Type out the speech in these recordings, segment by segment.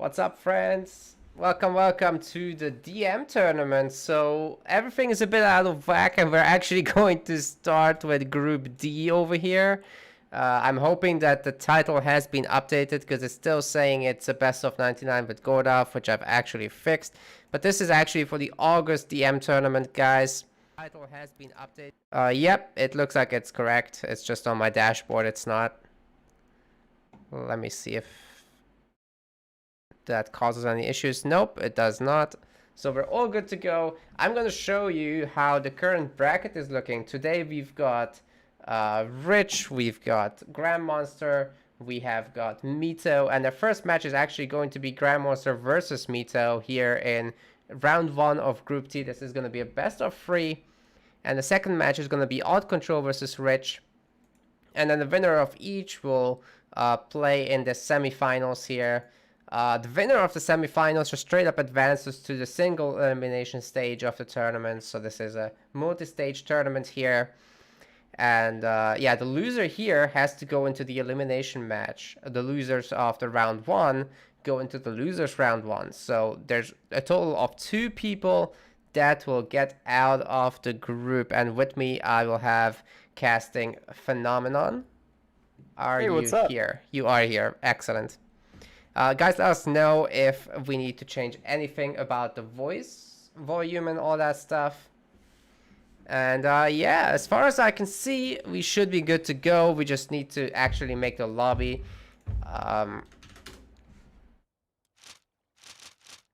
What's up, friends? Welcome to the DM tournament. So everything is a bit out of whack, and we're actually going to start with Group D over here. I'm hoping that the title has been updated because it's still saying it's a best of 99 with Gordov, which I've actually fixed. But this is actually for the August DM tournament, guys. Title has been updated. Yep, it looks like it's correct. It's just on my dashboard. It's not. Let me see if that causes any issues. Nope, it does not. So we're all good to go. I'm going to show you how the current bracket is looking. Today we've got Rich, we've got Grandmonster, we have got Mito, and the first match is actually going to be Grandmonster versus Mito here in round 1 of Group T. This is going to be a best of 3. And the second match is going to be Odd Control versus Rich. And then the winner of each will play in the semifinals here. The winner of the semifinals just straight up advances to the single elimination stage of the tournament. So this is a multi-stage tournament here. And yeah, the loser here has to go into the elimination match. The losers of the round 1 go into the losers round 1. So there's a total of 2 people that will get out of the group. And with me, I will have casting Phenomenon. Are Hey, you what's up? here? You are here. Excellent. Guys, let us know if we need to change anything about the voice volume and all that stuff. And yeah, as far as I can see, we should be good to go. We just need to actually make the lobby.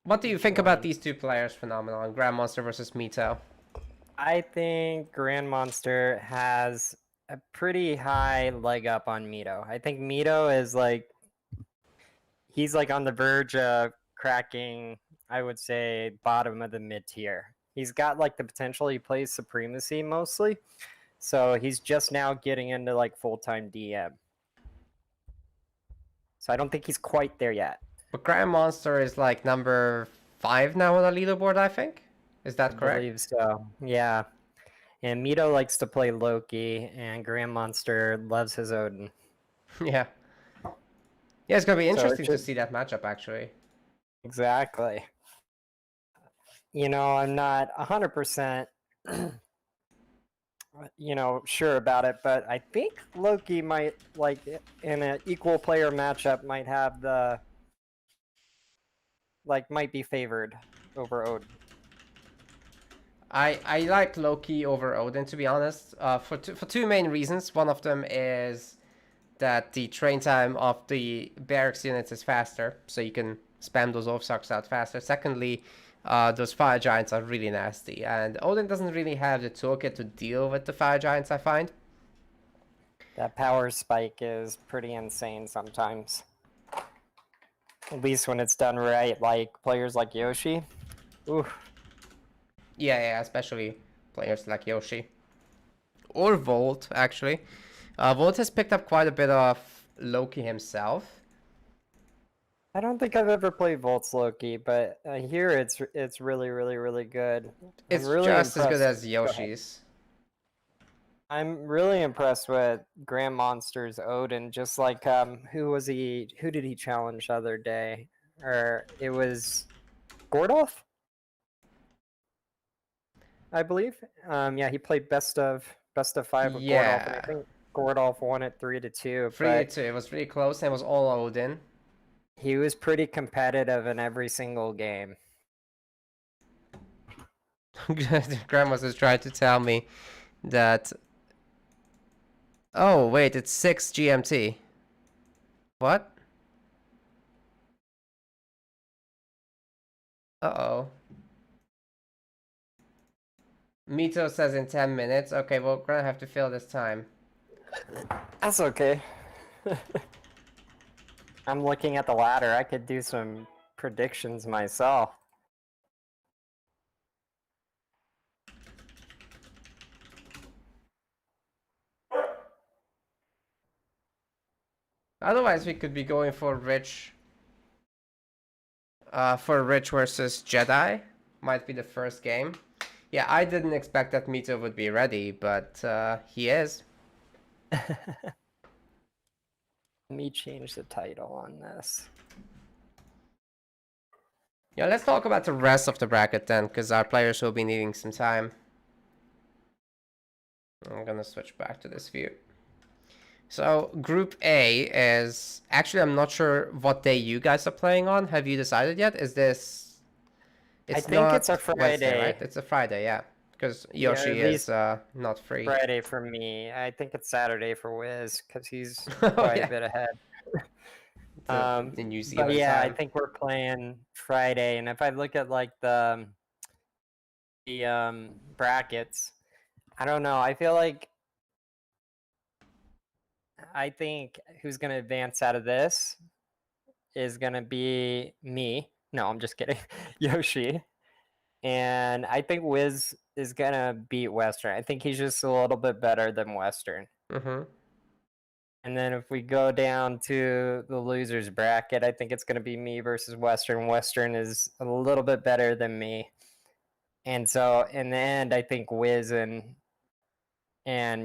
What do you think about these two players, Phenomenon, Grandmonster versus Mito? I think Grandmonster has a pretty high leg up on Mito. I think Mito is he's on the verge of cracking, I would say, bottom of the mid tier. He's got the potential. He plays Supremacy mostly. So he's just now getting into full-time DM. So I don't think he's quite there yet. But Grandmonster is like number 5 now on the leaderboard, I think. Is that I correct? believe so. Yeah. And Mito likes to play Loki, and Grandmonster loves his Odin. Yeah. Yeah, it's going to be So it interesting to should see that matchup, actually. exactly. I'm not 100%, sure about it, but I think Loki might, in an equal player matchup, might have might be favored over Odin. I like Loki over Odin, to be honest, for two main reasons. One of them is that the train time of the barracks units is faster, so you can spam those offsucks out faster. Secondly, those fire giants are really nasty, and Odin doesn't really have the toolkit to deal with the fire giants, I find. That power spike is pretty insane sometimes. At least when it's done right, like players like Yoshi. Ooh. Yeah, especially players like Yoshi. Or Volt, actually. Volt has picked up quite a bit of Loki himself. I don't think I've ever played Volt's Loki, but I hear it's really, really, really good. It's I'm really just as good impressed. as Yoshi's. I'm really impressed with Grandmonster's Odin. Just like who did he challenge the other day? Or it was Gordov, I believe. Yeah, he played best of 5 with Gordov, and I Yeah. think Gordov won it 3-2. 3-2. It was really close, and it was all Odin. He was pretty competitive in every single game. Grandma's just trying to tell me that. Oh, wait, it's 6 GMT. What? Uh-oh. Mito says in 10 minutes. Okay, well, we're gonna have to fill this time. That's okay. I'm looking at the ladder. I could do some predictions myself. Otherwise, we could be going for Rich. For Rich versus Jedi. Might be the first game. Yeah, I didn't expect that Mito would be ready, but he is. Let me change the title on this. Yeah, let's talk about the rest of the bracket then, because our players will be needing some time. I'm gonna switch back to this view. So Group A is actually, I'm not sure what day you guys are playing on. Have you decided yet? Is this? I It's think it's not a Wednesday, right? Friday. It's a Friday, yeah. Because Yeah, Yoshi at is least not free. Friday for me. I think it's Saturday for Wiz because he's Oh quite a yeah, bit ahead. the New But Zealand yeah, I time. think we're playing Friday, and if I look at like the brackets, I don't know. I think who's gonna advance out of this is gonna be me. No, I'm just kidding. Yoshi. And I think Wiz is gonna beat Western. I think he's just a little bit better than Western. Mm-hmm. And then if we go down to the losers bracket, I think it's gonna be me versus Western. Western is a little bit better than me. And so in the end, I think Wiz and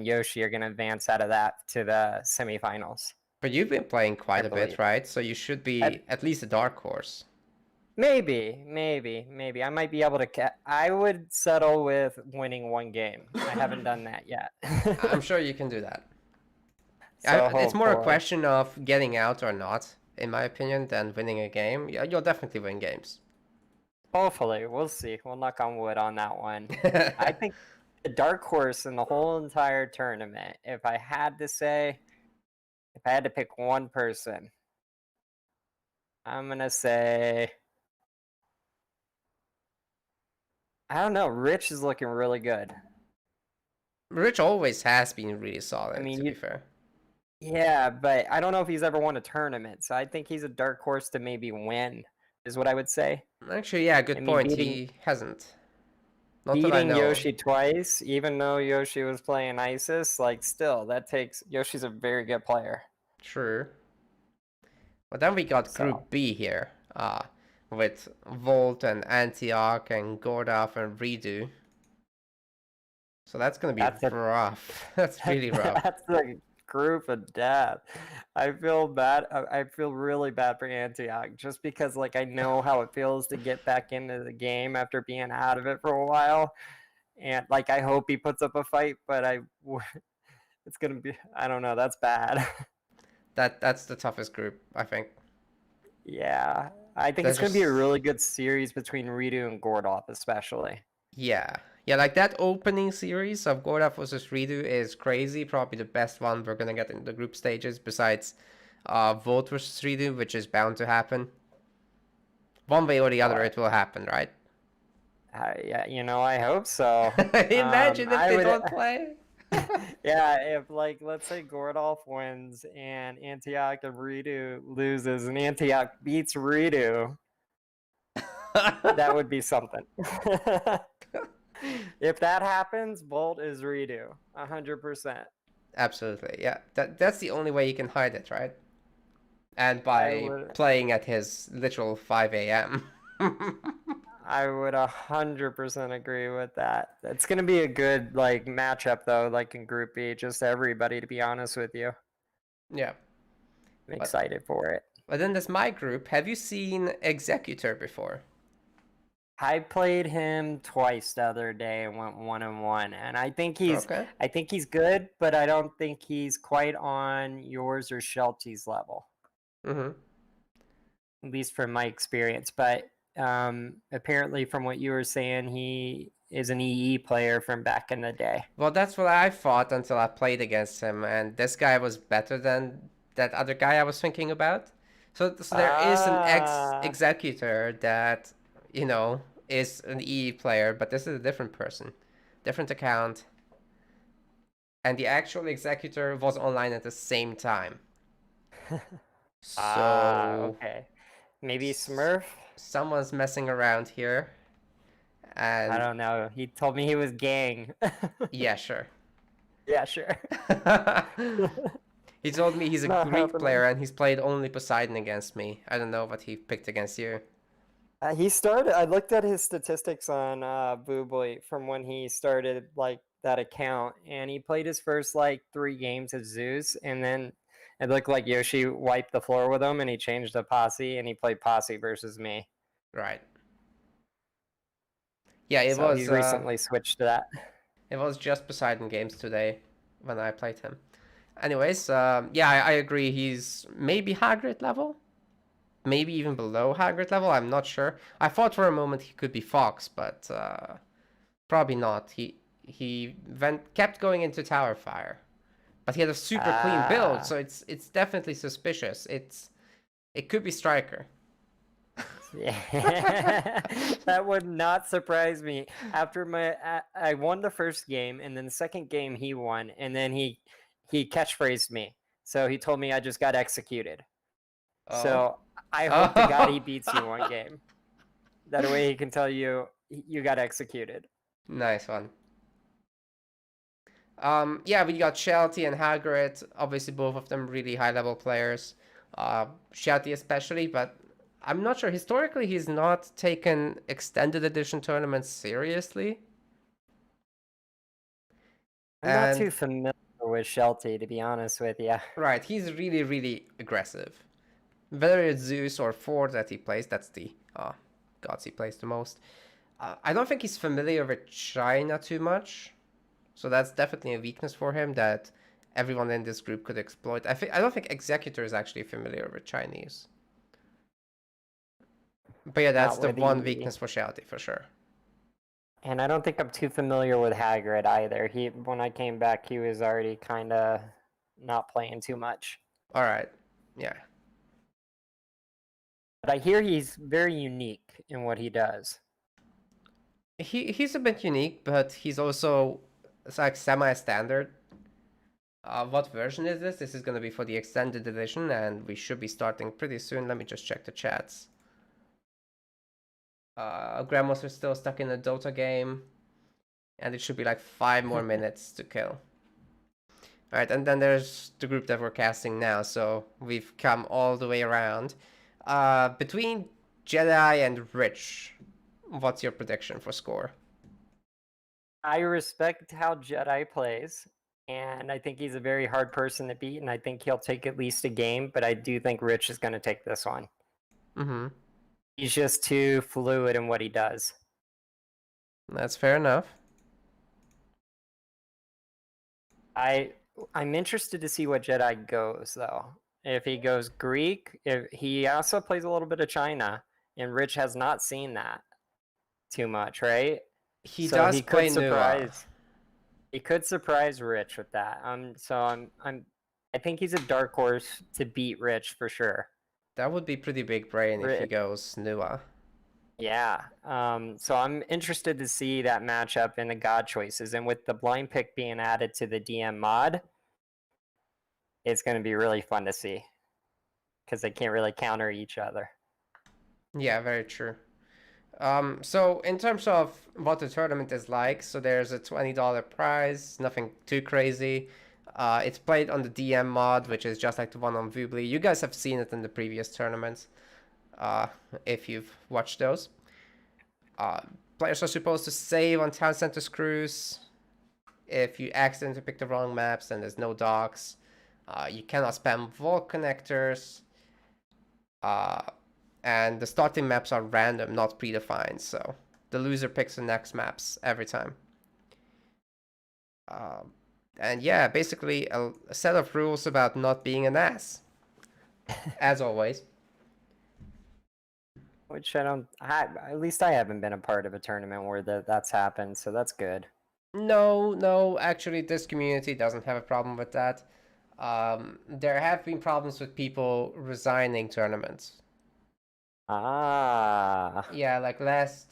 Yoshi are gonna advance out of that to the semifinals. But you've been playing I quite a bit, believe. right? So you should be at least a dark horse. Maybe. I might be able to. I would settle with winning one game. I haven't done that yet. I'm sure you can do that. So It's more a hopefully. question of getting out or not, in my opinion, than winning a game. Yeah, you'll definitely win games. Hopefully. We'll see. We'll knock on wood on that one. I think the dark horse in the whole entire tournament, if I had to pick one person, I'm going to say, I don't know. Rich is looking really good. Rich always has been really I solid, mean, to be fair. yeah, but I don't know if he's ever won a tournament. So I think he's a dark horse to maybe win, is what I would say. Actually, yeah, I good mean, point. He hasn't. Not that I beating know. Yoshi twice, even though Yoshi was playing Isis, like still, that takes Yoshi's a very good player. True. But then we got So Group B here, with Volt and Antioch and Gordov and Redo. So that's gonna be that's a rough. That's really rough. that's a group of death. I feel bad. I feel really bad for Antioch just because like I know how it feels to get back into the game after being out of it for a while, and like I hope he puts up a fight, but it's gonna be I don't know. That's bad. That's the toughest group, I think. Yeah, I think There's it's going to be a just really good series between Ridu and Gordov, especially. yeah. Yeah, like that opening series of Gordov versus Redo is crazy. Probably the best one we're gonna get in the group stages, besides Volt versus Redo, which is bound to happen. One way or the other, it will happen, right? Yeah, I hope so. Imagine if I they would, don't play. yeah, if like let's say Gordov wins and Antioch and Ridu loses, and Antioch beats Ridu, that would be something. If that happens, Bolt is Ridu, 100%. Absolutely, yeah. That's the only way you can hide it, right? And I by would. playing at his literal 5 a.m. I would 100% agree with that. It's gonna be a good like matchup though, like in Group B, just everybody to be honest with you. Yeah, I'm but excited for it. then there's my group. Have you seen Executor before? I played him twice the other day and went 1-1, and Okay. I think he's good, but I don't think he's quite on yours or Shelty's level, Mm-hmm. at least from my experience. But apparently, from what you were saying, he is an EE player from back in the day. Well, that's what I thought until I played against him, and this guy was better than that other guy I was thinking about. So there is an Ah, executor that, is an EE player, but this is a different person, different account, and the actual executor was online at the same time. So okay. Maybe s- Smurf? someone's messing around here, I and don't know. He told me he was gang. yeah, sure. Yeah, sure. He told me he's a Not Greek happening. player and he's played only Poseidon against me. I don't know what he picked against you. He started. I looked at his statistics on Booboy from when he started like that account, and he played his first like 3 games as Zeus, and then it looked like Yoshi wiped the floor with him, and he changed to Posse, and he played Posse versus me. Right. Yeah, So he recently switched to that. it was just Poseidon games today when I played him. Anyways, yeah, I agree. He's maybe Hagrid level, maybe even below Hagrid level. I'm not sure. I thought for a moment he could be Fox, but probably not. He kept going into Tower Fire, but he had a super clean build, so it's definitely suspicious. It could be Striker. Yeah, that would not surprise me. After I won the first game, and then the second game he won, and then he catchphrased me. So he told me I just got executed. Oh. So I hope to God he beats you one game. That way he can tell you you got executed. Nice one. Yeah, we got Shelty and Hagrid. Obviously, both of them really high-level players. Shelty especially, but I'm not sure. Historically, he's not taken extended edition tournaments seriously. I'm not too And familiar with Shelty, to be honest with you. right, he's really, really aggressive. Whether it's Zeus or Ford that he plays, that's the gods he plays the most. I don't think he's familiar with China too much. So that's definitely a weakness for him that everyone in this group could exploit. I don't think Executor is actually familiar with Chinese. But yeah, that's Not the with one the, weakness for Shouty for sure. and I don't think I'm too familiar with Hagrid either. When I came back, he was already kind of not playing too much. All right. Yeah. But I hear he's very unique in what he does. He's a bit unique, but he's also it's like semi-standard. What version is this? This is going to be for the extended edition, and we should be starting pretty soon. Let me just check the chats. Grandmonster is still stuck in a Dota game, and it should be like 5 more minutes to kill. All right, and then there's the group that we're casting now, so we've come all the way around. Between Jedi and Rich, what's your prediction for score? I respect how Jedi plays, and I think he's a very hard person to beat, and I think he'll take at least a game, but I do think Rich is going to take this one. Mm-hmm. He's just too fluid in what he does. That's fair enough. I'm interested to see what Jedi goes though. If he goes Greek, if he also plays a little bit of China, and Rich has not seen that too much, right? He So does he could play Nua. surprise. He could surprise Rich with that. I think he's a dark horse to beat Rich for sure. That would be pretty big brain if he Rich, goes Nua. yeah. So I'm interested to see that matchup in the God choices, and with the blind pick being added to the DM mod, it's going to be really fun to see because they can't really counter each other. Yeah, very true. So in terms of what the tournament is like, so there's a $20 prize, nothing too crazy. It's played on the DM mod, which is just like the one on Vubly. You guys have seen it in the previous tournaments, if you've watched those. Players are supposed to save on town center screws. If you accidentally pick the wrong maps, then there's no docks. You cannot spam vault connectors. And the starting maps are random, not predefined, so the loser picks the next maps every time. And yeah, basically a set of rules about not being an ass, as always. Which at least I haven't been a part of a tournament where that's happened, so that's good. No, actually, this community doesn't have a problem with that. There have been problems with people resigning tournaments. Ah. Yeah, like this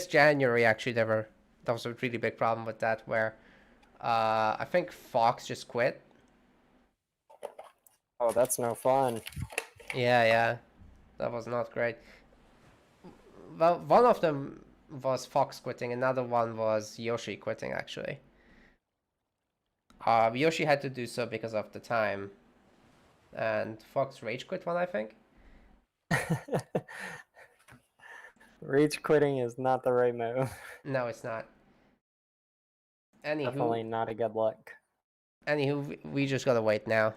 January actually there was a really big problem with that where I think Fox just quit. Oh, that's no fun. Yeah, that was not great. Well, one of them was Fox quitting, another one was Yoshi quitting actually. Yoshi had to do so because of the time, and Fox rage quit one, I think. Rage quitting is not the right move. No, it's not. Definitely not a good look. Anywho, we just gotta wait now.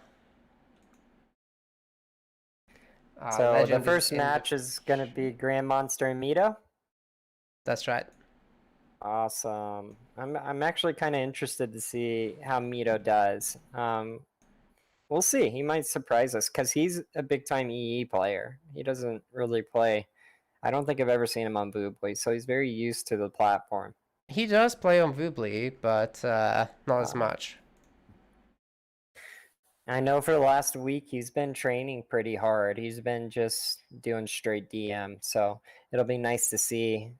So the Legend first match is going to be Grandmonster and Mito. That's right. Awesome. I'm actually kind of interested to see how Mito does. We'll see. He might surprise us because he's a big time EE player. He doesn't really play. I don't think I've ever seen him on Boobly, so he's very used to the platform. He does play on Voobly, but not as Um, much. I know for the last week he's been training pretty hard. He's been just doing straight DM, so it'll be nice to see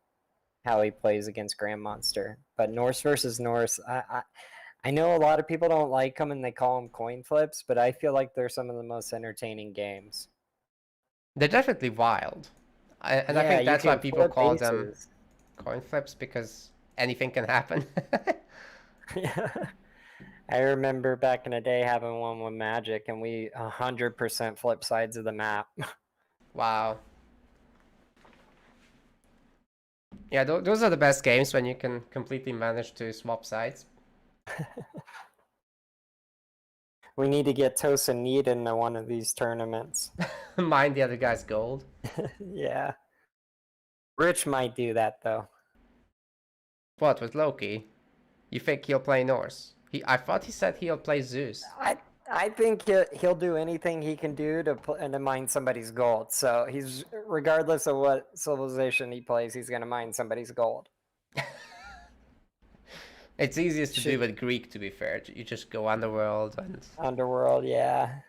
how he plays against Grandmonster. But Norse versus Norse, I know a lot of people don't like them and they call them coin flips, but I feel like they're some of the most entertaining games. They're definitely wild. And I Yeah, think you that's why can people flip call them aces. coin flips, because anything can happen. I remember back in the day having one with Magic, and we 100% flip sides of the map. Wow. Yeah, those are the best games when you can completely manage to swap sides. We need to get Tosa Need into one of these tournaments. Mind the other guy's gold. Yeah. Rich might do that though. What, with Loki? You think he'll play Norse? I thought he said he'll play Zeus. I think he'll do anything he can do to mine somebody's gold. So he's regardless of what civilization he plays, he's gonna mine somebody's gold. It's easiest to do with Greek, to be fair. You just go underworld and... Underworld, yeah.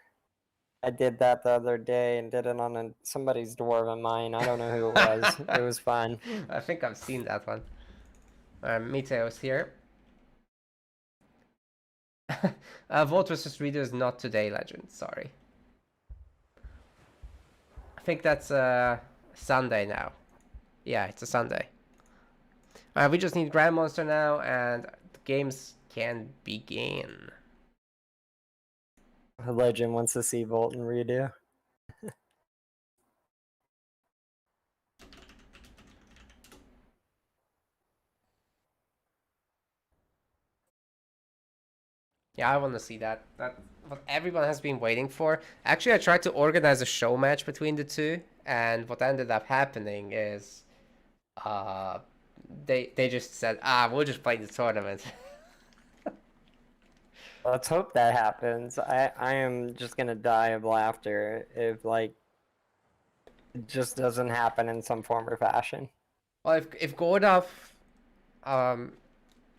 I did that the other day and did it on somebody's dwarven mine. I don't know who it was. It was fun. I think I've seen that one. Mito's here. Volt versus Reader is not today, Legend. Sorry. I think that's Sunday now. Yeah, it's a Sunday. We just need Grandmonster now, and the games can begin. Legend wants to see Volt and redo. Yeah, I want to see that. That's what everyone has been waiting for. Actually, I tried to organize a show match between the two, and what ended up happening is, uh, they just said, we'll just play the tournament. Let's hope that happens. I am just gonna die of laughter if like it just doesn't happen in some form or fashion. Well, if Gordov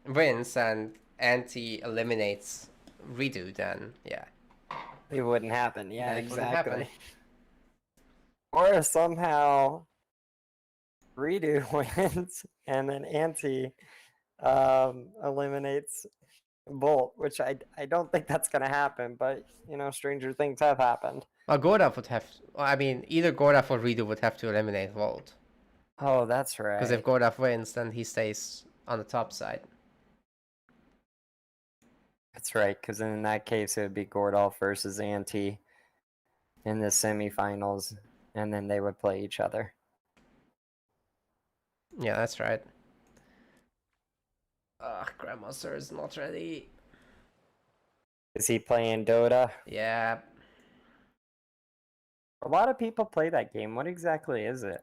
wins and Anti eliminates Redo, then yeah, It wouldn't happen. Yeah, then it wouldn't happen. exactly. Or if somehow Redo wins and then Anti eliminates Bolt, which I don't think that's gonna happen, but you know, stranger things have happened. Well, Gordov would have. I mean, either Gordov or Redo would have to eliminate Volt. Oh, that's Because if right. Gordov wins, then he stays on the top side. That's right, because in that case it would be Gordolf versus Anti in the semifinals, and then they would play each other. Yeah, that's right. Grandmonster is not ready. Is he playing Dota? Yeah. A lot of people play that game. What exactly is it?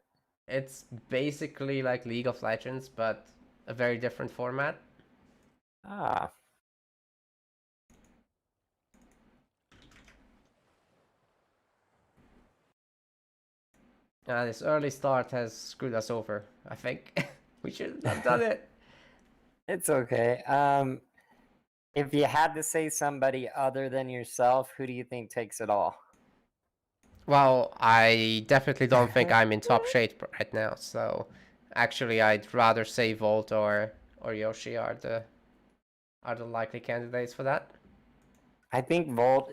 It's basically like League of Legends, but a very different format. Ah. This early start has screwed us over, I think. We should have done it. It's okay. If you had to say somebody other than yourself, who do you think takes it all? Well, I definitely don't think I'm in top shape right now, so actually I'd rather say Volt or Yoshi are the likely candidates for that. I think Volt.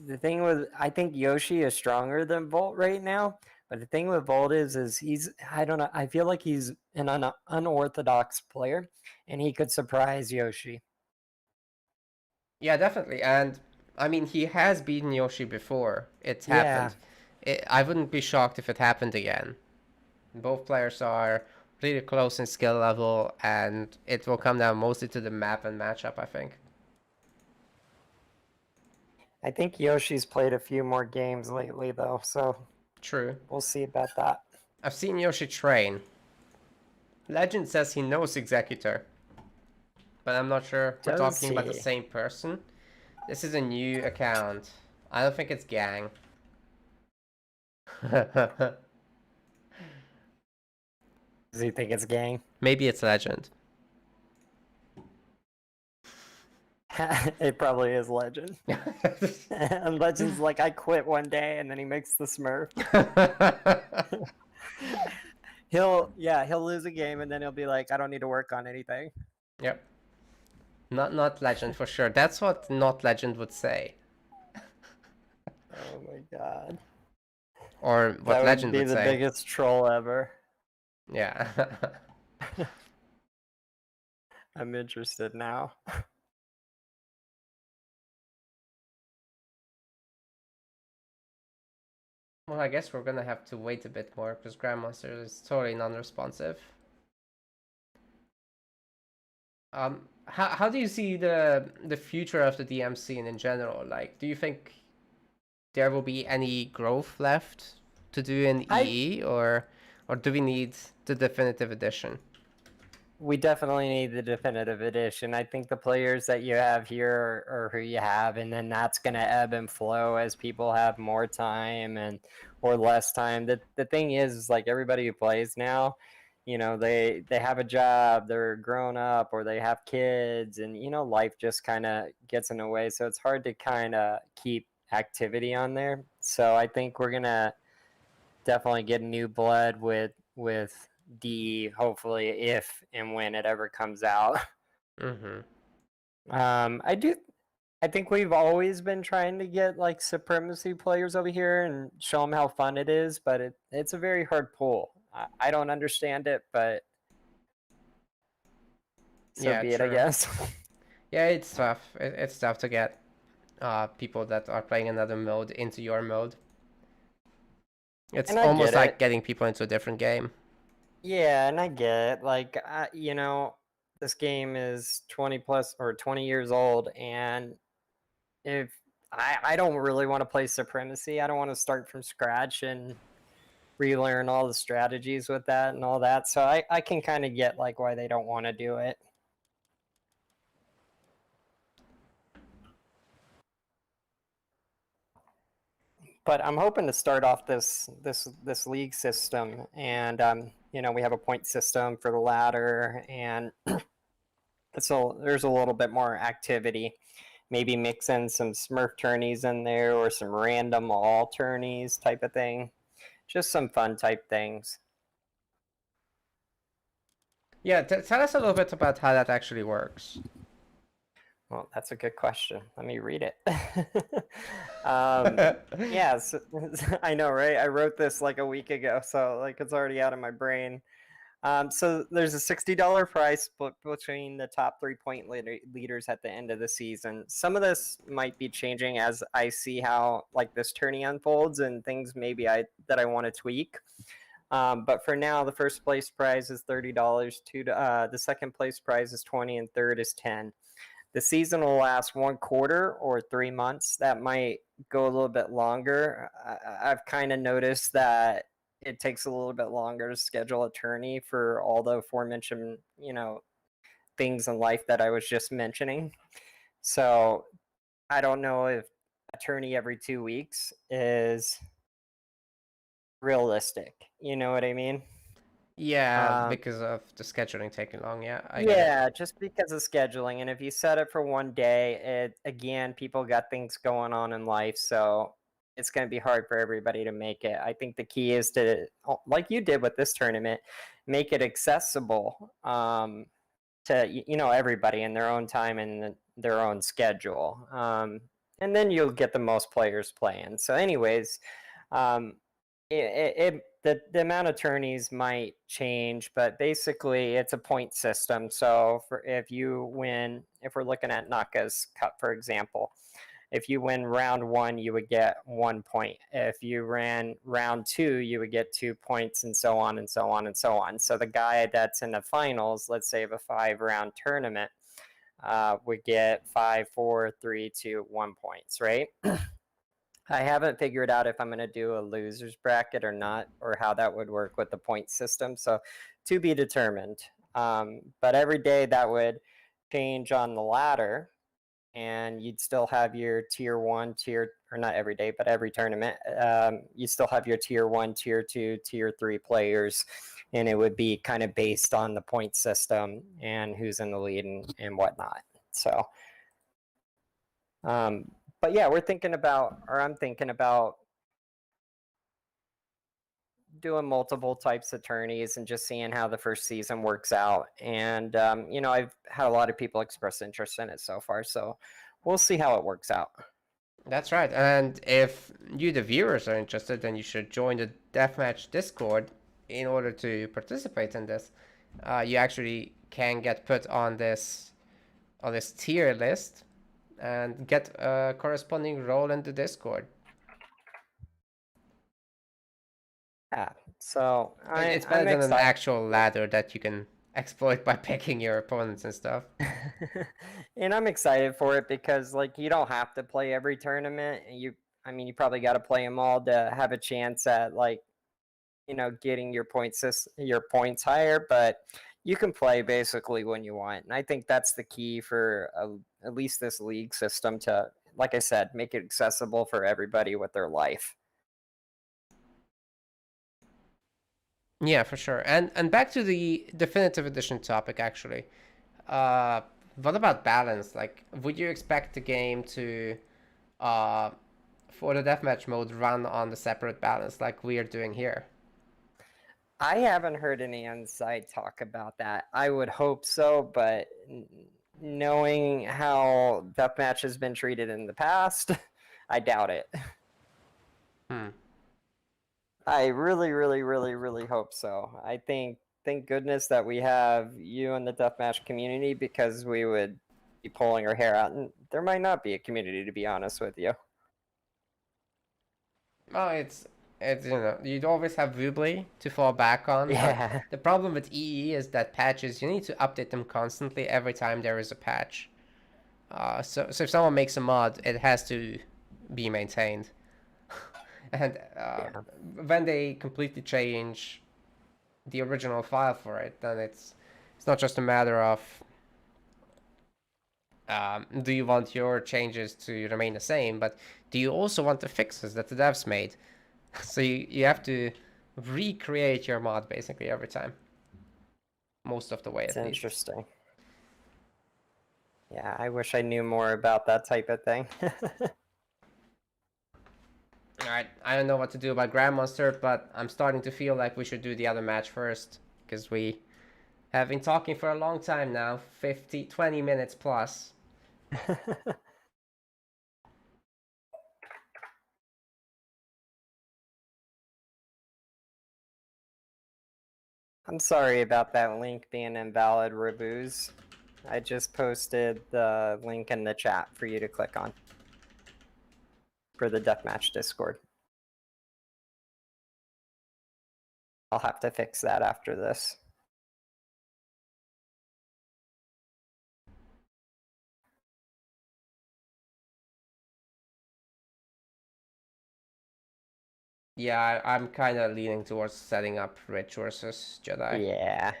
The thing with I think Yoshi is stronger than Volt right now. But the thing with Volt is he's I don't know. I feel like he's an unorthodox player, and he could surprise Yoshi. Yeah, definitely. And I mean, he has beaten Yoshi before. It's Yeah, happened. I wouldn't be shocked if it happened again. Both players are really close in skill level, and it will come down mostly to the map and matchup, I think. I think Yoshi's played a few more games lately though, so True. we'll see about that. I've seen Yoshi train. Legend says he knows Executor, but I'm not sure if we're Does talking about the he? same person. This is a new account. I don't think it's Gang. Does he think it's gang? Maybe it's Legend. It probably is Legend. And Legend's like, I quit one day, and then he makes the Smurf. He'll lose a game, and then he'll be like, I don't need to work on anything. Yep. Not Legend for sure. That's what not Legend would say. Oh my god. Or what That Legend would be would the say. biggest troll ever. Yeah. I'm interested now. Well, I guess we're gonna have to wait a bit more because Grandmonster is totally non-responsive. How do you see the future of the DM scene in general? Like, do you think there will be any growth left to do in EE, or do we need the definitive edition? We definitely need the definitive edition. I think the players that you have here are who you have, and then that's going to ebb and flow as people have more time and or less time. The thing is like everybody who plays now, they have a job, they're grown up, or they have kids, and life just kind of gets in the way. So it's hard to kind of keep activity on there. So I think we're gonna definitely get new blood with D, hopefully, if and when it ever comes out. Mm-hmm. I think we've always been trying to get like supremacy players over here and show them how fun it is, but it's a very hard pull. I don't understand it, but so Yeah, be it, I true. guess. Yeah, it's tough. It's tough to get people that are playing another mode into your mode. It's And I almost get like it. getting people into a different game. Yeah, and I get it. Like, this game is 20 plus or 20 years old, and if I don't really want to play Supremacy, I don't want to start from scratch and relearn all the strategies with that and all that. So I can kind of get like why they don't want to do it. But I'm hoping to start off this league system, and we have a point system for the ladder, and so there's a little bit more activity. Maybe mix in some Smurf tourneys in there or some random all tourneys type of thing. Just some fun type things. Yeah, tell us a little bit about how that actually works. Well, that's a good question. Let me read it. Yeah, so, I know, right? I wrote this like a week ago, so like it's already out of my brain. So there's a $60 prize split between the top 3-point leaders at the end of the season. Some of this might be changing as I see how like this tourney unfolds and things maybe that I want to tweak. But for now, the first place prize is $30. The second place prize is 20, and third is 10. The season will last 1 quarter or 3 months. That might go a little bit longer. I've kind of noticed that it takes a little bit longer to schedule a tourney for all the aforementioned, things in life that I was just mentioning. So I don't know if a tourney every 2 weeks is realistic. You know what I mean? Yeah, Um, because of the scheduling taking long. Yeah, I get it. Yeah, just because of scheduling. And if you set it for one day, again, people got things going on in life, so it's going to be hard for everybody to make it. I think the key is to, like you did with this tournament, make it accessible to everybody in their own time and their own schedule. And then you'll get the most players playing. So, anyways, um, the amount of tourneys might change, but basically it's a point system. So if we're looking at Naka's Cup, for example, if you win round one, you would get 1 point. If you ran round two, you would get 2 points, and so on and so on and so on. So the guy that's in the finals, let's say of a 5-round tournament, would get 5, 4, 3, 2, 1 points, right? I haven't figured out if I'm going to do a loser's bracket or not, or how that would work with the point system. So to be determined. But every day that would change on the ladder, and you'd still have your tier one, or not every day, but every tournament, you still have your tier one, tier two, tier three players, and it would be kind of based on the point system and who's in the lead and whatnot. So, but yeah, I'm thinking about doing multiple types of tourneys and just seeing how the first season works out. And I've had a lot of people express interest in it so far, so we'll see how it works out. That's right. And if you, the viewers, are interested, then you should join the Deathmatch Discord in order to participate in this. You actually can get put on this tier list and get a corresponding role in the Discord. Yeah, so It's better I'm than an excited. actual ladder that you can exploit by picking your opponents and stuff. And I'm excited for it because like you don't have to play every tournament. You probably got to play them all to have a chance at like getting your points higher, but you can play basically when you want. And I think that's the key for at least this league system to, like I said, make it accessible for everybody with their life. Yeah, for sure. And back to the definitive edition topic, actually. Uh, what about balance? Like, would you expect the game to, uh, for the deathmatch mode, run on the separate balance like we are doing here? I haven't heard any inside talk about that. I would hope so, but knowing how deathmatch has been treated in the past, I doubt it. Hmm. I really, really, really, really hope so. I think, thank goodness that we have you in the deathmatch community because we would be pulling our hair out, and there might not be a community, to be honest with you. Well, it's you'd always have Woobly to fall back on, but Yeah, the problem with EE is that patches you need to update them constantly every time there is a patch. So if someone makes a mod, it has to be maintained. And yeah, when they completely change the original file for it, then it's not just a matter of do you want your changes to remain the same, but do you also want the fixes that the devs made? So you have to recreate your mod basically every time, most of the way it's at least. interesting. Yeah, I wish I knew more about that type of thing. All right, I don't know what to do about Grandmonster, but I'm starting to feel like we should do the other match first because we have been talking for a long time now, 20 minutes plus. I'm sorry about that link being invalid, Reboos. I just posted the link in the chat for you to click on for the Deathmatch Discord. I'll have to fix that after this. Yeah, I'm kind of leaning towards setting up Rich versus Jedi. Yeah.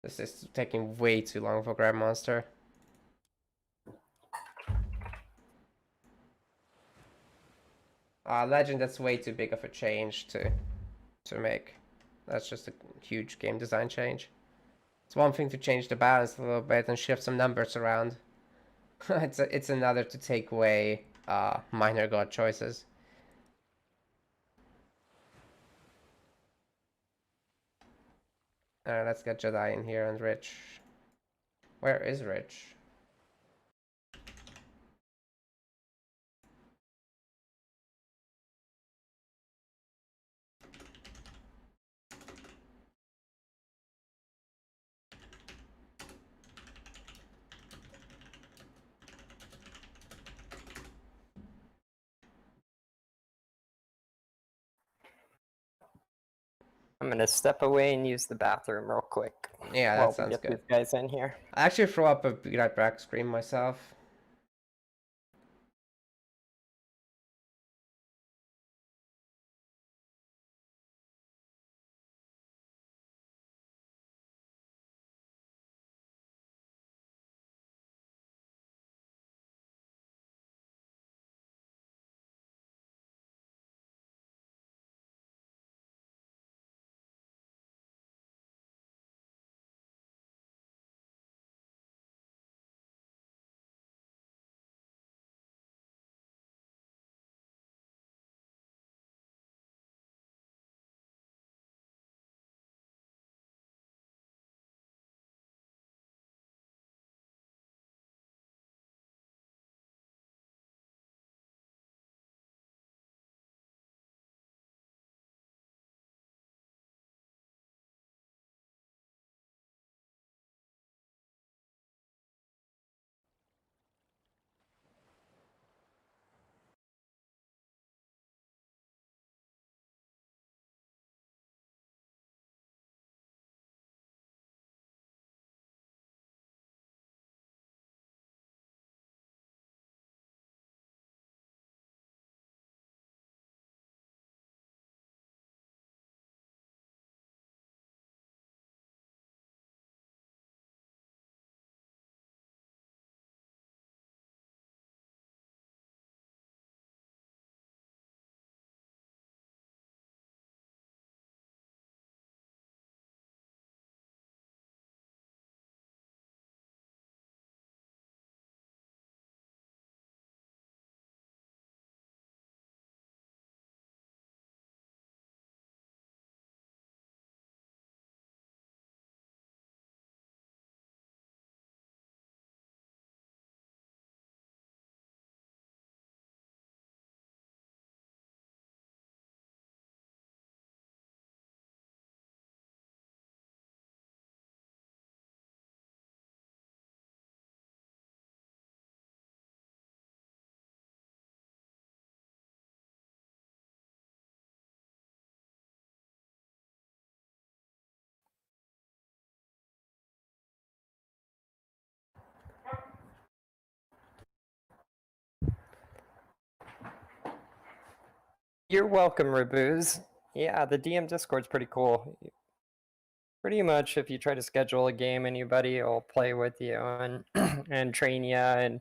This is taking way too long for Grandmonster. Legend, that's way too big of a change to make. That's just a huge game design change. It's one thing to change the balance a little bit and shift some numbers around. It's another to take away minor god choices. Let's get Jedi in here and Rich. Where is Rich? I'm gonna step away and use the bathroom real quick Yeah, that while we sounds get good. these guys in here. I actually throw up a Be Right Back scream myself. You're welcome, Rabuz. Yeah, the DM Discord's pretty cool. Pretty much, if you try to schedule a game, anybody will play with you and and train you and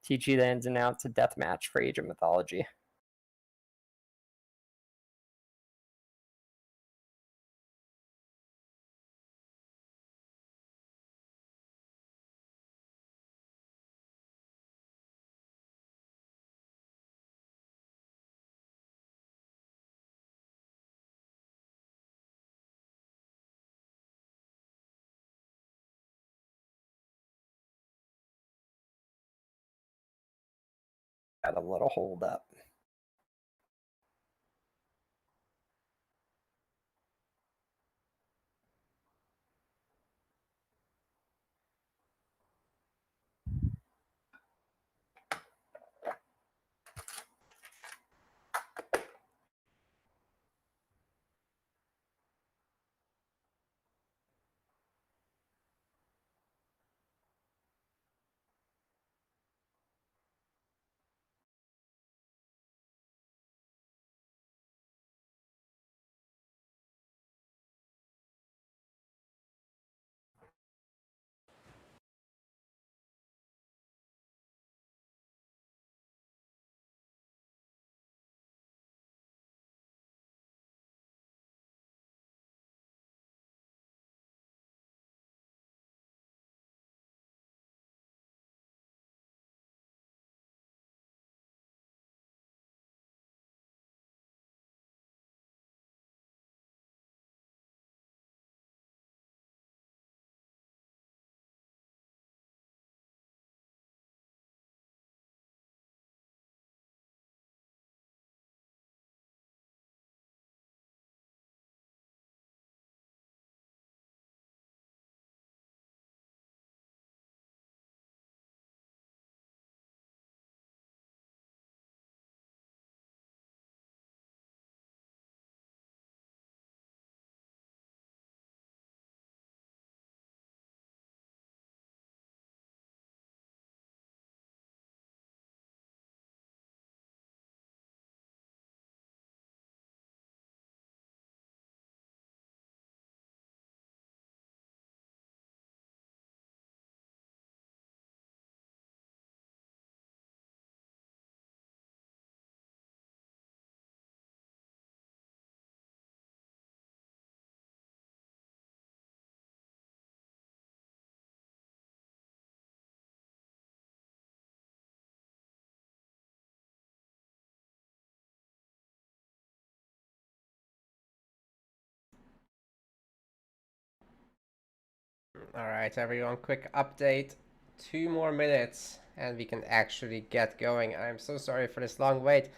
teach you the ins and outs of deathmatch for Age of Mythology. Got a little hold up. All right, everyone, quick update. 2 more minutes and we can actually get going. I'm so sorry for this long wait.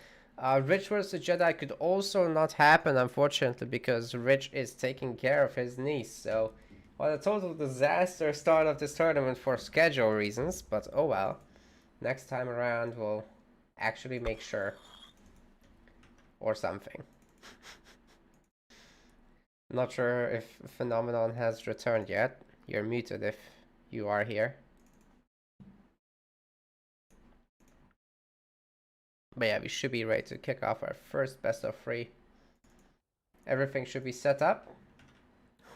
Rich vs. Jedi could also not happen, unfortunately, because Rich is taking care of his niece. So, what a total disaster start of this tournament for schedule reasons, but oh well. Next time around, we'll actually make sure. Or something. Not sure if Phenomenon has returned yet. You're muted if you are here. But yeah, we should be ready to kick off our first best of 3. Everything should be set up.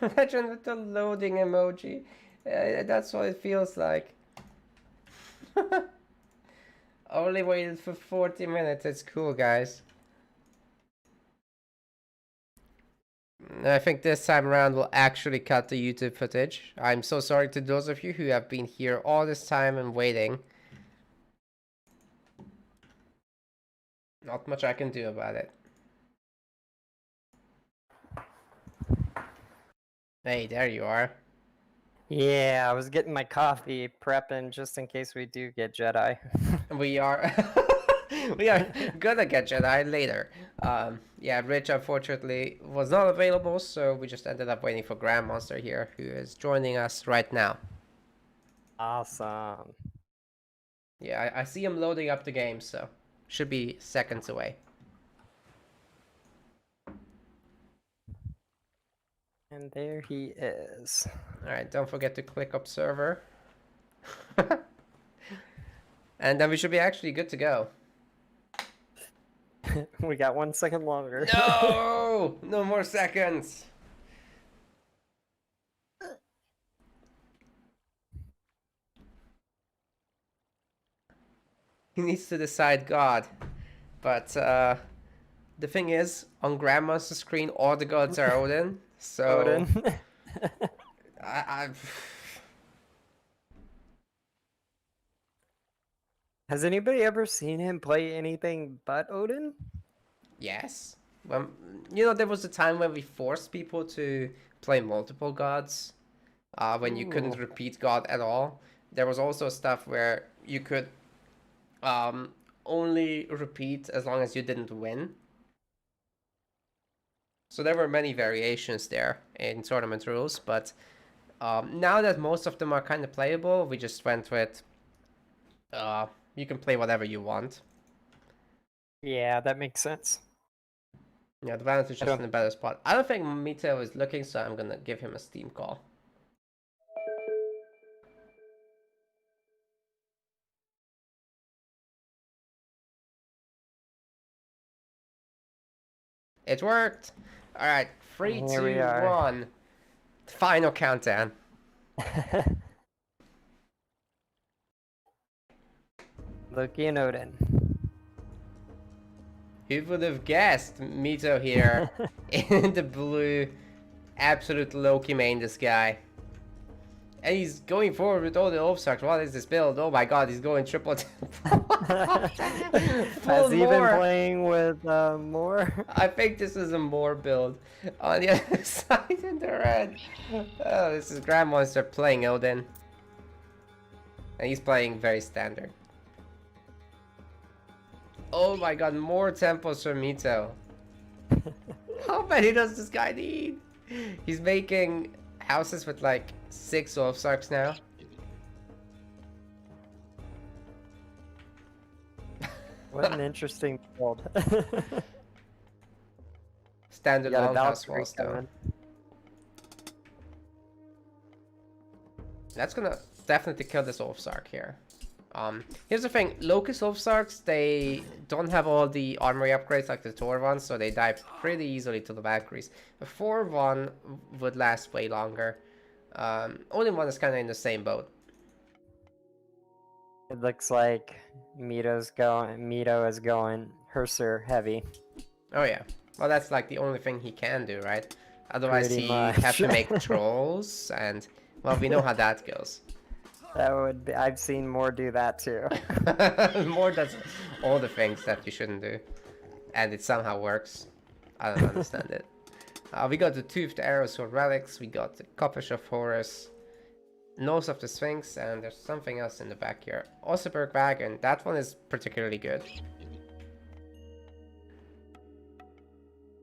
Imagine with the loading emoji. That's what it feels like. Only waited for 40 minutes. It's cool, guys. I think this time around we'll actually cut the YouTube footage. I'm so sorry to those of you who have been here all this time and waiting. Not much I can do about it. Hey, there you are. Yeah, I was getting my coffee prepping just in case we do get Jedi. We are we are gonna get Jedi later. Yeah, Rich unfortunately was not available, so we just ended up waiting for Grandmonster here, who is joining us right now. Awesome. Yeah, I see him loading up the game, so should be seconds away. And there he is. Alright, don't forget to click Observer. And then we should be actually good to go. We got 1 second longer. No! No more seconds! He needs to decide God. But the thing is, on Grandmonster's screen, all the gods are Odin. So Odin. I Has anybody ever seen him play anything but Odin? yes. Well, you know, there was a time when we forced people to play multiple gods. When you couldn't Ooh. repeat God at all. There was also stuff where you could only repeat as long as you didn't win. So there were many variations there in tournament rules, but now that most of them are kind of playable, we just went with you can play whatever you want. Yeah, that makes sense. Yeah, the balance is just in a better spot. I don't think Mito is looking, so I'm gonna give him a Steam call. It worked! Alright, 3, 2, 1. Final countdown. Loki and Odin. Who would have guessed Mito here in the blue? Absolute Loki main, this guy. And he's going forward with all the Ulfsarks. What is this build? Oh my god, he's going triple. Has he been playing with more? I think this is a more build. On the other side in the red. Oh, this is Grandmonster playing Odin. And he's playing very standard. Oh my god, more temples for Mito. How many does this guy need? He's making houses with like 6 Ulfsarks now. What an interesting build. Standard longhouse walls though. That's gonna definitely kill this Ulfsark here. Here's the thing, Locust Ulfsarks, they don't have all the armory upgrades like the Thor ones, so they die pretty easily to the Valkyries. The 4-1 would last way longer. Odin 1 is kind of in the same boat. It looks like Mito is going Herser heavy. Oh yeah, well that's like the only thing he can do, right? Otherwise Pretty he'd much. have to make trolls, and well, we know how that goes. That would be, I've seen more do that too. More does all the things that you shouldn't do, and it somehow works. I don't understand it. We got the Toothed Arrows or Relics, we got the Coppish of Horus, Nose of the Sphinx, and there's something else in the back here. Oseberg Wagon, that one is particularly good.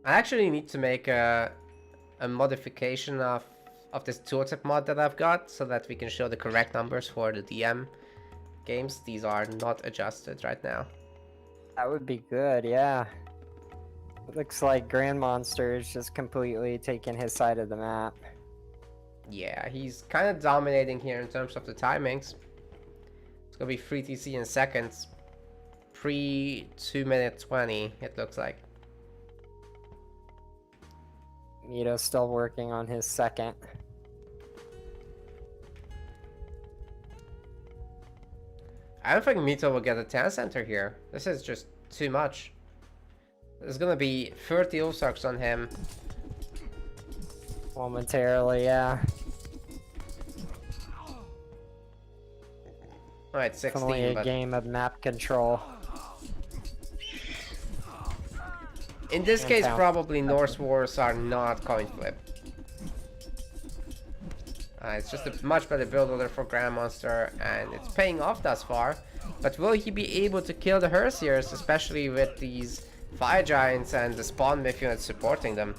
I actually need to make a modification of this tooltip mod that I've got, so that we can show the correct numbers for the DM games. These are not adjusted right now. That would be good, yeah. It looks like Grandmonster is just completely taking his side of the map. Yeah, he's kind of dominating here in terms of the timings. It's gonna be 3 TC in seconds. Pre 2 minute 20, it looks like. Mito's still working on his second. I don't think Mito will get a 10 center here. This is just too much. There's gonna be 30 Ulfsarks on him. Momentarily, yeah. Alright, 16. Definitely a but game of map control. in this And case, count. probably Norse wars are not coin flip. It's just a much better build order for Grandmonster, and it's paying off thus far. But will he be able to kill the Hersiers, especially with these Fire Giants and the Spawn Myth units supporting them?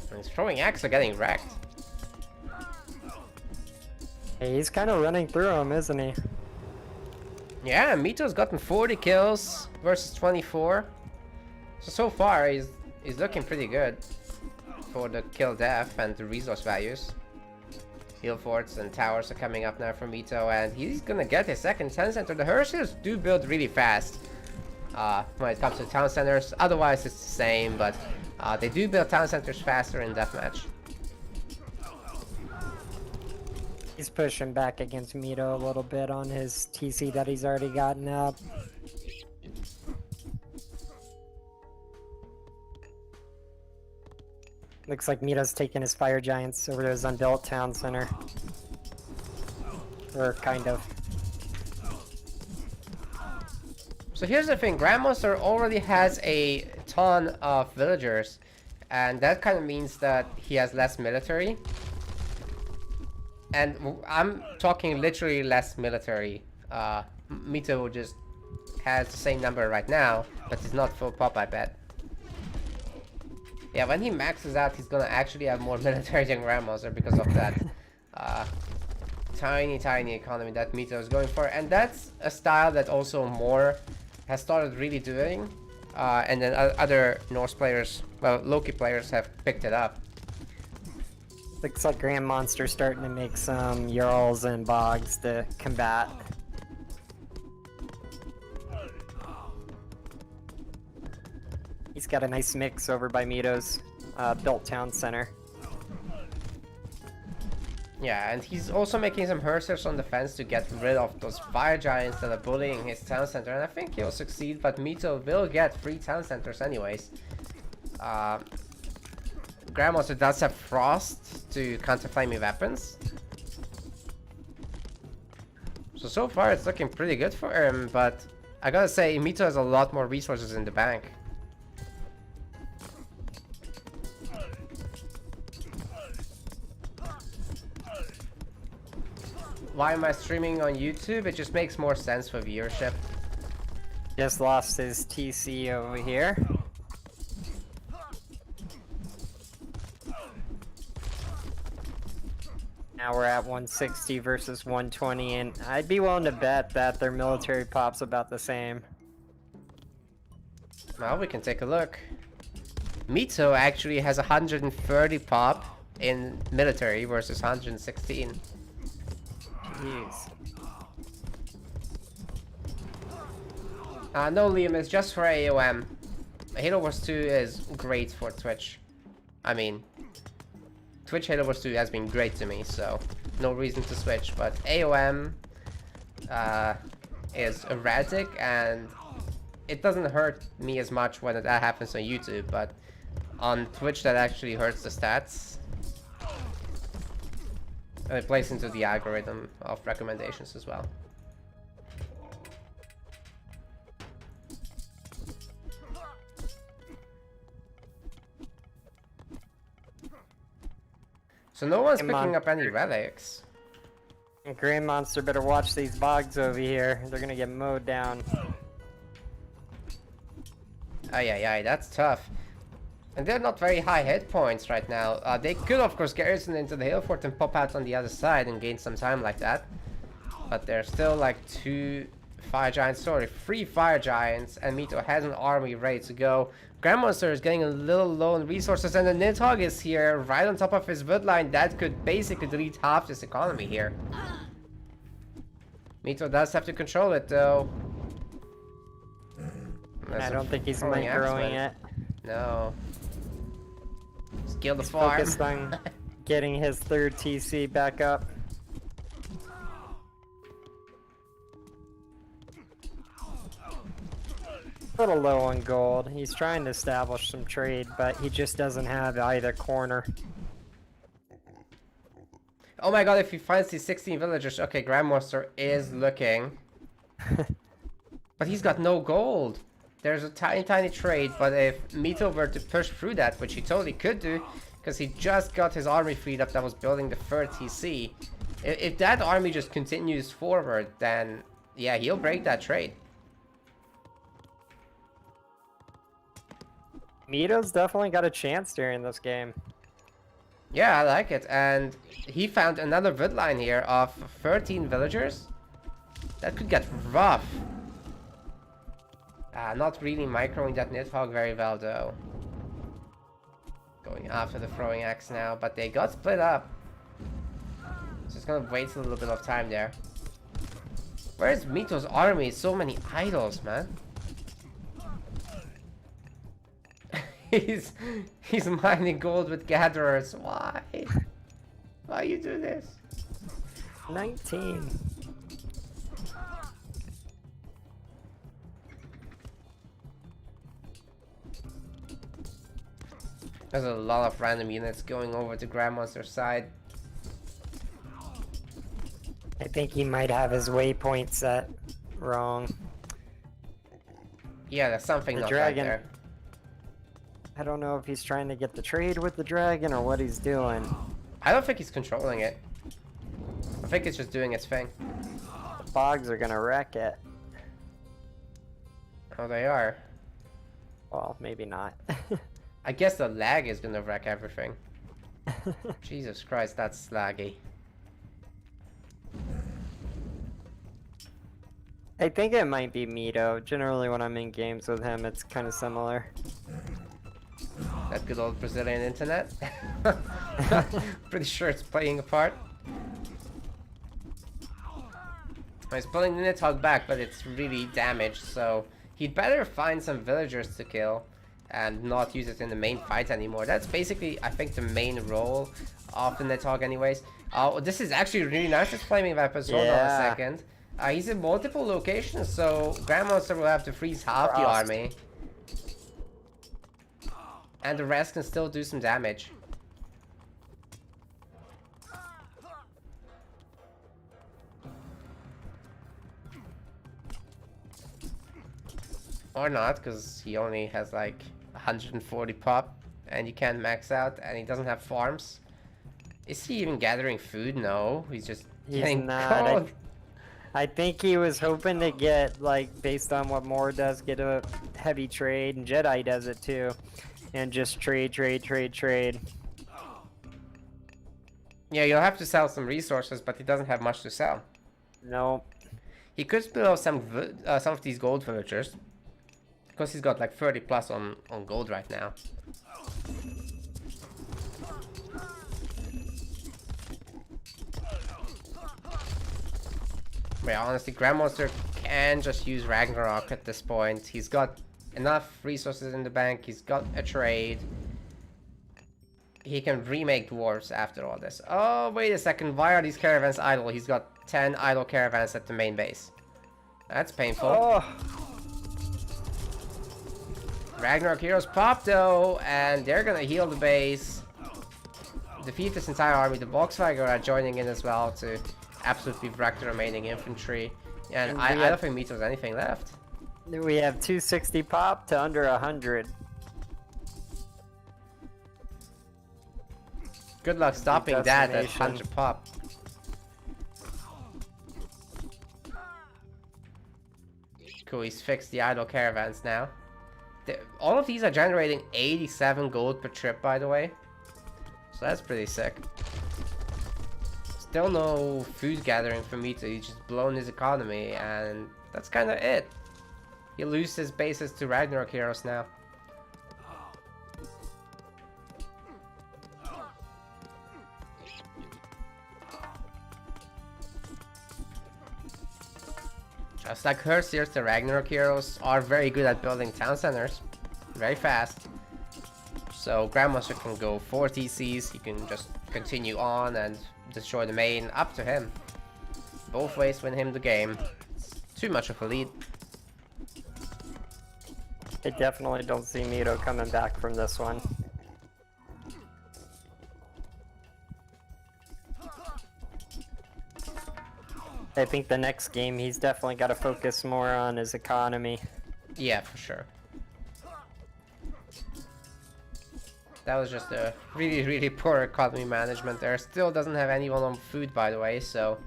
And his throwing axe are getting wrecked. Hey, he's kind of running through him, isn't he? Yeah, Mito's gotten 40 kills versus 24. So far, he's looking pretty good for the kill death and the resource values. Hill forts and towers are coming up now for Mito, and he's gonna get his second town center. The Herschels do build really fast when it comes to town centers. Otherwise, it's the same, but they do build town centers faster in deathmatch. He's pushing back against Mito a little bit on his TC that he's already gotten up. Looks like Mito's taking his fire giants over to his unbuilt town center. Or kind of. So here's the thing, Grandmonster already has a ton of villagers, and that kind of means that he has less military. And I'm talking literally less military. Mito just has the same number right now, but it's not full pop, I bet. Yeah, when he maxes out, he's gonna actually have more military than Grandmonster because of that tiny economy that Mito is going for. And that's a style that also Moore has started really doing. And then other Norse players, well, Loki players have picked it up. Looks like Grandmonster's starting to make some Jarls and Bogs to combat. He's got a nice mix over by Mito's built town center. Yeah, and he's also making some Herschels on the fence to get rid of those fire giants that are bullying his town center, and I think he'll succeed, but Mito will get 3 town centers anyways. Grandmonster does have Frost to counter flaming weapons. So far it's looking pretty good for him, but I gotta say, Mito has a lot more resources in the bank. Why am I streaming on YouTube? It just makes more sense for viewership. Just lost his TC over here. Now we're at 160 versus 120, and I'd be willing to bet that their military pop's about the same. Well, we can take a look. Mito actually has 130 pop in military versus 116. Jeez. No, Liam, it's just for AOM. Halo Wars 2 is great for Twitch. I mean, Twitch Halo Wars 2 has been great to me, so no reason to switch. But AOM is erratic, and it doesn't hurt me as much when that happens on YouTube, but on Twitch that actually hurts the stats. And it plays into the algorithm of recommendations as well. So no one's picking up any relics. Grandmonster better watch these bogs over here. They're gonna get mowed down. Ay, that's tough. And they're not very high hit points right now. They could, of course, garrison into the hill fort and pop out on the other side and gain some time like that. But there's still like 3 fire giants, and Mito has an army ready to go. Grandmonster is getting a little low on resources, and the Nidhogg is here, right on top of his woodline. That could basically delete half this economy here. Mito does have to control it, though. I don't think he's microing it. No. Kill the He's farm. focused on getting his 3rd TC back up. A little low on gold. He's trying to establish some trade, but he just doesn't have either corner. Oh my god, if he finds these 16 villagers. Okay, Grandmonster is looking. But he's got no gold. There's a tiny trade, but if Mito were to push through that, which he totally could do, because he just got his army freed up that was building the 3rd TC. If that army just continues forward, then yeah, he'll break that trade. Mito's definitely got a chance during this game. Yeah, I like it. And he found another woodline here of 13 villagers. That could get rough. Not really microing that Nidhogg very well, though. Going after the throwing axe now, but they got split up. Just gonna wait a little bit of time there. Where's Mito's army? So many idols, man. he's mining gold with gatherers. Why? Why you do this? 19. There's a lot of random units going over to Grandmonster's side. I think he might have his waypoint set wrong. Yeah, there's something The not dragon. right there. I don't know if he's trying to get the trade with the dragon or what he's doing. I don't think he's controlling it. I think it's just doing its thing. The bogs are gonna wreck it. Oh, they are. Well, maybe not. I guess the lag is gonna wreck everything. Jesus Christ, that's laggy. I think it might be Mito. Generally, when I'm in games with him, it's kind of similar. That good old Brazilian internet. Pretty sure it's playing a part. He's pulling the Nidhogg back, but it's really damaged, so he'd better find some villagers to kill and not use it in the main fight anymore. That's basically, I think, the main role of the Nidhogg anyways. Oh, this is actually really nice, this flaming weapons. Hold on a second. He's in multiple locations, so Grandmonster will have to freeze half the army. And the rest can still do some damage. Or not, because he only has like 140 pop, and you can't max out, and he doesn't have farms. Is he even gathering food? No, he's just getting cold. I think he was hoping to get, like, based on what Moore does, get a heavy trade, and Jedi does it too. And just trade. Yeah, you'll have to sell some resources, but he doesn't have much to sell. Nope. He could spill off some of these gold villagers, because he's got like 30 plus on gold right now. But yeah, honestly, Grandmonster can just use Ragnarok at this point. He's got enough resources in the bank. He's got a trade. He can remake dwarves after all this. Oh, wait a second. Why are these caravans idle? He's got 10 idle caravans at the main base. That's painful. Oh. Ragnarok heroes pop though, and they're gonna heal the base. Defeat this entire army. The Boxfire are joining in as well to absolutely wreck the remaining infantry. And I don't think Mito has anything left. We have 260 pop to under 100. Good luck stopping that at 100 pop. Cool, he's fixed the idle caravans now. All of these are generating 87 gold per trip, by the way. So that's pretty sick. Still no food gathering for Mito. He's just blown his economy, and that's kind of it. He loses his bases to Ragnarok heroes now. Just like Hersiers, the Ragnarok heroes are very good at building town centers. Very fast. So Grandmonster can go 4 TCs, he can just continue on and destroy the main, up to him. Both ways win him the game. It's too much of a lead. I definitely don't see Mito coming back from this one. I think the next game he's definitely got to focus more on his economy. Yeah, for sure. That was just a really poor economy management there. Still doesn't have anyone on food, by the way, so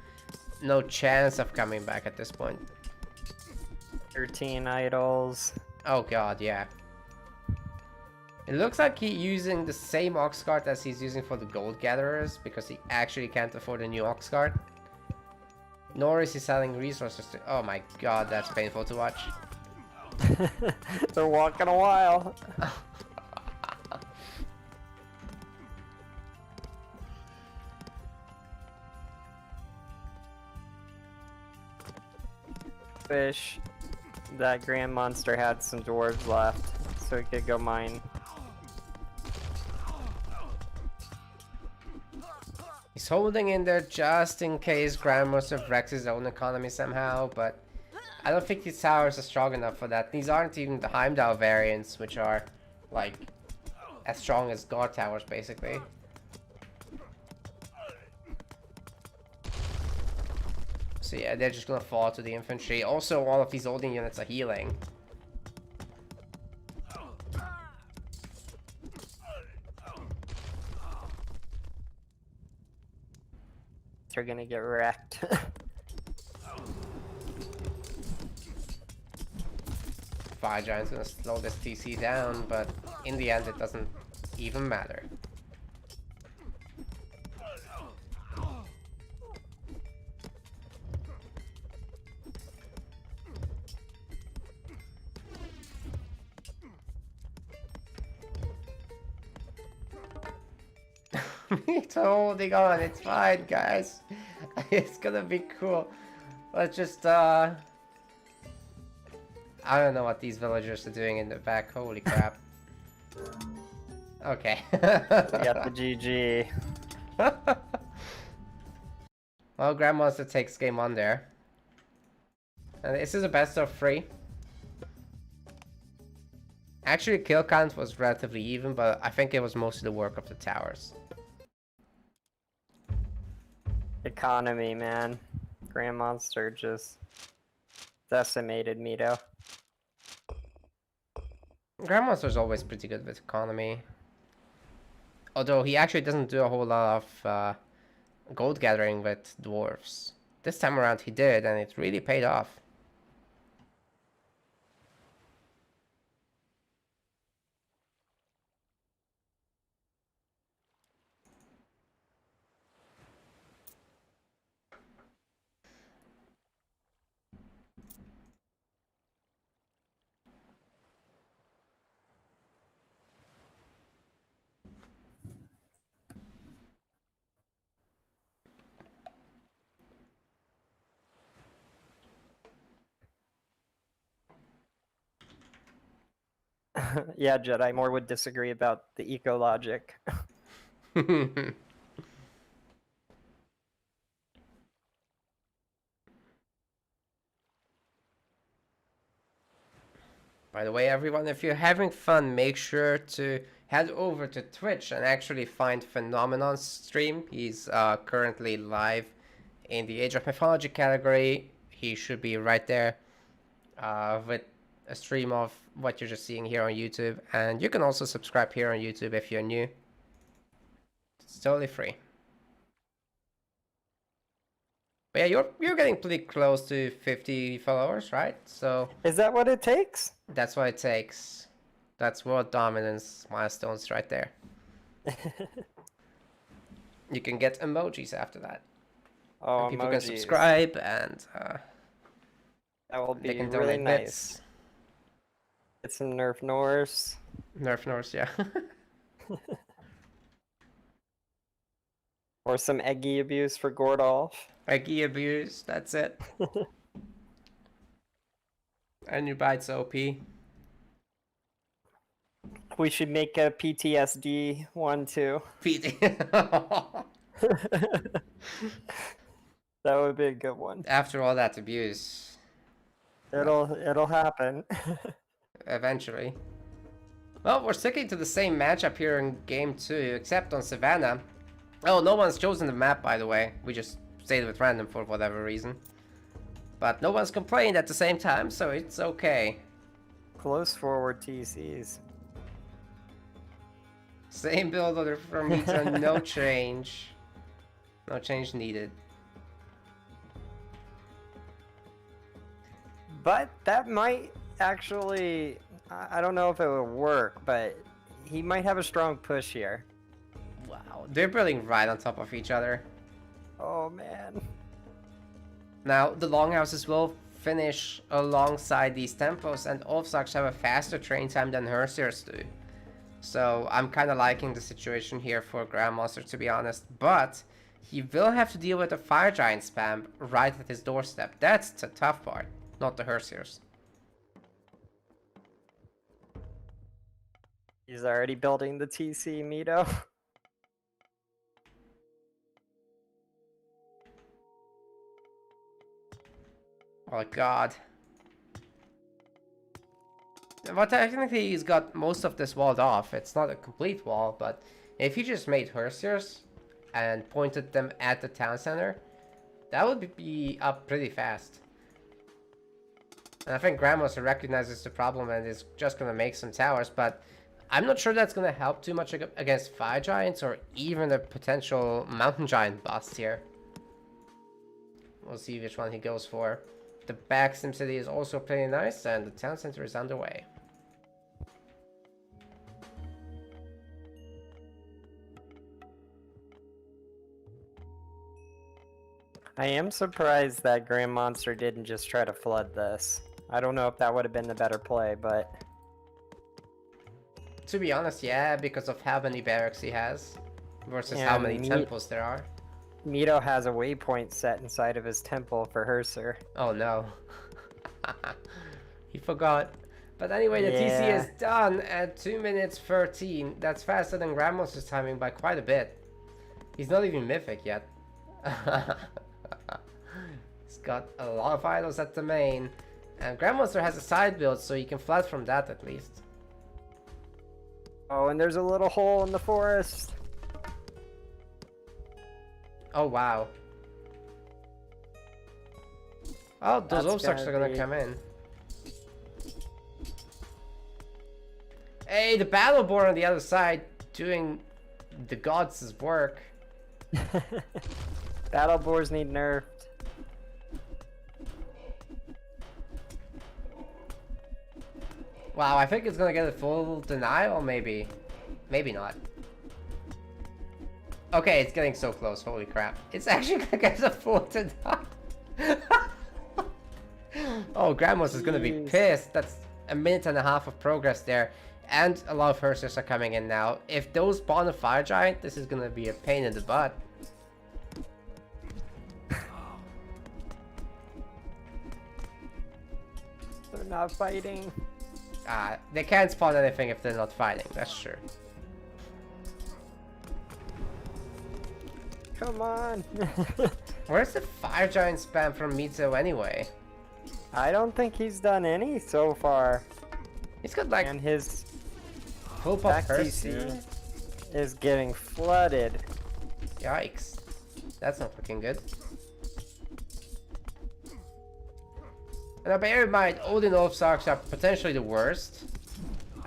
no chance of coming back at this point. 13 idols. Oh god, yeah. It looks like he's using the same ox cart as he's using for the gold gatherers, because he actually can't afford a new ox cart. Nor is he selling resources to... Oh my god, that's painful to watch. They're walking a while. wish that Grandmonster had some dwarves left so he could go mine. He's holding in there just in case Grandmonster wrecks his own economy somehow, but I don't think these towers are strong enough for that. These aren't even the Heimdall variants, which are, like, as strong as guard towers, basically. So yeah, they're just gonna fall to the infantry. Also, all of these holding units are healing. They're gonna get wrecked. Fire Giant's gonna slow this TC down, but in the end it doesn't even matter. It's holding on, it's fine, guys. It's gonna be cool. Let's just, I don't know what these villagers are doing in the back. Holy crap. Okay. We got the GG. Well, Grandmonster takes game 1 there. And this is a best of 3. Actually, kill count was relatively even, but I think it was mostly the work of the towers. Economy, man. Grandmonster just decimated Mito. Grandmonster's always pretty good with economy. Although he actually doesn't do a whole lot of gold gathering with dwarves. This time around he did, and it really paid off. Yeah, Jedi more would disagree about the eco logic. By the way, everyone, if you're having fun, make sure to head over to Twitch and actually find Phenomenon's stream. He's currently live in the Age of Mythology category. He should be right there with a stream of what you're just seeing here on YouTube. And you can also subscribe here on YouTube if you're new. It's totally free. But yeah, you're getting pretty close to 50 followers, right? So Is that what it takes? that's what it takes. That's world dominance milestones right there. You can get emojis after that. Oh, And people emojis. can subscribe and That will they be can really donate nice. bits. Get some Nerf Norse. Nerf Norse, yeah. Or some Eggy abuse for Gordolf. Eggy abuse, that's it. And your bites OP. We should make a PTSD one too. PT. That would be a good one. After all that abuse, It'll happen. eventually. Well, we're sticking to the same matchup here in game 2, except on Savannah. Oh, no one's chosen the map, by the way. We just stayed with random for whatever reason. But no one's complained at the same time, so it's okay. Close forward TCs. Same build order from Mito, no change. No change needed. But that might actually, I don't know if it would work, but he might have a strong push here. Wow, they're building right on top of each other. Oh man. Now, the longhouses will finish alongside these tempos, and Ulfsarks have a faster train time than Hersiers do. So I'm kind of liking the situation here for Grandmonster, to be honest. But he will have to deal with a Fire Giant spam right at his doorstep. That's the tough part. not the Hersiers. He's already building the TC, Mito. Oh god. Well, technically he's got most of this walled off. It's not a complete wall, but if he just made Hersiers and pointed them at the town center, that would be up pretty fast. And I think Grandmonster recognizes the problem and is just going to make some towers, but I'm not sure that's going to help too much against Fire Giants or even a potential Mountain Giant bust here. We'll see which one he goes for. The back Sim City is also pretty nice, and the town center is underway. I am surprised that Grandmonster didn't just try to flood this. I don't know if that would have been the better play, but... To be honest, yeah, because of how many barracks he has versus how many temples there are. Mito has a waypoint set inside of his temple for Herser. Oh no. He forgot. But anyway, the TC is done at 2 minutes 13. That's faster than Grandmonster's timing by quite a bit. He's not even mythic yet. He's got a lot of idols at the main. And Grandmonster has a side build, so you can flood from that at least. Oh, and there's a little hole in the forest. Oh, wow. Oh, those Ozarks are gonna come in. Hey, the Battleborn on the other side doing the gods' work. Battleborns need nerfed. Wow, I think it's gonna get a full denial, maybe. Maybe not. Okay, it's getting so close, holy crap. It's actually gonna get a full denial. Oh, Grandmonster is gonna be pissed. That's a minute and a half of progress there. And a lot of Hersiers are coming in now. If those spawn a Fire Giant, this is gonna be a pain in the butt. They're not fighting. They can't spawn anything if they're not fighting, that's true. Come on. Where's the Fire Giant spam from Mito anyway? I don't think he's done any so far. He's got like... And his full back pop TC is getting flooded. Yikes. That's not looking good. Now bear in mind, Odin Ozarks are potentially the worst.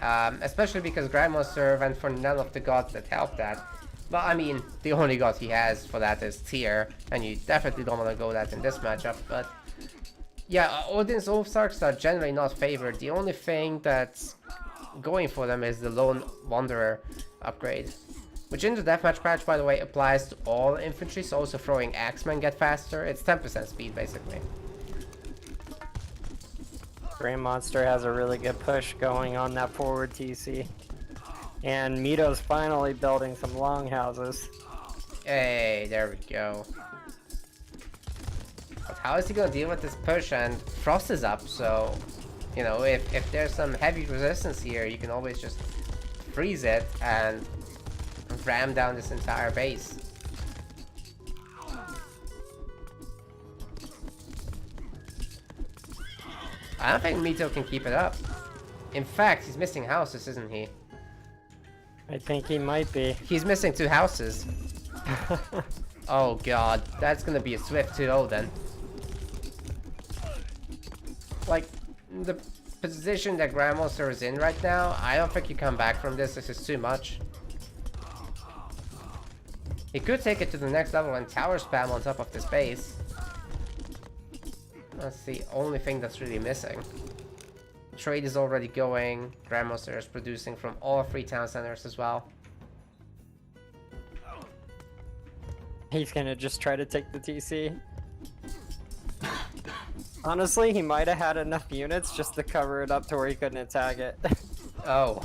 Especially because Grandmonster went for none of the gods that help that. But I mean, the only god he has for that is Tyr, and you definitely don't want to go that in this matchup, but... Yeah, Odin's Ozarks are generally not favored. The only thing that's going for them is the Lone Wanderer upgrade. Which in the deathmatch patch, by the way, applies to all infantry, so also throwing Axemen get faster. It's 10% speed, basically. Grandmonster has a really good push going on that forward TC. And Mito's finally building some longhouses. Hey, there we go. But how is he gonna deal with this push? And Frost is up, so... You know, if there's some heavy resistance here, you can always just freeze it and ram down this entire base. I don't think Mito can keep it up. In fact, he's missing houses, isn't he? I think he might be. He's missing 2 houses. Oh god, that's gonna be a swift 2-0 then. Like, the position that Grandmonster is in right now, I don't think you come back from this. This is too much. He could take it to the next level and tower spam on top of this base. That's the only thing that's really missing. Trade is already going. Grandmonster is producing from all 3 town centers as well. He's gonna just try to take the TC. Honestly, he might have had enough units just to cover it up to where he couldn't attack it. Oh.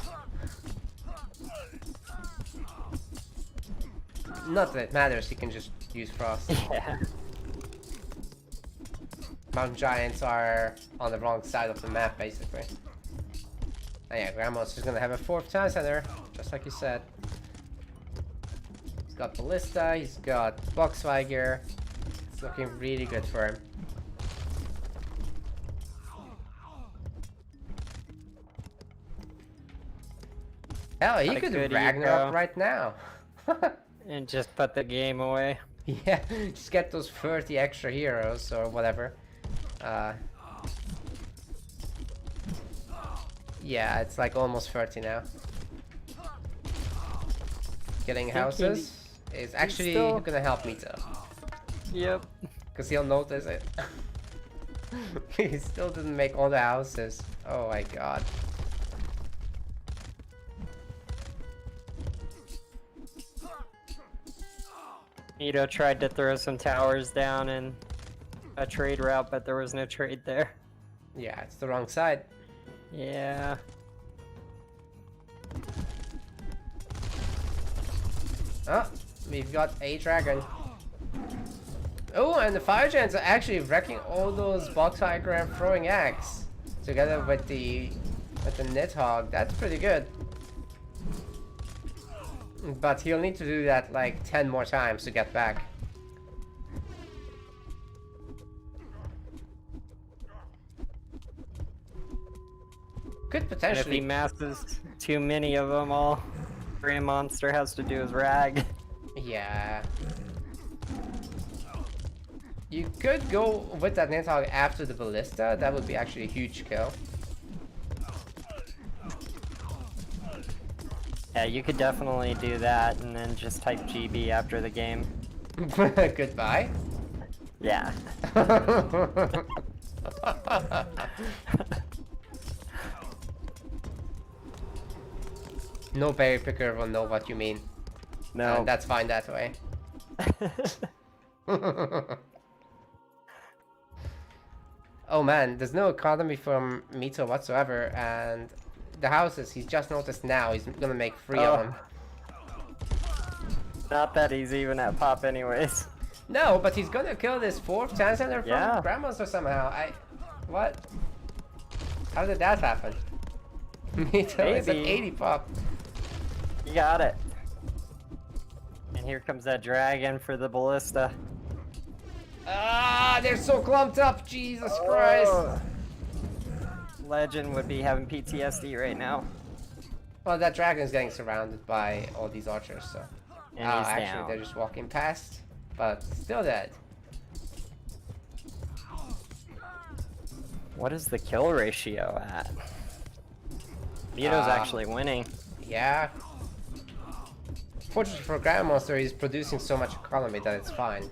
Not that it matters, he can just use Frost. Yeah. Mountain giants are on the wrong side of the map, basically. And yeah, Grandmonster's gonna have a 4th town center, just like you said. He's got Ballista, he's got Boxweiger. It's looking really good for him. Hell, he could Ragnarok right now. And just put the game away. Yeah, just get those 30 extra heroes or whatever. Yeah, it's like almost 30 now. Killing houses is actually gonna help Mito. Yep. Because he'll notice it. He still didn't make all the houses. Oh my god. Mito tried to throw some towers down in a trade route, but there was no trade there. Yeah, it's the wrong side. Yeah. Oh, we've got a dragon. Oh, and the fire giants are actually wrecking all those box hiker and throwing axe together with the Nidhogg. That's pretty good. But he'll need to do that like 10 more times to get back. Could potentially. And if he masses too many of them all, Grandmonster has to do his rag. Yeah. You could go with that Nidhogg after the Ballista. That would be actually a huge kill. Yeah, you could definitely do that and then just type GB after the game. Goodbye. Yeah. No berry picker will know what you mean. No. And that's fine that way. Oh man, there's no economy from Mito whatsoever, and the houses, he's just noticed now, he's gonna make 3 of them. Not that he's even at pop anyways. No, but he's gonna kill this 4th town center from Grandmonster somehow. What? How did that happen? Mito is at 80 pop. You got it. And here comes that dragon for the Ballista. Ah, they're so clumped up, Jesus Christ. Legend would be having PTSD right now. Well, that dragon's getting surrounded by all these archers, so. And he's actually, down. they're just walking past, but still dead. What is the kill ratio at? Mito's actually winning. Yeah. Fortunately for Grandmonster, he's producing so much economy that it's fine.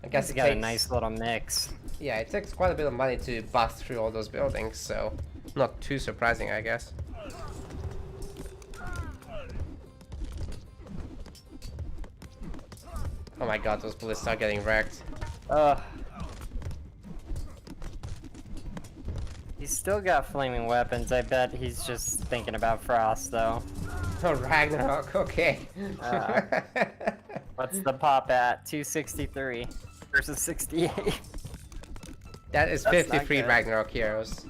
I guess He's got a nice little mix. Yeah, it takes quite a bit of money to bust through all those buildings, so not too surprising, I guess. Oh my god, those ballistas are getting wrecked. He's still got flaming weapons. I bet he's just thinking about Frost, though. Oh, Ragnarok, okay. What's the pop at? 263 versus 68. That is 53 Ragnarok heroes.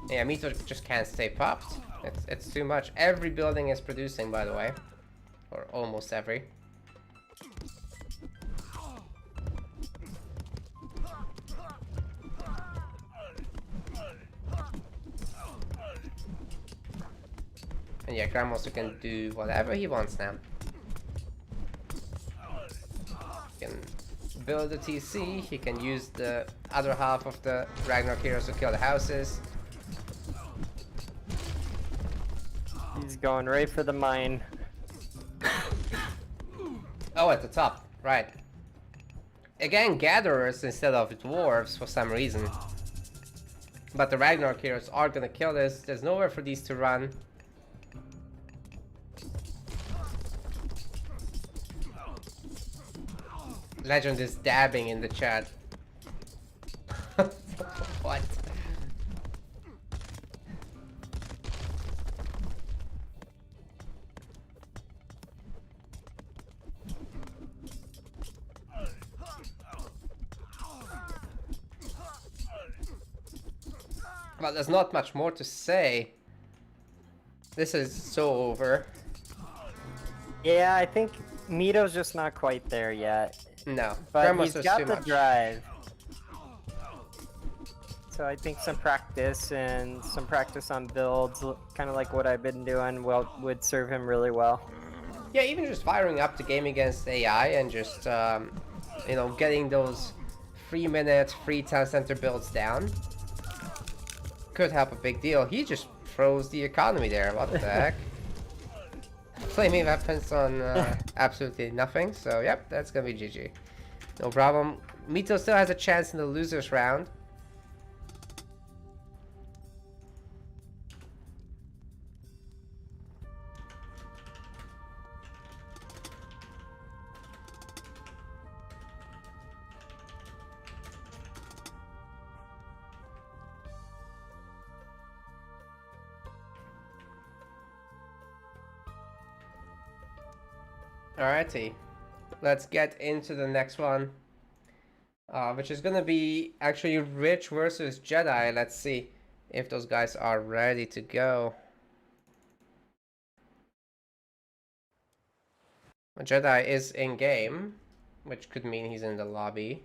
Yeah, Mito just can't stay popped. It's too much. Every building is producing, by the way. Or almost every. And yeah, Grandmonster can do whatever he wants now. He can build a TC, he can use the other half of the Ragnarok heroes to kill the houses. He's going right for the mine. Oh, at the top, right. Again, gatherers instead of dwarves for some reason. But the Ragnarok heroes are gonna kill this. There's nowhere for these to run. Legend is dabbing in the chat. What? Well, there's not much more to say. This is so over. Yeah, I think Mito's just not quite there yet. No, But he's Grandmonster's got too the much. drive. So I think some practice and some practice on builds, kind of like what I've been doing, would serve him really well. Yeah, even just firing up the game against AI and just, you know, getting those 3-minute free town center builds down could help a big deal. He just froze the economy there. What the heck? Flaming weapons on absolutely nothing. So, yep, that's gonna be GG. No problem. Mito still has a chance in the losers round. Alrighty, let's get into the next one, which is gonna be actually Rich versus Jedi. Let's see if those guys are ready to go. Jedi is in game, which could mean he's in the lobby.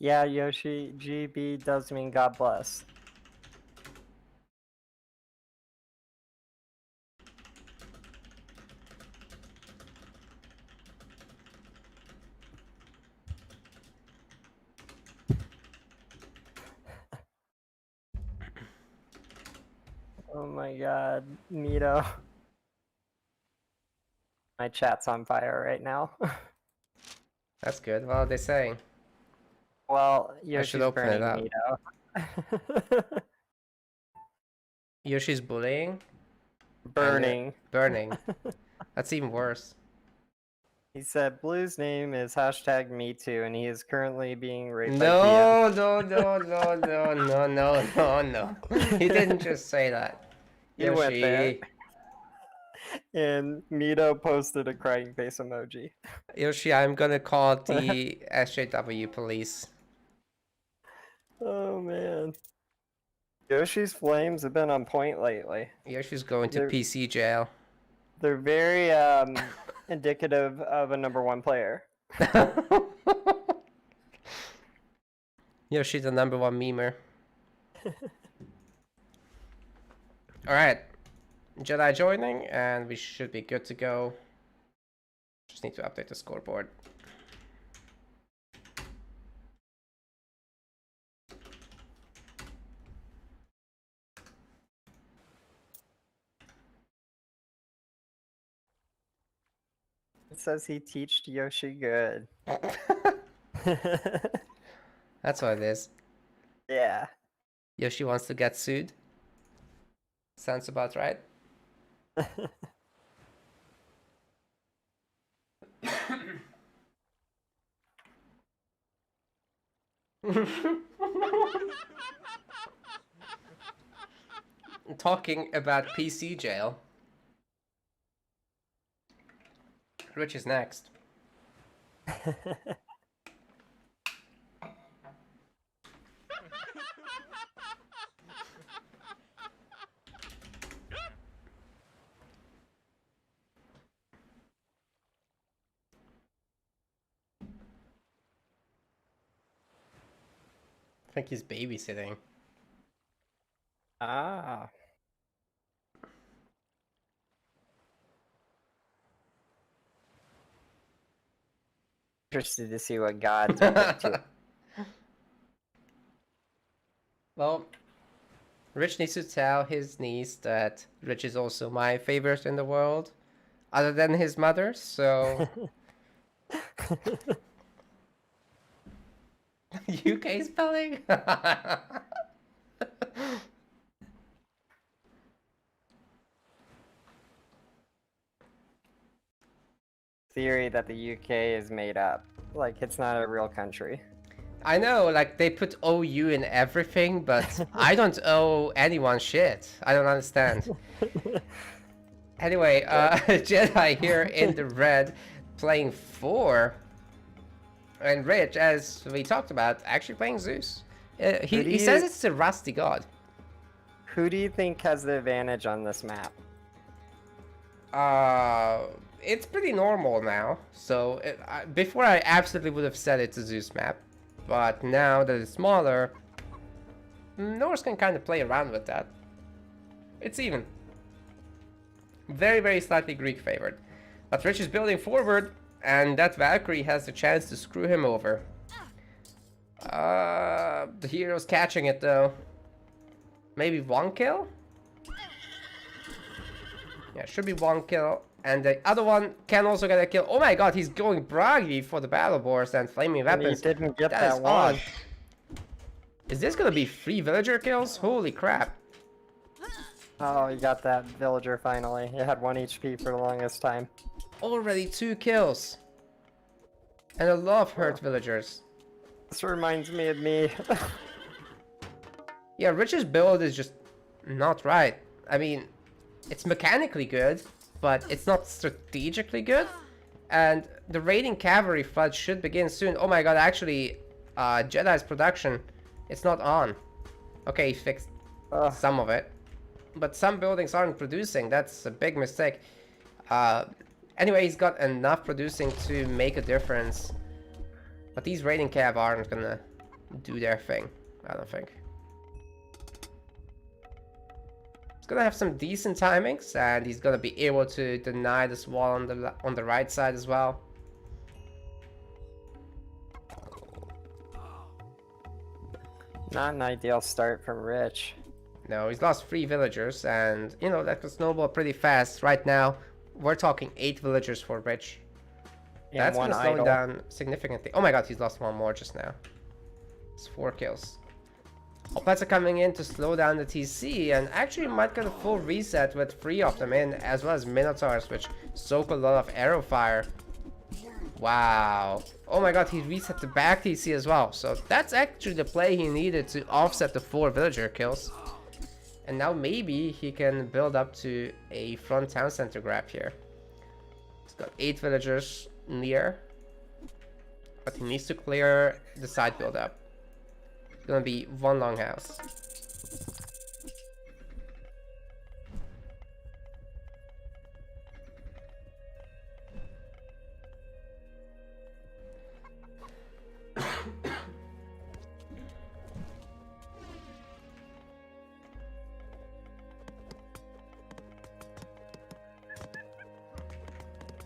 Yeah, Yoshi, GB does mean God bless. Oh my god, Mito. My chat's on fire right now. That's good. What are they saying? Well, I should Yoshi's open it burning up. Mito. Yoshi's bullying? Burning. Burning. That's even worse. He said Blue's name is hashtag #MeToo, and he is currently being raped by No, no, no, no, no, no, no, no, no. He didn't just say that. He went there. Yoshi. And Mito posted a crying face emoji. Yoshi, I'm gonna call the SJW police. Oh man. Yoshi's flames have been on point lately. Yoshi's going to They're- PC jail. They're very indicative of a #1 player. Yoshi's the #1 memer. Alright. Jedi joining, and we should be good to go. Just need to update the scoreboard. It says he teached Yoshi good. That's what it is. Yeah. Yoshi wants to get sued. Sounds about right. Talking about PC jail. Rich is next. I think he's babysitting. Ah. Interested to see what God's up to. Well, Rich needs to tell his niece that Rich is also my favorite in the world, other than his mother, so... UK spelling? Theory that the UK is made up. Like, it's not a real country. I know, like, they put OU in everything, but I don't owe anyone shit. I don't understand. Anyway, Jedi here in the red, playing 4. And Rich, as we talked about, actually playing Zeus. He says it's the rusty god. Who do you think has the advantage on this map? It's pretty normal now. So before I absolutely would have said it's a Zeus map, but now that it's smaller, Norse can kind of play around with that. It's even. Very, very slightly Greek favored. But Rich is building forward, and that Valkyrie has the chance to screw him over. The hero's catching it though. Maybe 1 kill? Yeah, should be 1 kill. And the other one can also get a kill. Oh my god, he's going braggy for the battle boars and flaming weapons. And he didn't get that that one. odd. Is this gonna be 3 villager kills? Holy crap. Oh, you got that villager finally. It had 1 HP for the longest time. Already 2 kills. And a lot of hurt villagers. This reminds me of me. Yeah, Rich's build is just not right. I mean, it's mechanically good, but it's not strategically good. And the raiding cavalry flood should begin soon. Oh my god, actually, Jedi's production, it's not on. Okay, he fixed some of it. But some buildings aren't producing. That's a big mistake. Anyway, he's got enough producing to make a difference. But these raiding cav aren't gonna do their thing, I don't think. He's gonna have some decent timings, and he's gonna be able to deny this wall on the right side as well. Not an ideal start from Rich. No, he's lost 3 villagers, and you know that could snowball pretty fast. Right now, we're talking 8 villagers for Rich. And That's one gonna slow him idol. down significantly. Oh my god, he's lost 1 more just now. It's 4 kills. Hoplites are coming in to slow down the TC, and actually might get a full reset with 3 of them in, as well as Minotaurs, which soak a lot of arrow fire. Wow. Oh my god, he reset the back TC as well. So that's actually the play he needed to offset the 4 villager kills. And now maybe he can build up to a front town center grab here. He's got 8 villagers near. But he needs to clear the side build up. It's gonna be 1 longhouse.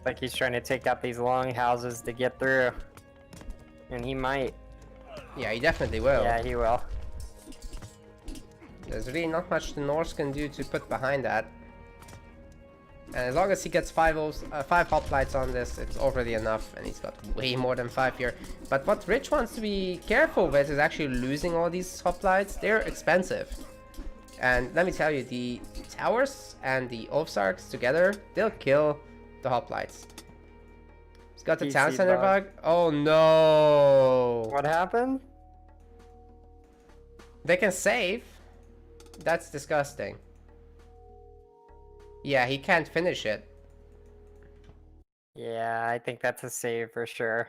Like he's trying to take out these long houses to get through. And he might. Yeah, he definitely will. Yeah, he will. There's really not much the Norse can do to put behind that. And as long as he gets 5 hoplites on this, it's already enough. And he's got way more than 5 here. But what Rich wants to be careful with is actually losing all these hoplites. They're expensive. And let me tell you, the towers and the Oathsarks together, they'll kill the hoplites. He's got the town PC center bug. Oh no! What happened? They can save. That's disgusting. Yeah, he can't finish it. Yeah, I think that's a save for sure.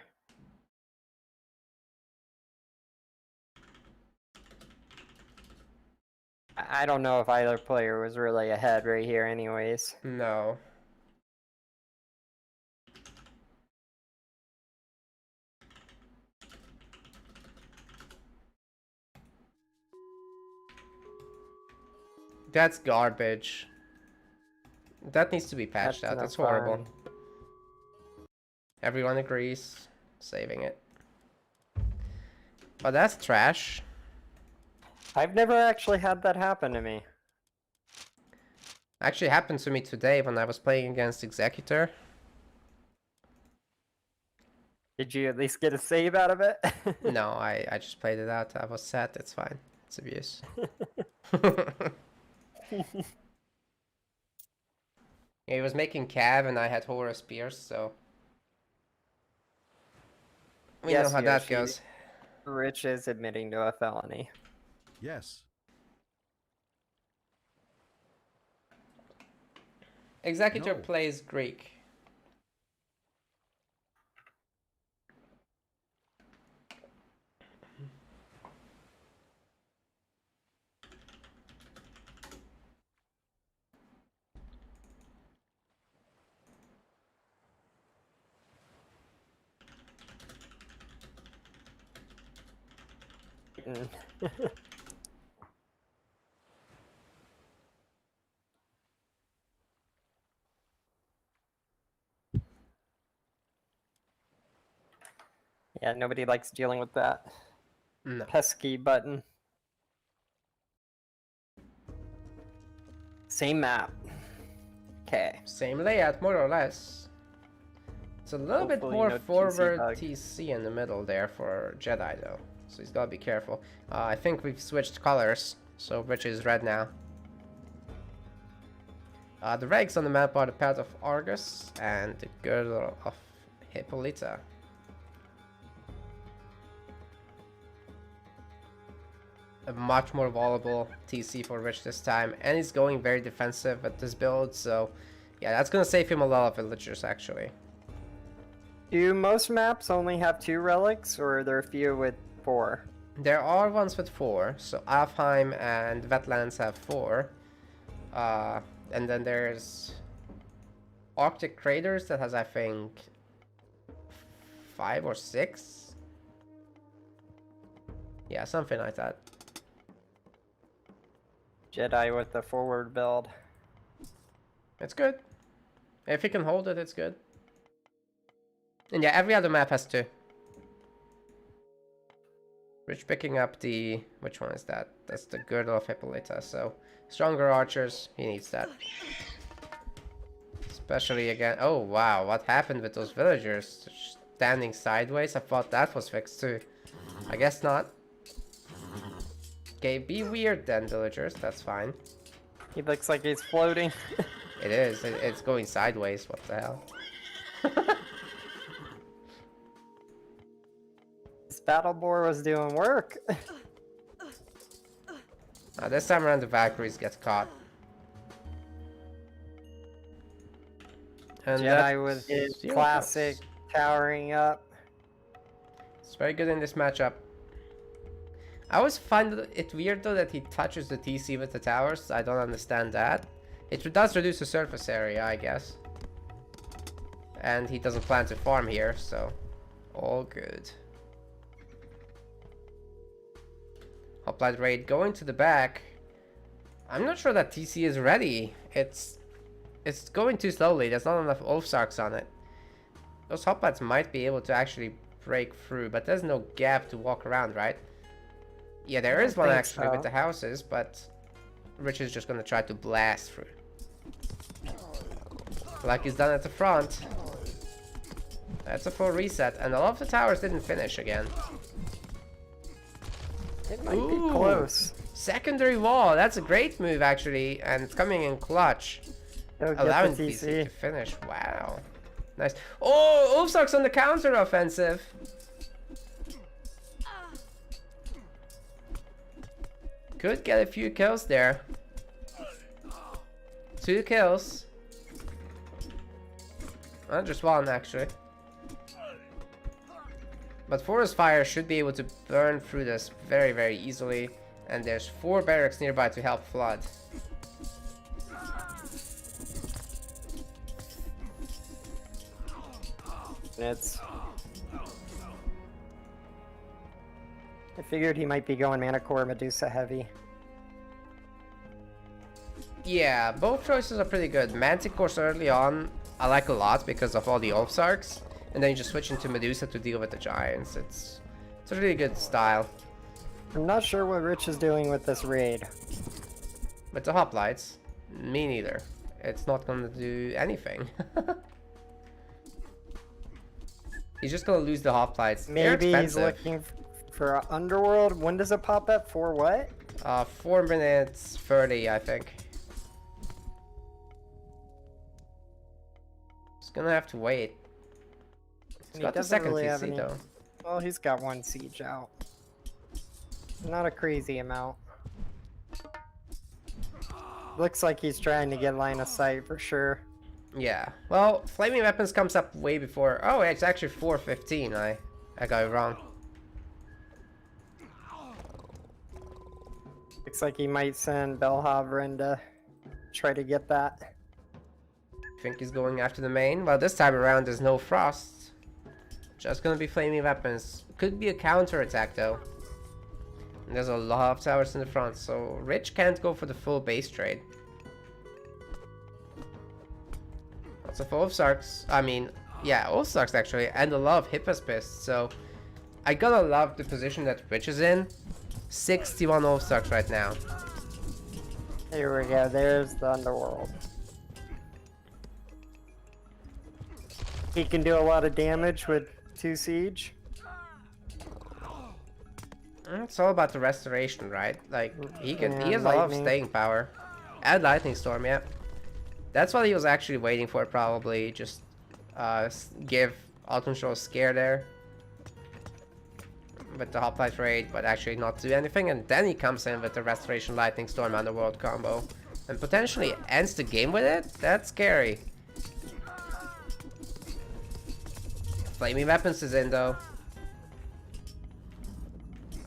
I don't know if either player was really ahead right here anyways. No. That's garbage. That needs to be patched out. no That's horrible. fun. Everyone agrees. Saving it. But that's trash. I've never actually had that happen to me. Actually happened to me today when I was playing against Executor. Did you at least get a save out of it? No, I just played it out. I was set. It's fine. It's abuse. Yeah, he was making cav and I had Horus Spears, so we know how that Yoshi, goes. Rich is admitting to a felony. Yes. Executor No. plays Greek. Yeah, nobody likes dealing with that No. pesky button. Same map. Okay. Same layout, more or less. It's a little bit Hopefully more no TC forward bug. TC in the middle there for Jedi, though. So he's gotta be careful. I think we've switched colors, so Rich is red now. The regs on the map are the path of Argus and the girdle of Hippolyta. A much more vulnerable TC for Rich this time, and he's going very defensive at this build, so yeah, that's gonna save him a lot of villagers actually. Do most maps only have 2 relics, or are there a few with 4? There are ones with 4, so Alfheim and Wetlands have 4. And then there's Arctic Craters that has, I think, 5 or 6. Yeah, something like that. Jedi with the forward build. It's good. If you can hold it, it's good. And yeah, every other map has 2. Rich picking up the... which one is that? That's the Girdle of Hippolyta, so... stronger archers, he needs that. Especially again... oh wow, what happened with those villagers? Standing sideways? I thought that was fixed too. I guess not. Okay, be weird then, villagers, that's fine. He looks like he's floating. It is, it's going sideways, what the hell. This battle boar was doing work. This time around the Valkyries get caught. And Jedi with his zero classic kills. towering up. It's very good in this matchup. I always find it weird though that he touches the TC with the towers. I don't understand that. It does reduce the surface area, I guess. And he doesn't plan to farm here, so all good. Hoplite raid going to the back. I'm not sure that TC is ready. It's going too slowly. There's not enough Ulfsarks on it. Those hoplites might be able to actually break through, but there's no gap to walk around, right? Yeah, there is one actually with the houses, but Rich is just gonna try to blast through. Like he's done at the front. That's a full reset, and a lot of the towers didn't finish again. It might be close. Secondary wall, that's a great move actually, and it's coming in clutch. Allowing TC to finish, wow. Nice. Oh, Ulfsark's on the counter offensive. Could get a few kills there. 2 kills. Just 1 actually. But Forest Fire should be able to burn through this very, very easily. And there's 4 barracks nearby to help flood. I figured he might be going Manicore Medusa heavy. Yeah, both choices are pretty good. Manticore's early on, I like a lot because of all the Ulfsarks. And then you just switch into Medusa to deal with the giants. It's a really good style. I'm not sure what Rich is doing with this raid. With the hoplites, me neither. It's not gonna do anything. He's just gonna lose the hoplites. Maybe he's looking for an underworld. When does it pop up? For what? 4 minutes 30, I think. He's gonna have to wait. He's got the second really TC though. Well, he's got 1 siege out. Not a crazy amount. Looks like he's trying to get line of sight for sure. Yeah. Well, flaming weapons comes up way before. Oh, it's actually 4:15. I got it wrong. Looks like he might send Belhavren to try to get that. I think he's going after the main. Well, this time around there's no frost. Just gonna be flaming weapons. Could be a counter attack though. And there's a lot of towers in the front, so Rich can't go for the full base trade. Lots of Oathsarks. I mean, yeah, Oathsarks actually, and a lot of Hippospists. So I gotta love the position that Rich is in. 61 Oathsarks right now. Here we go, there's the underworld. He can do a lot of damage with 2 siege. It's all about the restoration, right? Like, he has a lot of lightning. staying power. And Lightning Storm, yeah. That's what he was actually waiting for, probably. Just give Alcontrol a scare there. With the Hoplite Raid, but actually not do anything. And then he comes in with the Restoration Lightning Storm Underworld combo. And potentially ends the game with it? That's scary. Flaming Weapons is in, though.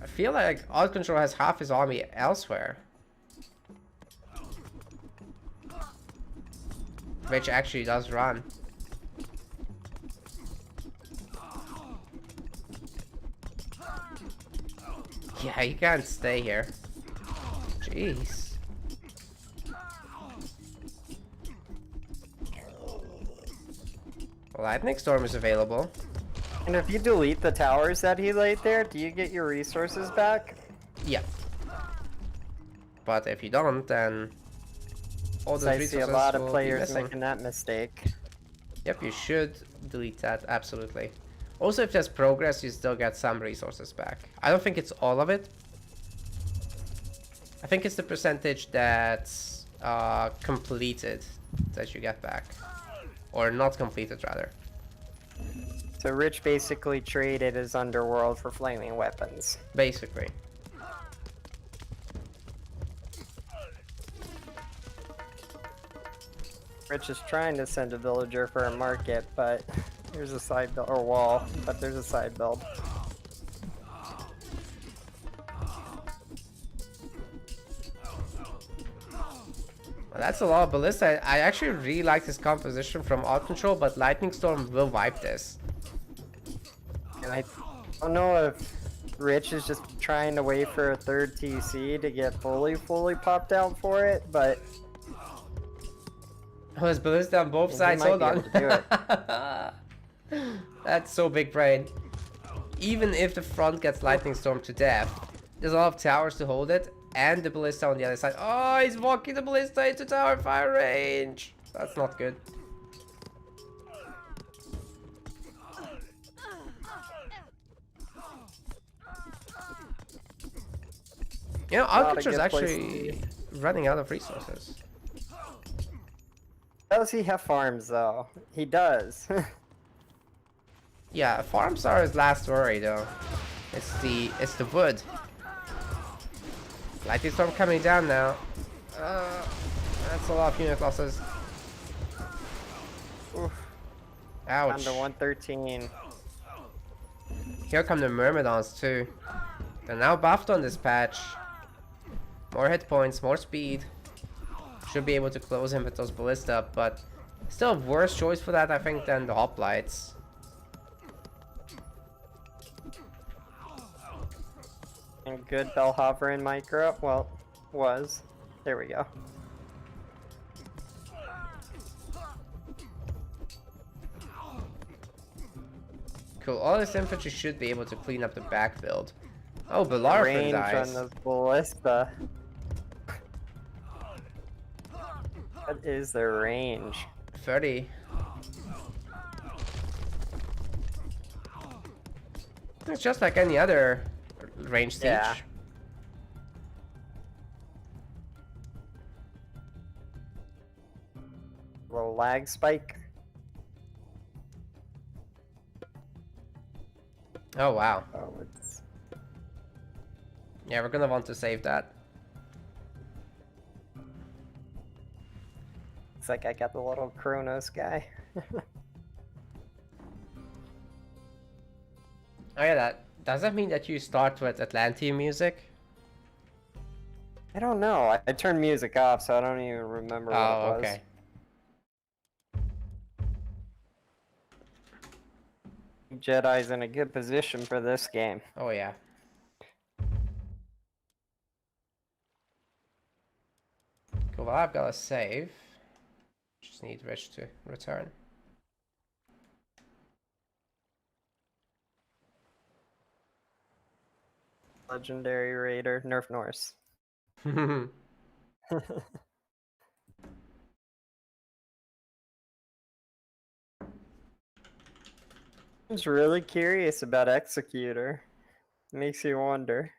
I feel like Alt Control has half his army elsewhere. Which actually does run. Yeah, you can't stay here. Jeez. Lightning Storm is available. And if you delete the towers that he laid there, do you get your resources back? Yeah. But if you don't, then all those I resources see a lot of will be players missing. making that mistake. Yep, you should delete that, absolutely. Also, if there's progress, you still get some resources back. I don't think it's all of it. I think it's the percentage that's completed that you get back. Or not completed, rather. So Rich basically traded his underworld for flaming weapons. Basically. Rich is trying to send a villager for a market, but there's a side build, or wall, but there's a side build. Well, that's a lot of ballista. I actually really like this composition from Alt Control, but Lightning Storm will wipe this. And I don't know if Rich is just trying to wait for a third TC to get fully popped out for it, but Oh, there's ballista on both sides. might Hold be on. able to do That's so big brain. Even if the front gets Lightning Storm to death, there's a lot of towers to hold it, and the ballista on the other side. Oh, he's walking the ballista into tower fire range. That's not good. You know, Alcatraz actually running out of resources. Does he have farms though? He does. Yeah, farms are his last worry though. It's the wood. Lightning Storm coming down now. That's a lot of unit losses. Oof. Ouch. Down to 113. Here come the Myrmidons too. They're now buffed on this patch. More hit points, more speed. Should be able to close him with those ballista, but still a worse choice for that I think than the hoplites. And good Belhavren micro. Well, was. There we go. Cool, all this infantry should be able to clean up the backfield. Oh, The Bellarfin range dies. on the ballista. What is the range? 30. It's just like any other range siege. Yeah. Little lag spike. Oh wow. Oh, it's Yeah, we're gonna want to save that. Looks like I got the little Kronos guy. Oh yeah, does that mean that you start with Atlantean music? I don't know. I turned music off, so I don't even remember what it Oh, was. okay. Jedi's in a good position for this game. Oh yeah. Cool, well I've got a save. Just need Rich to return. Legendary Raider, Nerf Norse. I was really curious about Executor. Makes you wonder.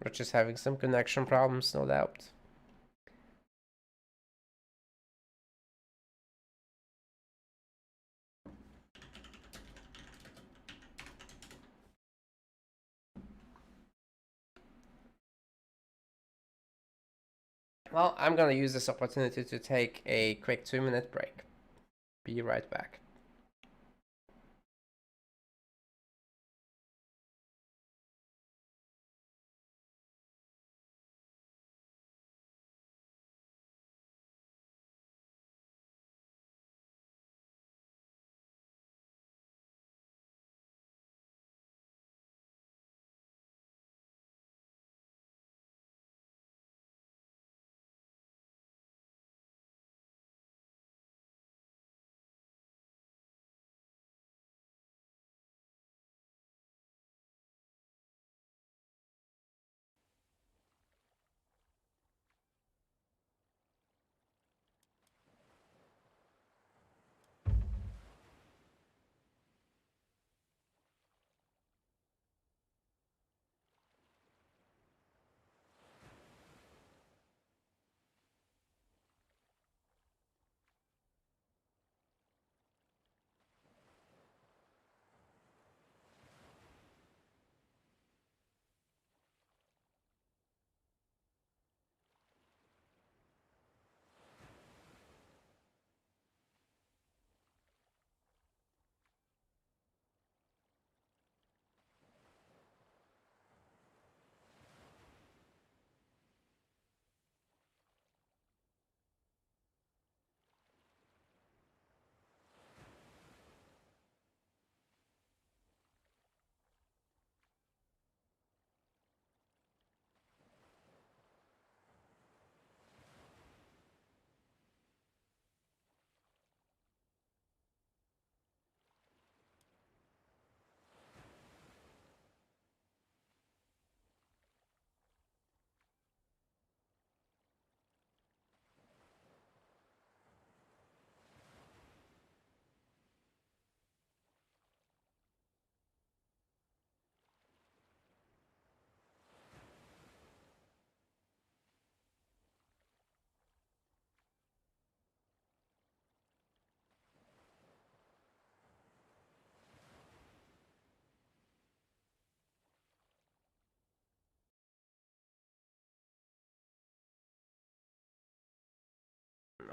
Rich is having some connection problems, no doubt. Well, I'm gonna use this opportunity to take a quick 2-minute break. Be right back.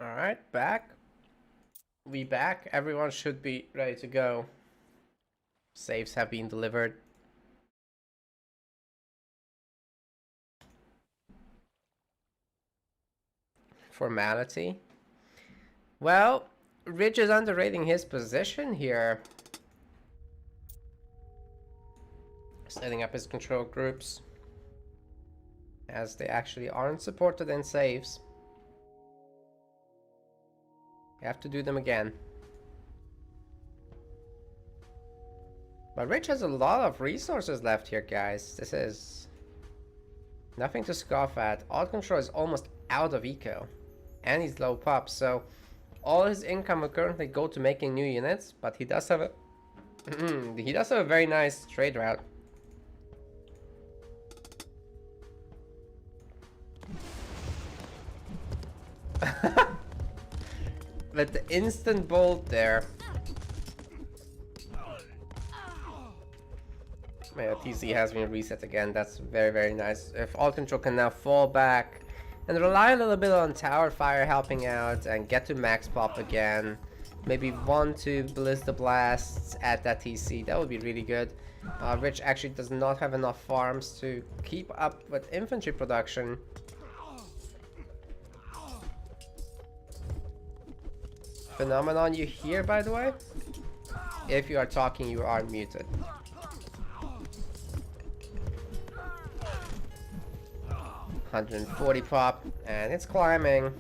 Alright, back. We back. Everyone should be ready to go. Saves have been delivered. Formality. Well, Ridge is underrating his position here. Setting up his control groups. As they actually aren't supported in saves. You have to do them again. But Rich has a lot of resources left here, guys. This is nothing to scoff at. Alt control is almost out of eco. And he's low pop, so all his income will currently go to making new units, but he does have a he does have a very nice trade route. With the instant bolt there. Yeah, TC has been reset again. That's very, very nice. If all control can now fall back and rely a little bit on tower fire helping out and get to max pop again. Maybe 1-2 ballista blasts at that TC. That would be really good. Rich actually does not have enough farms to keep up with infantry production. Phenomenon, you hear, by the way? If you are talking, you are muted. $140 pop, and it's climbing.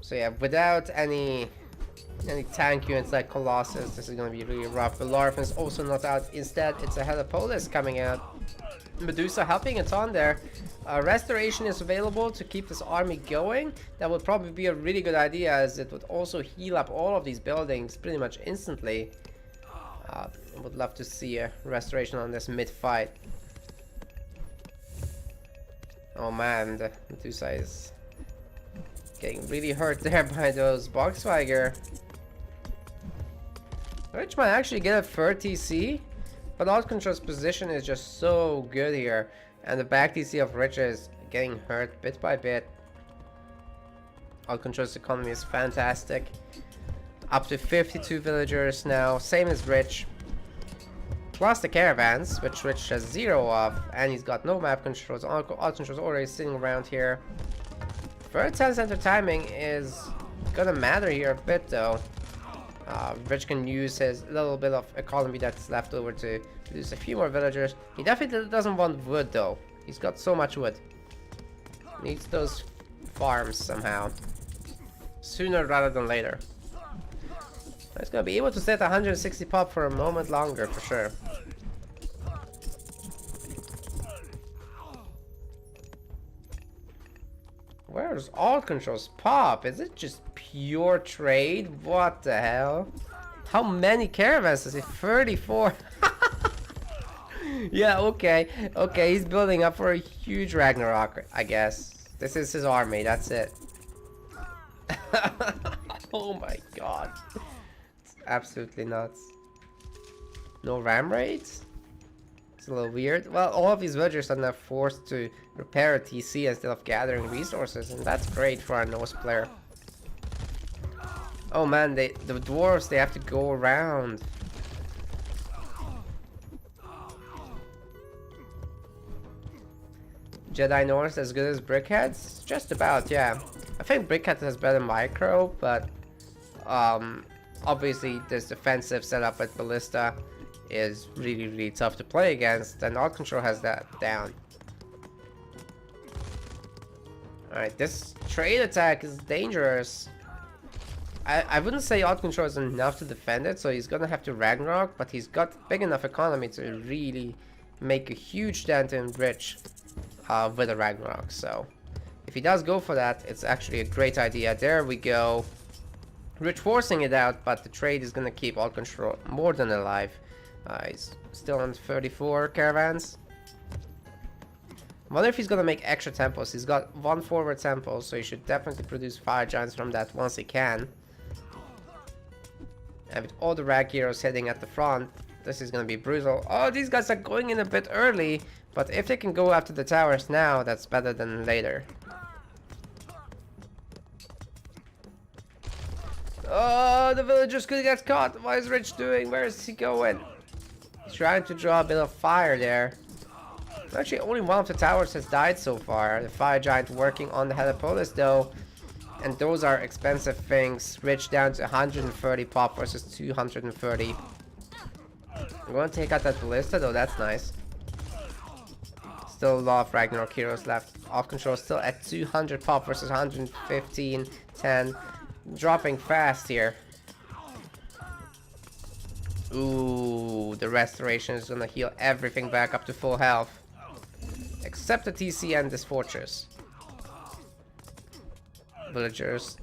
So yeah, without any tank units like Colossus, this is gonna be really rough. Bellarphin is also not out. Instead, it's a Helipolis coming out. Medusa helping a ton there. Restoration is available to keep this army going. That would probably be a really good idea, as it would also heal up all of these buildings pretty much instantly. I would love to see a restoration on this mid-fight. Oh man, the Medusa is getting really hurt there by those Boxweiger. Rich might actually get a third TC, but Outcontrol's position is just so good here. And the back TC of Rich is getting hurt bit by bit. Outcontrol's economy is fantastic. Up to 52 villagers now, same as Rich. Plus the caravans, which Rich has 0 of, and he's got no map controls. Outcontrol's already sitting around here. Third center timing is gonna matter here a bit though. Rich can use his little bit of economy that's left over to produce a few more villagers. He definitely doesn't want wood though. He's got so much wood. Needs those farms somehow. Sooner rather than later. He's gonna be able to set 160 pop for a moment longer for sure. Where's all controls pop? Is it just pure trade? What the hell? How many caravans is it? 34. Yeah, okay. Okay, he's building up for a huge Ragnarok, I guess. This is his army, that's it. Oh my god. It's absolutely nuts. No ram raids? It's a little weird. Well, all of these villagers are now forced to repair a TC instead of gathering resources, and that's great for a Norse player. Oh man, the dwarves, they have to go around. Jedi Norse as good as Brickheads? Just about, yeah. I think Brickhead has better micro, but obviously this defensive setup with Ballista is really, really tough to play against, and Alt Control has that down. Alright, this trade attack is dangerous. I wouldn't say Alt Control is enough to defend it, so he's gonna have to Ragnarok, but he's got big enough economy to really make a huge dent in Rich with a Ragnarok. So if he does go for that, it's actually a great idea. There we go. Rich forcing it out, but the trade is gonna keep Alt Control more than alive. He's still on 34 caravans. I wonder if he's gonna make extra temples. He's got 1 forward temple, so he should definitely produce fire giants from that once he can. And with all the rag heroes heading at the front, this is gonna be brutal. Oh, these guys are going in a bit early, but if they can go after the towers now, that's better than later. Oh, the villagers could get caught. What is Rich doing? Where is he going? He's trying to draw a bit of fire there. Actually, only one of the towers has died so far. The fire giant working on the Helipolis though. And those are expensive things. Rich down to 130 pop versus 230. I'm going to take out that Ballista though, that's nice. Still a lot of Ragnarok heroes left. Off control still at 200 pop versus 115, 10. Dropping fast here. Ooh, the restoration is gonna heal everything back up to full health. Except the TC and this fortress. Villagers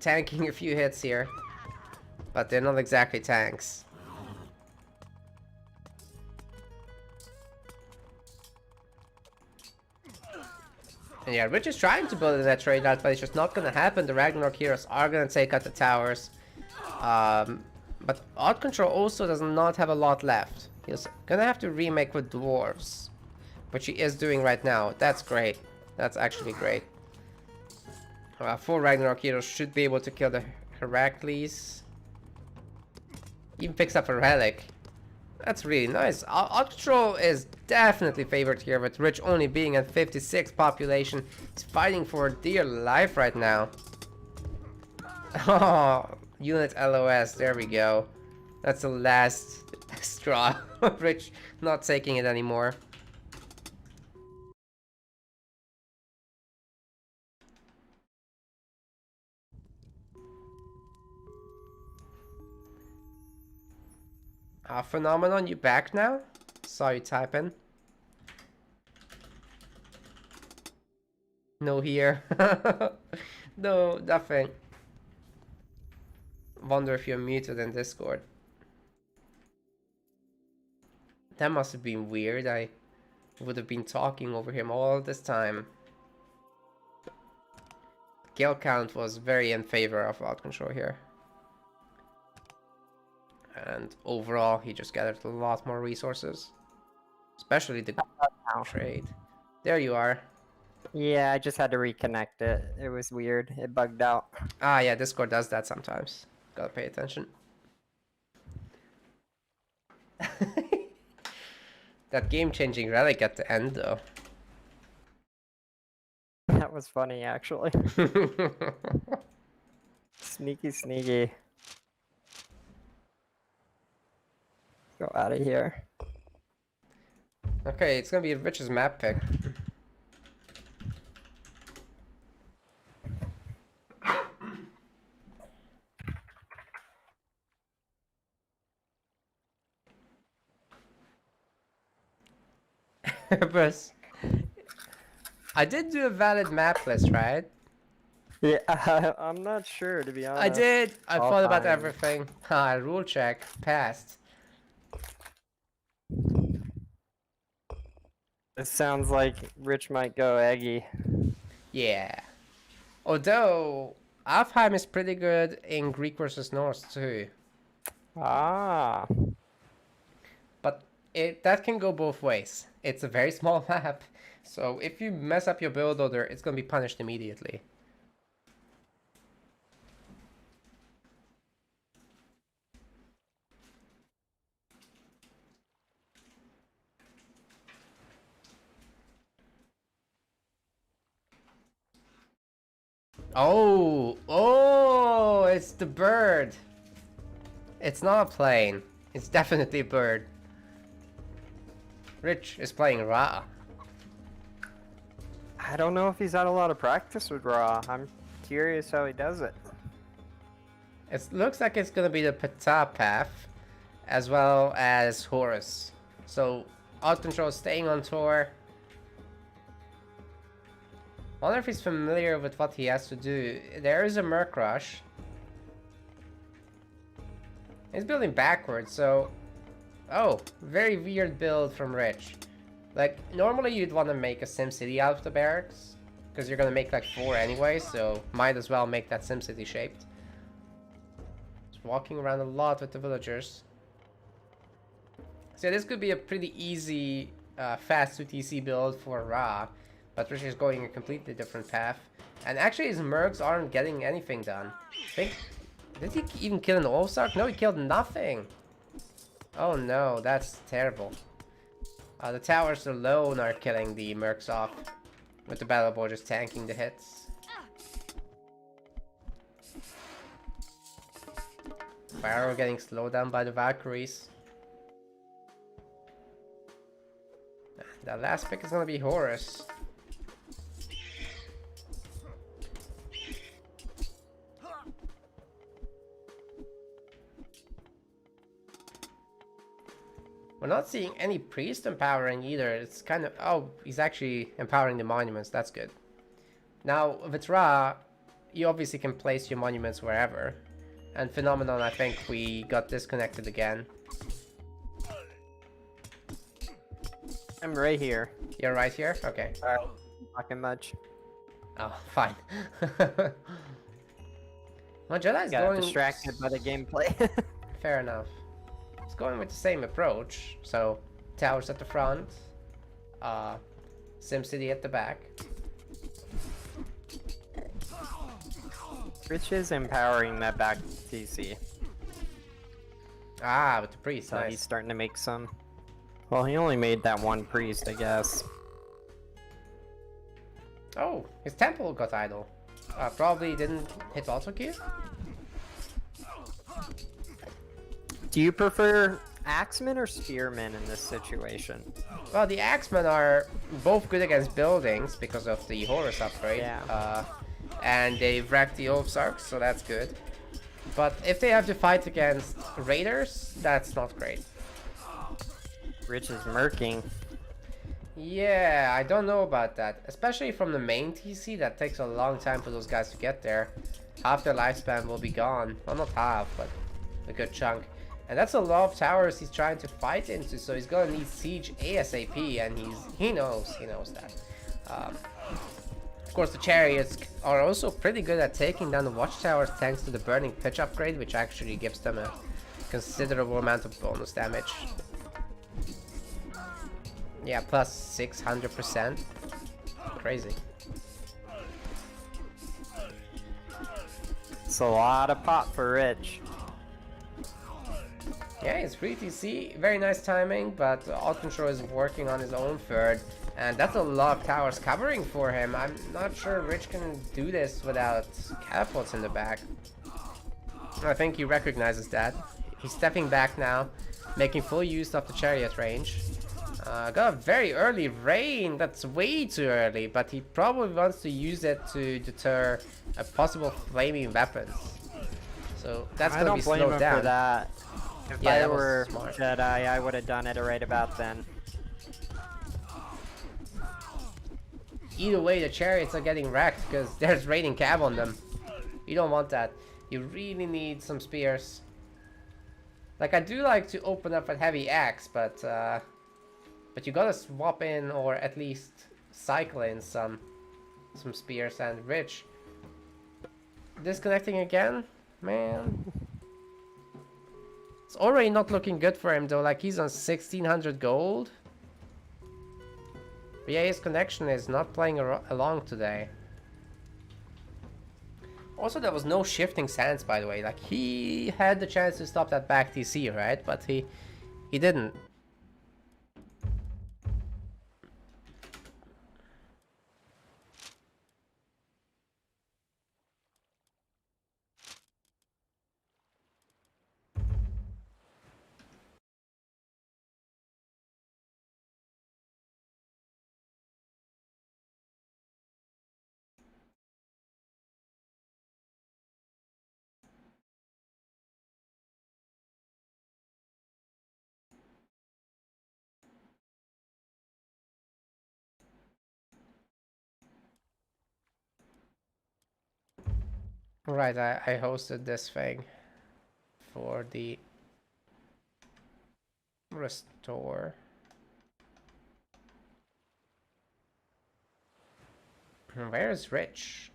tanking a few hits here. But they're not exactly tanks. And yeah, Rich is trying to build that trade out, but it's just not gonna happen. The Ragnarok heroes are gonna take out the towers. But Odd Control also does not have a lot left. He's gonna have to remake with dwarves, which he is doing right now. That's great. That's actually great. 4 Ragnarok heroes should be able to kill the Heracles. Even picks up a relic. That's really nice. Odd Control is definitely favored here, with Rich only being at 56 population. He's fighting for dear life right now. Oh, unit LOS, there we go. That's the last straw. Rich not taking it anymore. Phenomenon, you back now? Saw you type in. No here. No, nothing. Wonder if you're muted in Discord. That must have been weird. I would have been talking over him all this time. Kill count was very in favor of Odd Control here. And overall, he just gathered a lot more resources. Especially the trade. There you are. Yeah, I just had to reconnect it. It was weird. It bugged out. Ah, yeah, Discord does that sometimes. Gotta pay attention. That game-changing relic at the end, though. That was funny, actually. Sneaky, sneaky. Go out of here. Okay, it's gonna be Rich's map pick. Bruce, I did do a valid map list, right? Yeah, I'm not sure, to be honest. I did. I All thought about fine. everything. Rule check. Passed. It sounds like Rich might go Eggy. Yeah. Although, Alfheim is pretty good in Greek versus Norse, too. Ah. But that can go both ways. It's a very small map. So if you mess up your build order, it's going to be punished immediately. Oh, it's the bird. It's not a plane. It's definitely a bird. Rich is playing Ra. I don't know if he's had a lot of practice with Raw. I'm curious how he does it. It looks like it's gonna be the Ptah path, as well as Horus. So, Odd Control staying on tour. I wonder if he's familiar with what he has to do. There is a Merc Rush. He's building backwards, so... Oh, very weird build from Rich. Like, normally you'd want to make a SimCity out of the barracks, because you're gonna make like 4 anyway, so might as well make that SimCity shaped. Just walking around a lot with the villagers. So this could be a pretty easy, fast 2TC build for Ra, but Rich is going a completely different path. And actually his mercs aren't getting anything done. Did he even kill an Olsark? No, he killed nothing. Oh no, that's terrible. The towers alone are killing the mercs off, with the battle board just tanking the hits. Barrow getting slowed down by the Valkyries. The last pick is gonna be Horus. We're not seeing any priest empowering either. It's kind of... Oh, he's actually empowering the monuments. That's good. Now, with Ra, you obviously can place your monuments wherever. And Phenomenon, I think we got disconnected again. I'm right here. You're right here? Okay. Talking much. Oh, fine. Well, Jedi's Got going... distracted by the gameplay. Fair enough. It's going with the same approach. So, towers at the front. SimCity at the back. Rich is empowering that back TC. Ah, with the priest, So nice. he's starting to make some. Well, he only made that one priest, I guess. Oh, his temple got idle. Probably didn't hit auto queue. Do you prefer Axemen or Spearmen in this situation? Well, the Axemen are both good against buildings because of the Horus upgrade. Yeah. And they've wrecked the Ulfsarks, so that's good. But if they have to fight against Raiders, that's not great. Rich is murking. Yeah, I don't know about that. Especially from the main TC, that takes a long time for those guys to get there. Half their lifespan will be gone. Well, not half, but a good chunk. And that's a lot of towers he's trying to fight into, so he's gonna need siege ASAP, and he knows that. Of course, the chariots are also pretty good at taking down the watchtowers thanks to the burning pitch upgrade, which actually gives them a considerable amount of bonus damage. Yeah, plus 600%. Crazy. It's a lot of pot for Rich. Yeah, it's free TC. Very nice timing, but Alt Control is working on his own third. And that's a lot of towers covering for him. I'm not sure Rich can do this without catapults in the back. I think he recognizes that. He's stepping back now, making full use of the chariot range. Got a very early rain. That's way too early, but he probably wants to use it to deter a possible flaming weapons. So that's gonna be slowed down. I don't blame him for that. If Yeah, I that was were smart. Jedi, I would have done it right about then. Either way, the chariots are getting wrecked because there's raining cab on them. You don't want that. You really need some spears. Like, I do like to open up with heavy axe, but you gotta swap in or at least cycle in some spears. And Rich disconnecting again, man. It's already not looking good for him though. Like, he's on 1600 gold. But yeah, his connection is not playing along today. Also, there was no shifting sands, by the way. Like, he had the chance to stop that back TC, right? But he didn't. Right, I hosted this thing for the restore. Where is Rich?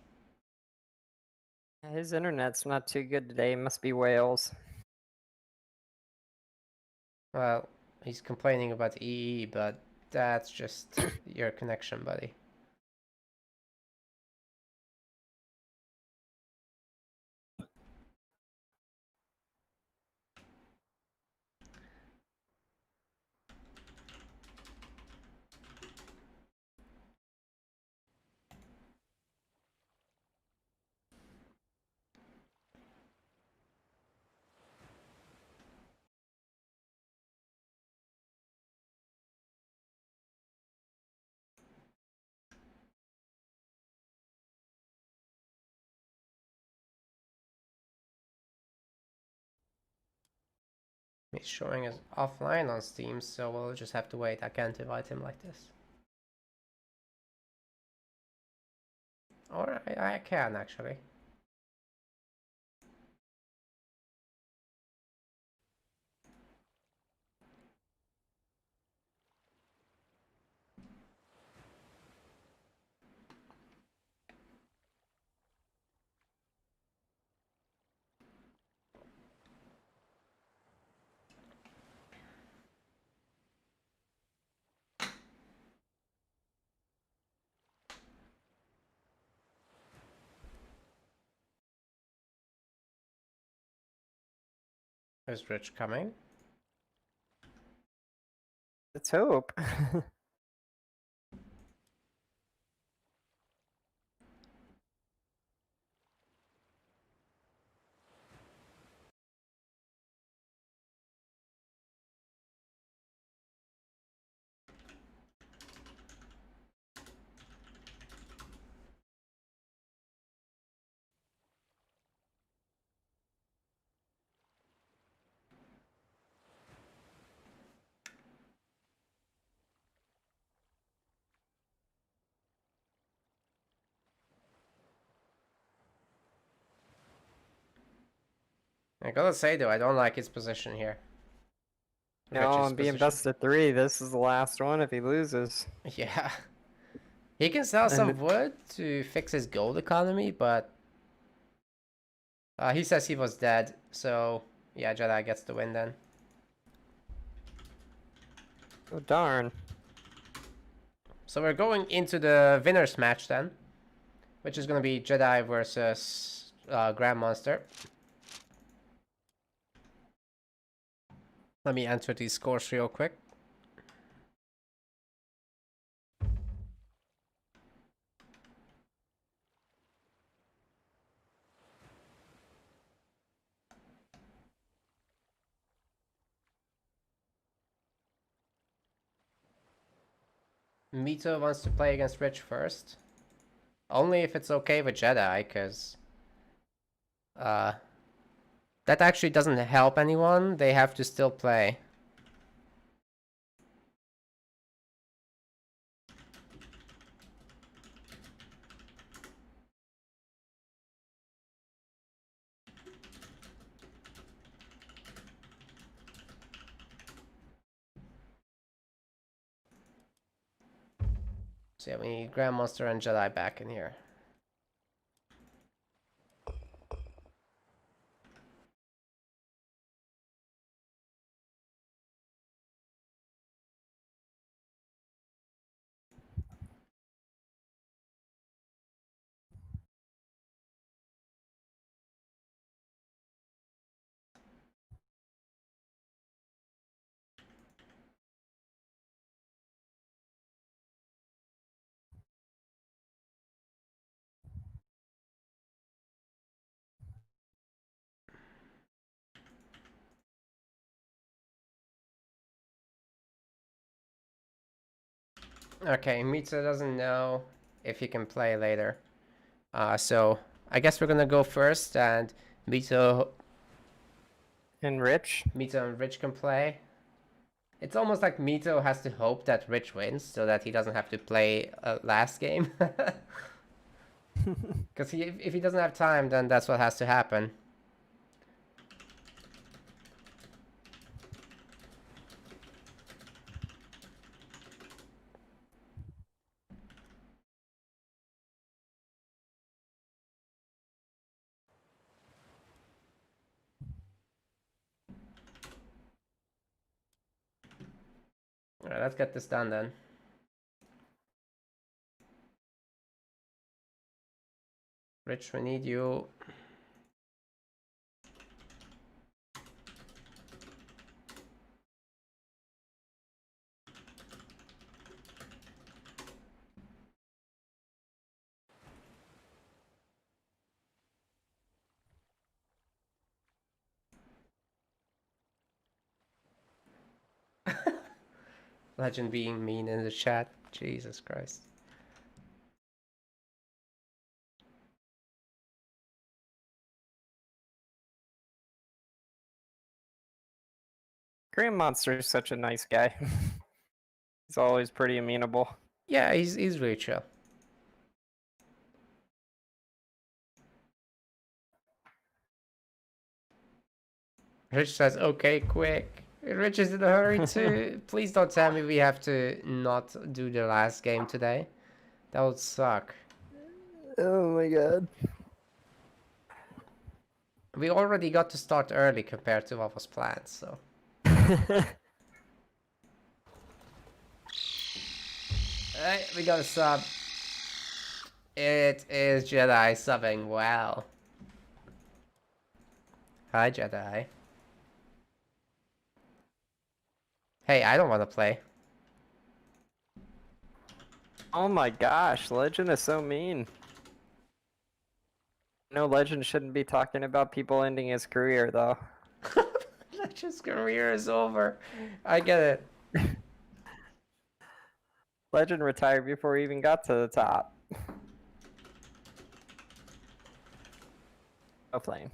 His internet's not too good today. It must be Wales. Well, he's complaining about EE, but that's just your connection, buddy. He's showing us offline on Steam, so we'll just have to wait. I can't invite him like this. Or I can, actually. Is Rich coming? Let's hope. I gotta say though, I don't like his position here. No, Rich's I'm being position. best of 3. This is the last one if he loses. Yeah. He can sell some And wood to fix his gold economy, but he says he was dead, so yeah, Jedi gets the win then. oh darn. So we're going into the winner's match then, which is going to be Jedi versus Grandmonster. Let me enter these scores real quick. Mito wants to play against Rich first. Only if it's okay with Jedi, because that actually doesn't help anyone. They have to still play. So yeah, we need Grandmonster and Jedi back in here. Okay, Mito doesn't know if he can play later. So I guess we're gonna go first, and Mito And Rich? and Rich can play. It's almost like Mito has to hope that Rich wins so that he doesn't have to play last game. Because if he doesn't have time, then that's what has to happen. Alright, let's get this done then. Rich, we need you. Legend being mean in the chat. Jesus Christ. Grandmonster is such a nice guy. He's always pretty amenable. Yeah, he's really chill. Rich says, okay, quick. Rich is in a hurry too. Please don't tell me we have to not do the last game today. That would suck. Oh my god. We already got to start early compared to what was planned, so. Alright, we got a sub. It is Jedi subbing. Wow. Hi, Jedi. Hey, I don't want to play. Oh my gosh, Legend is so mean. No, Legend shouldn't be talking about people ending his career, though. Legend's career is over. I get it. Legend retired before he even got to the top. No playing.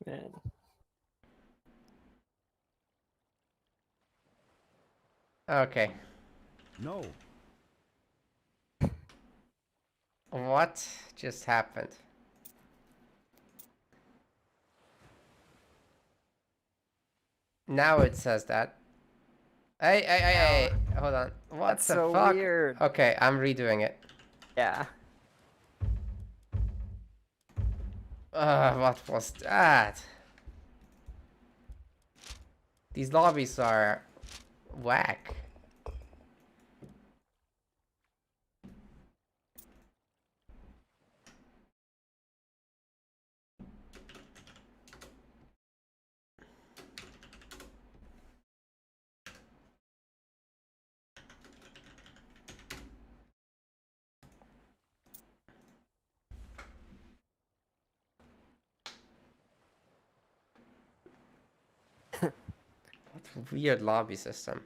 Man. Okay. No. What just happened? Now it says that. Hey, hold on. What That's the so fuck? weird. Okay, I'm redoing it. Yeah. What was that? These lobbies are whack. What weird lobby system.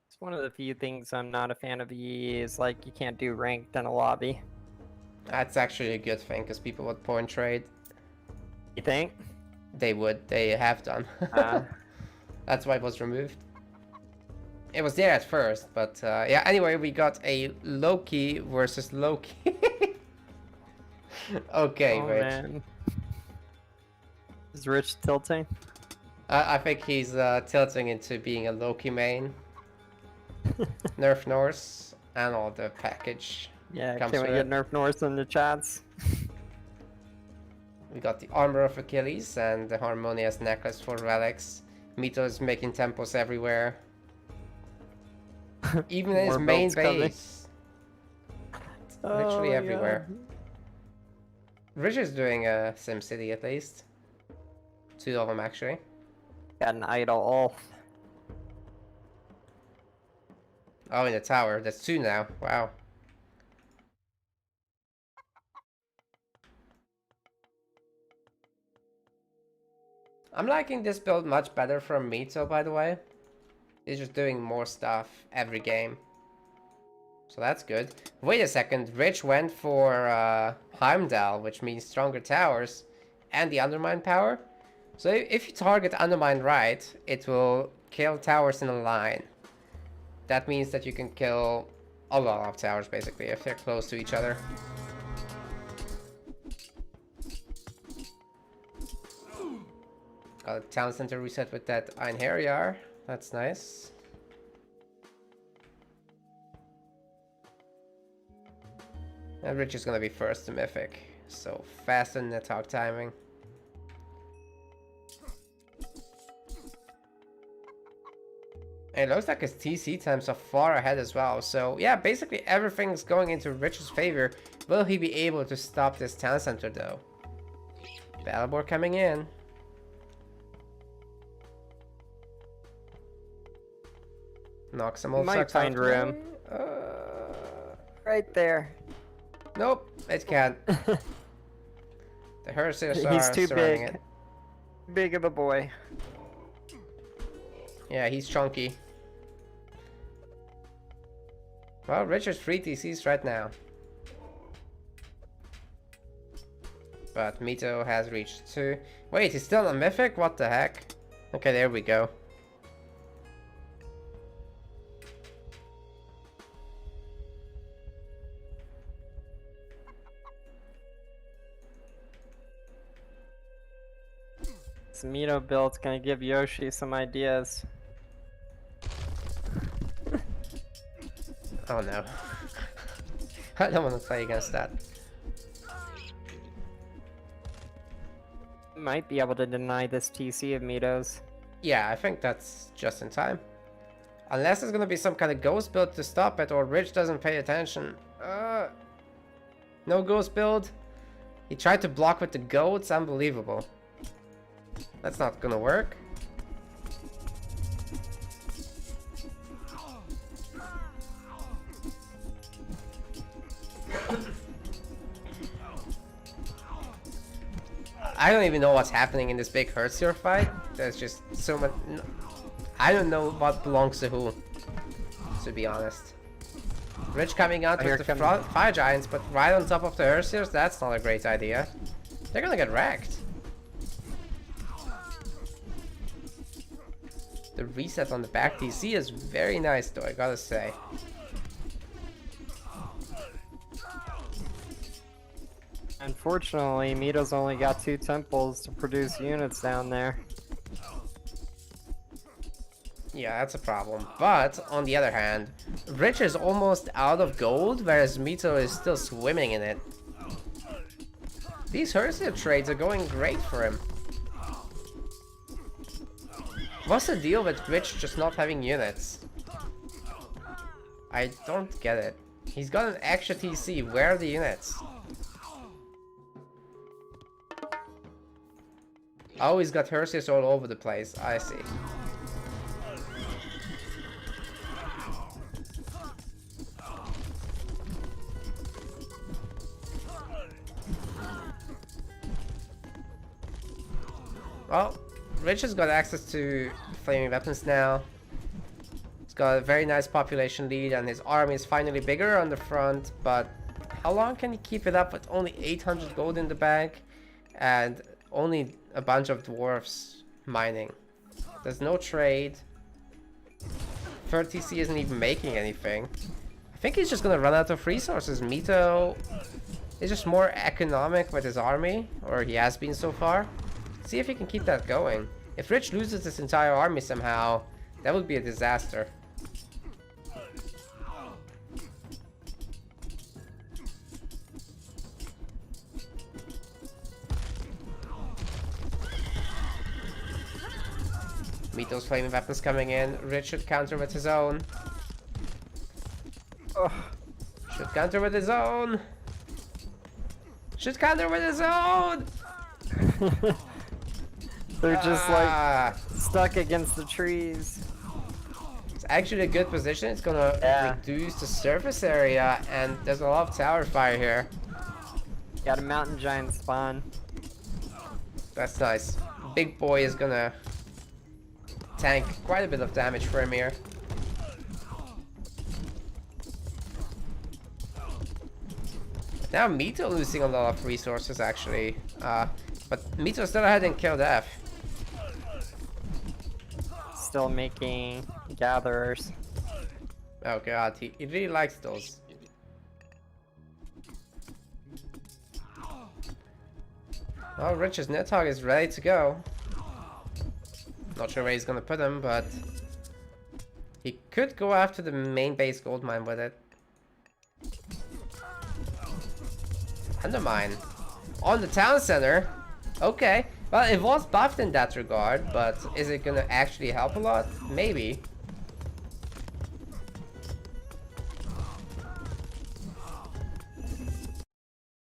It's one of the few things I'm not a fan of EE is like you can't do ranked in a lobby. That's actually a good thing because people would point trade. You think? They would. They have done. That's why it was removed. It was there at first, but yeah. Anyway, we got a Loki versus Loki. Okay, Oh Rich. man. Is Rich tilting? I think he's tilting into being a Loki main. Nerf Norse and all the package. Yeah, comes can we with get it. Nerf North in the chats? We got the Armor of Achilles and the Harmonious Necklace for relics. Mito is making tempos everywhere. Even in his More main builds coming. base. Literally Oh, everywhere. God. Rich is doing a SimCity at least. 2 of them actually. Got an idol. Oh, in the tower. That's 2 now. Wow. I'm liking this build much better from Mito, by the way. He's just doing more stuff every game. So that's good. Wait a second. Rich went for Heimdall, which means stronger towers and the Undermine power. So if you target Undermine right, it will kill towers in a line. That means that you can kill a lot of towers, basically, if they're close to each other. Got a town center reset with that Einherjar. That's nice. And Rich is gonna be first to Mythic. So fast in the talk timing. And it looks like his TC times are far ahead as well. So yeah, basically everything's going into Rich's favor. Will he be able to stop this town center though? Battleborn coming in. Knocks some old Might sucks find out. room. Right there. Nope, it can't. The Hersers He's are too surrounding big. it. Big of a boy. Yeah, he's chunky. Well, Richard's 3 TCs right now. But Mito has reached 2. Wait, he's still a Mythic? What the heck? Okay, there we go. This Mito build's gonna give Yoshi some ideas. Oh no. I don't want to play against that. Might be able to deny this TC of Mito's. Yeah, I think that's just in time. Unless there's gonna be some kind of ghost build to stop it, or Rich doesn't pay attention. No ghost build. He tried to block with the goats. Unbelievable. That's not gonna work. I don't even know what's happening in this big Hertzier fight. There's just so much... I don't know what belongs to who, to be honest. Rich coming out with the fire giants, but right on top of the Hertziers, that's not a great idea. They're gonna get wrecked. The reset on the back DC is very nice though, I gotta say. Unfortunately, Mito's only got 2 temples to produce units down there. Yeah, that's a problem. But, on the other hand, Rich is almost out of gold, whereas Mito is still swimming in it. These Hersia trades are going great for him. What's the deal with Rich just not having units? I don't get it. He's got an extra TC, where are the units? Oh, he's got Hersias all over the place. I see. Well, Rich has got access to flaming weapons now. He's got a very nice population lead, and his army is finally bigger on the front. But how long can he keep it up with only 800 gold in the bank and only a bunch of dwarves mining? There's no trade. 30C isn't even making anything. I think he's just gonna run out of resources. Mito is just more economic with his army, or he has been so far. See if he can keep that going. If Rich loses his entire army somehow, that would be a disaster. Mito's flaming weapons coming in. Rich should counter with his own. Should counter with his own. Should counter with his own. They're just like stuck against the trees. It's actually a good position. It's gonna reduce the surface area, and there's a lot of tower fire here. Got a mountain giant spawn. That's nice. Big boy is gonna tank quite a bit of damage for him here. Now Mito losing a lot of resources actually. But Mito still ahead in kill death. Still making gatherers. Oh god, he really likes those. Oh, Rich's Nidhogg is ready to go. Not sure where he's gonna put him, but he could go after the main base gold mine with it. Undermine on the town center. Okay, well, it was buffed in that regard, but is it gonna actually help a lot? Maybe.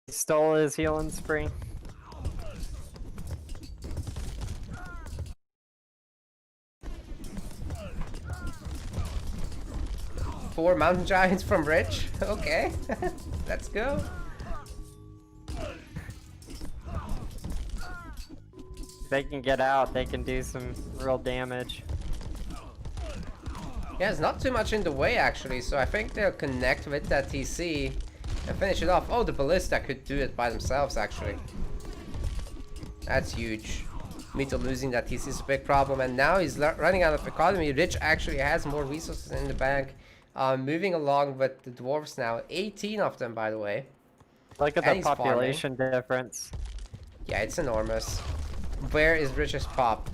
He stole his healing spring. Four mountain giants from Rich. Okay, let's go. If they can get out, they can do some real damage. Yeah, there's not too much in the way actually, so I think they'll connect with that TC and finish it off. Oh, the ballista could do it by themselves actually. That's huge. Mito losing that TC is a big problem, and now he's running out of economy. Rich actually has more resources in the bank. Moving along with the dwarves now. 18 of them, by the way. Look at the population difference. Yeah, it's enormous. Where is Rich's pop?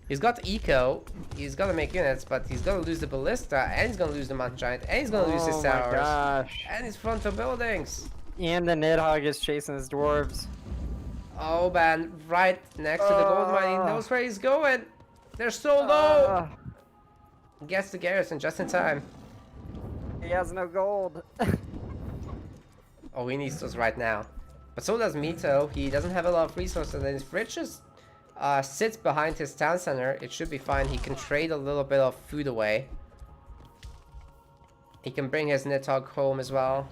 He's got eco. He's gonna make units, but he's gonna lose the ballista, and he's gonna lose the mountain giant, and he's gonna lose his towers. Oh my gosh. And his frontal buildings. And the Nidhogg is chasing his dwarves. Oh man, right next to the gold mine. He knows where he's going. They're so low. Gets the garrison just in time. He has no gold. Oh, he needs those right now. But so does Mito. He doesn't have a lot of resources, and if Rich just sits behind his town center, it should be fine. He can trade a little bit of food away. He can bring his Nidhogg home as well.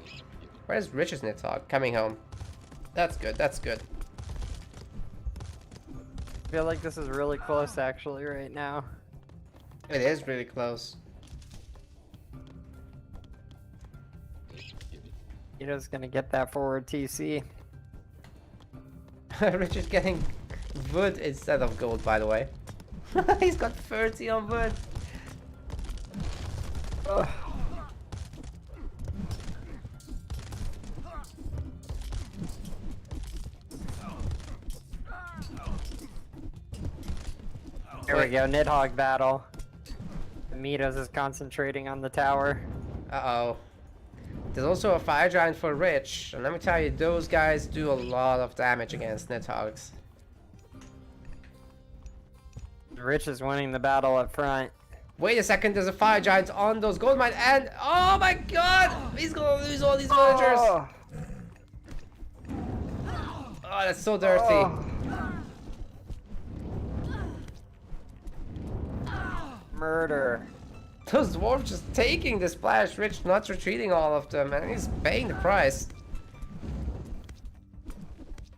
Where's Rich's Nidhogg? Coming home. That's good, that's good. I feel like this is really close actually right now. It is really close. Mito's gonna get that forward TC. Rich is getting wood instead of gold, by the way. He's got 30 on wood. Ugh. Here we go, Nidhogg battle. Mito's is concentrating on the tower. Uh-oh. There's also a fire giant for Rich, and let me tell you, those guys do a lot of damage against Nidhoggs. Rich is winning the battle up front. Wait a second, there's a fire giant on those gold mines, and oh my god! He's gonna lose all these villagers! Oh, Oh, that's so dirty. oh. Murder. Those dwarves just taking the splash, Rich not retreating all of them, and he's paying the price.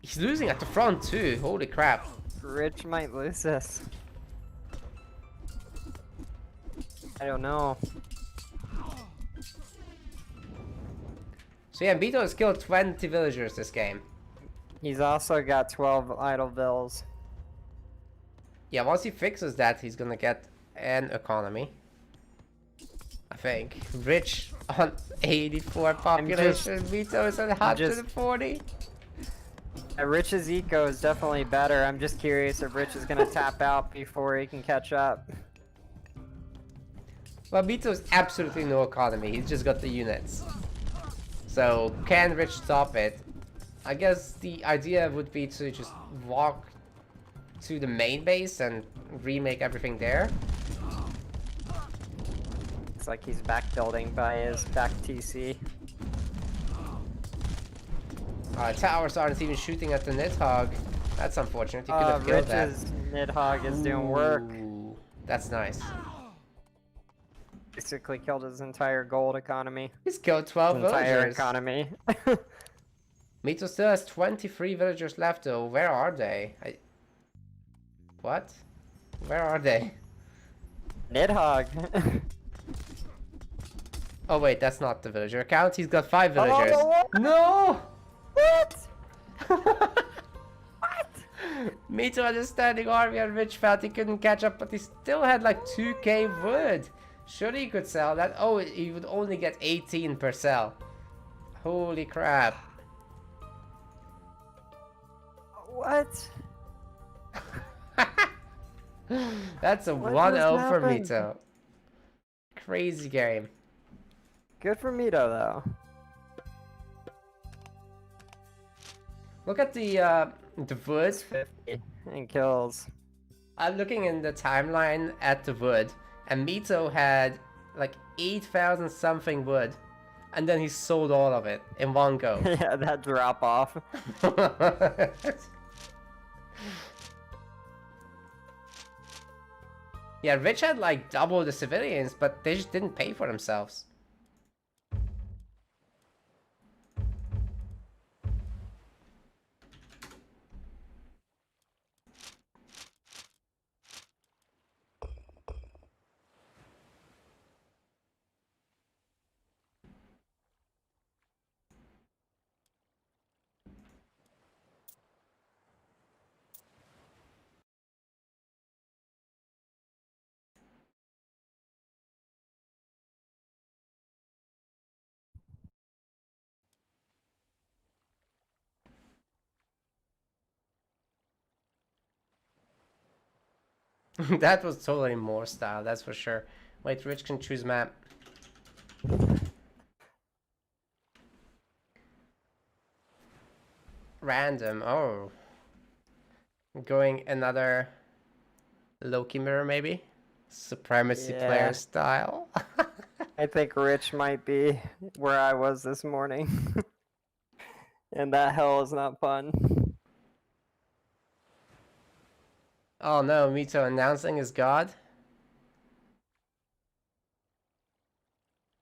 He's losing at the front too, holy crap. Rich might lose this. I don't know. So yeah, Mito has killed 20 villagers this game. He's also got 12 idle bills. Yeah, once he fixes that, he's gonna get an economy. I think. Rich on 84 population, Mito is at 140. Rich's eco is definitely better. I'm just curious if Rich is gonna tap out before he can catch up. Well, Mito's absolutely no economy, he's just got the units. So, can Rich stop it? I guess the idea would be to just walk to the main base and remake everything there. It's like he's back building by his back TC. Towers aren't even shooting at the Nidhogg. That's unfortunate, he could have killed that. Rich's Nidhogg is doing work. Ooh, that's nice. Basically killed his entire gold economy. He's killed 12 Entire villagers. economy. Mito still has 23 villagers left though. Where are they? What? Where are they? Nidhogg. Oh wait, that's not the villager count. He's got 5 villagers. No! What? Mito had a standing army and Rich felt he couldn't catch up, but he still had like 2k wood. Surely he could sell that. Oh, he would only get 18 per cell. Holy crap. What? That's a What 1-0 just for happened? Mito. Crazy game. Good for Mito though. Look at the wood. 50 and kills. I'm looking in the timeline at the wood, and Mito had like 8,000 something wood, and then he sold all of it in one go. Yeah, that drop off. Yeah, Rich had like double the civilians, but they just didn't pay for themselves. That was totally more style, that's for sure. Wait, Rich can choose map. Random, oh. Going another Loki mirror, maybe? Supremacy player style. I think Rich might be where I was this morning. And that hell is not fun. Oh no, Mito announcing his god.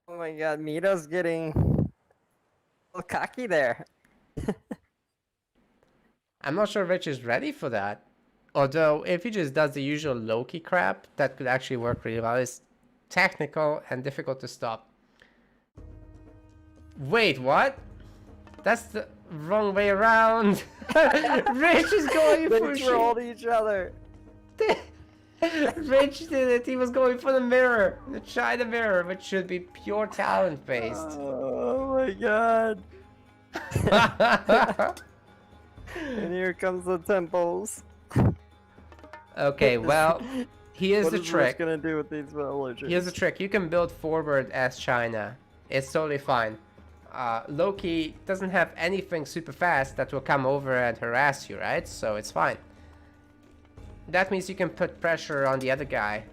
Oh my god, Mito's getting a little cocky there. I'm not sure Rich is ready for that. Although, if he just does the usual Loki crap, that could actually work really well. It's technical and difficult to stop. Wait, what? That's the wrong way around. Rich is going for They trolled each other. Rich did it. He was going for the mirror, the China mirror, which should be pure talent based. Oh my god. And here comes the temples. Okay, well, here's What the is Rich trick. gonna do with these villagers? Here's the trick. You can build forward as China. It's totally fine. Loki doesn't have anything super fast that will come over and harass you, right? So it's fine. That means you can put pressure on the other guy.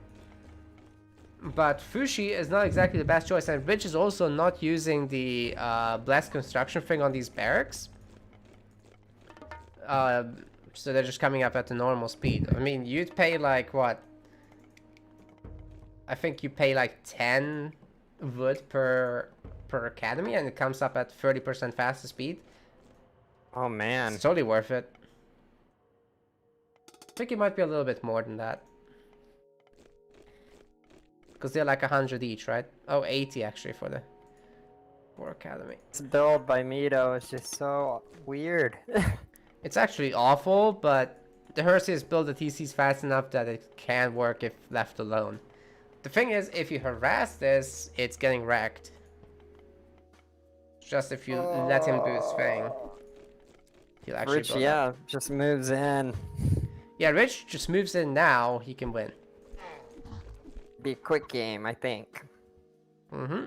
But Fushi is not exactly the best choice, and Rich is also not using the blast construction thing on these barracks. So they're just coming up at the normal speed. I mean, you'd pay like what? I think you pay like 10 wood per academy, and it comes up at 30% faster speed. Oh man. It's totally worth it. I think it might be a little bit more than that. Because they're like 100 each, right? Oh, 80 actually for the War Academy. This build by Mito is just so weird. It's actually awful, but the Hersius build the TCs fast enough that it can work if left alone. The thing is, if you harass this, it's getting wrecked. Just if you let him do his thing. He'll actually Rich, build yeah, up. just moves in. Yeah, Rich just moves in now, he can win. Be a quick game, I think.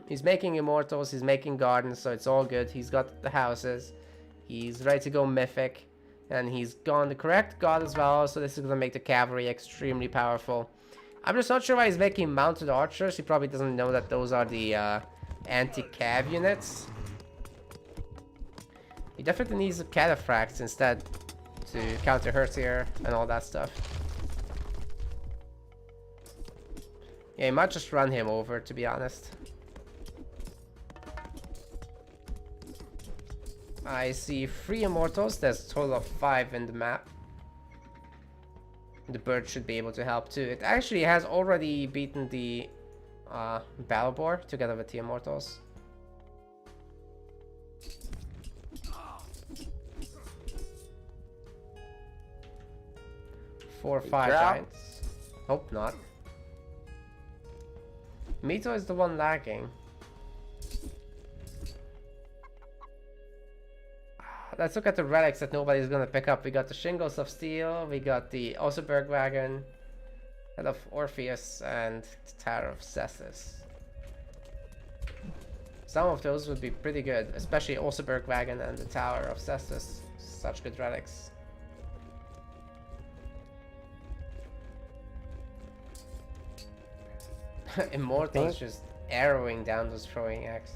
He's making immortals, he's making gardens, so it's all good. He's got the houses. He's ready to go mythic. And he's gone the correct god as well, so this is going to make the cavalry extremely powerful. I'm just not sure why he's making mounted archers. He probably doesn't know that those are the anti-cav units. He definitely needs cataphracts instead to counter Hersier and all that stuff. Yeah, he might just run him over, to be honest. I see 3 immortals. There's a total of 5 in the map. The bird should be able to help too. It actually has already beaten the Balbor together with the immortals. Four or 5 giants. Hope not. Mito is the one lagging. Let's look at the relics that nobody's gonna pick up. We got the Shingles of Steel, we got the Oseberg Wagon, Head of Orpheus, and the Tower of Cessus. Some of those would be pretty good, especially Oseberg Wagon and the Tower of Cessus. Such good relics. Immortals just arrowing down those throwing axe.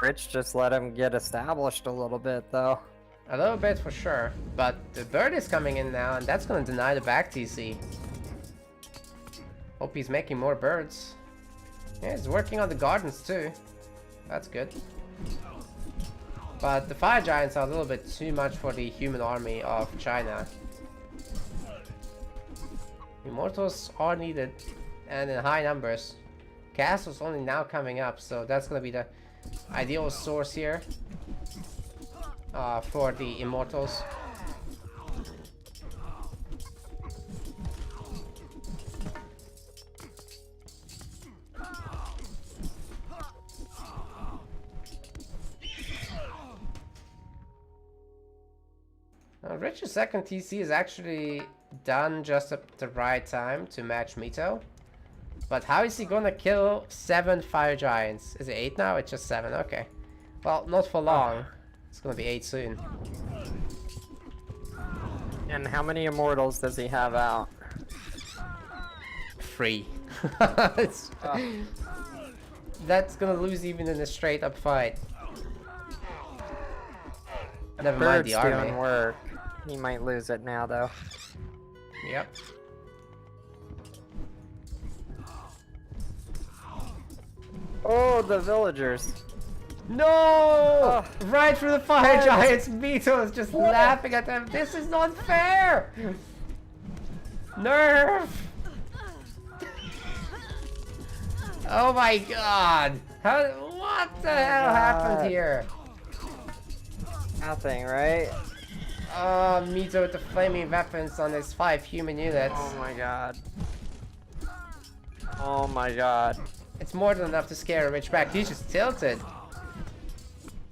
Rich just let him get established a little bit, though. A little bit for sure, but the bird is coming in now, and that's gonna deny the back TC. Hope he's making more birds. Yeah, he's working on the gardens too. That's good. But the fire giants are a little bit too much for the human army of China. Immortals are needed, and in high numbers. Castle's only now coming up, so that's gonna be the ideal source here for the immortals. Rich's second TC is actually done just at the right time to match Mito. But how is he gonna kill 7 fire giants? Is it 8 now? It's just 7, okay. Well, not for long. It's gonna be 8 soon. And how many immortals does he have out? 3. That's gonna lose even in a straight up fight. Never mind the army. Doing work. He might lose it now though. Yep. Oh, the villagers. No! Oh. Right through the fire giants. Mito is just laughing at them. This is not fair. Nerf. Oh my god. How? What the hell happened here? Nothing, right? Mito with the flaming weapons on his 5 human units. Oh my god. Oh my god. It's more than enough to scare a Rich back. He's just tilted.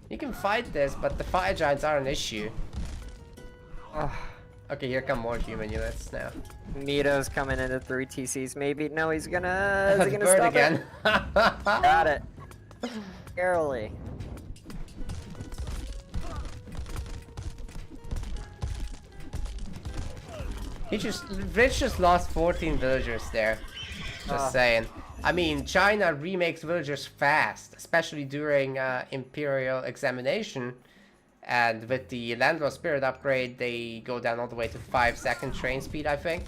You can fight this, but the fire giants are an issue. Okay, here come more human units now. Mito's coming into 3 TCs, maybe. No, he's gonna. Is he gonna bird stop again. it? Got it. Barely. Rich just lost 14 villagers there. Just saying. I mean, China remakes villagers fast, especially during Imperial examination. And with the Landlord Spirit upgrade, they go down all the way to 5-second train speed, I think.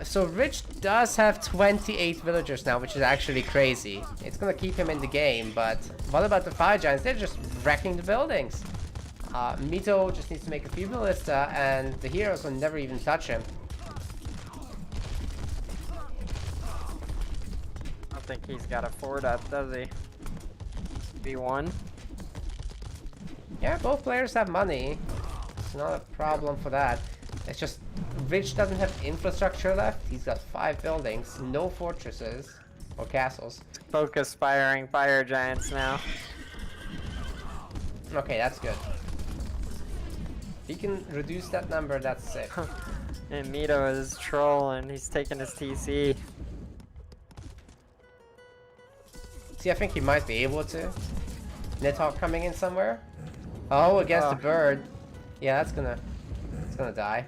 So Rich does have 28 villagers now, which is actually crazy. It's gonna keep him in the game, but what about the Fire Giants? They're just wrecking the buildings. Mito just needs to make a few ballista, and the heroes will never even touch him. I don't think he's got a 4-up, does he? B1? Yeah, both players have money. It's not a problem for that. It's just Rich doesn't have infrastructure left. He's got 5 buildings, no fortresses or castles. Focus firing fire giants now. Okay, that's good. If he can reduce that number, that's sick. And Mito is trolling. He's taking his TC. See, I think he might be able to. Nidhogg coming in somewhere. Oh, against the bird. Yeah, it's gonna die.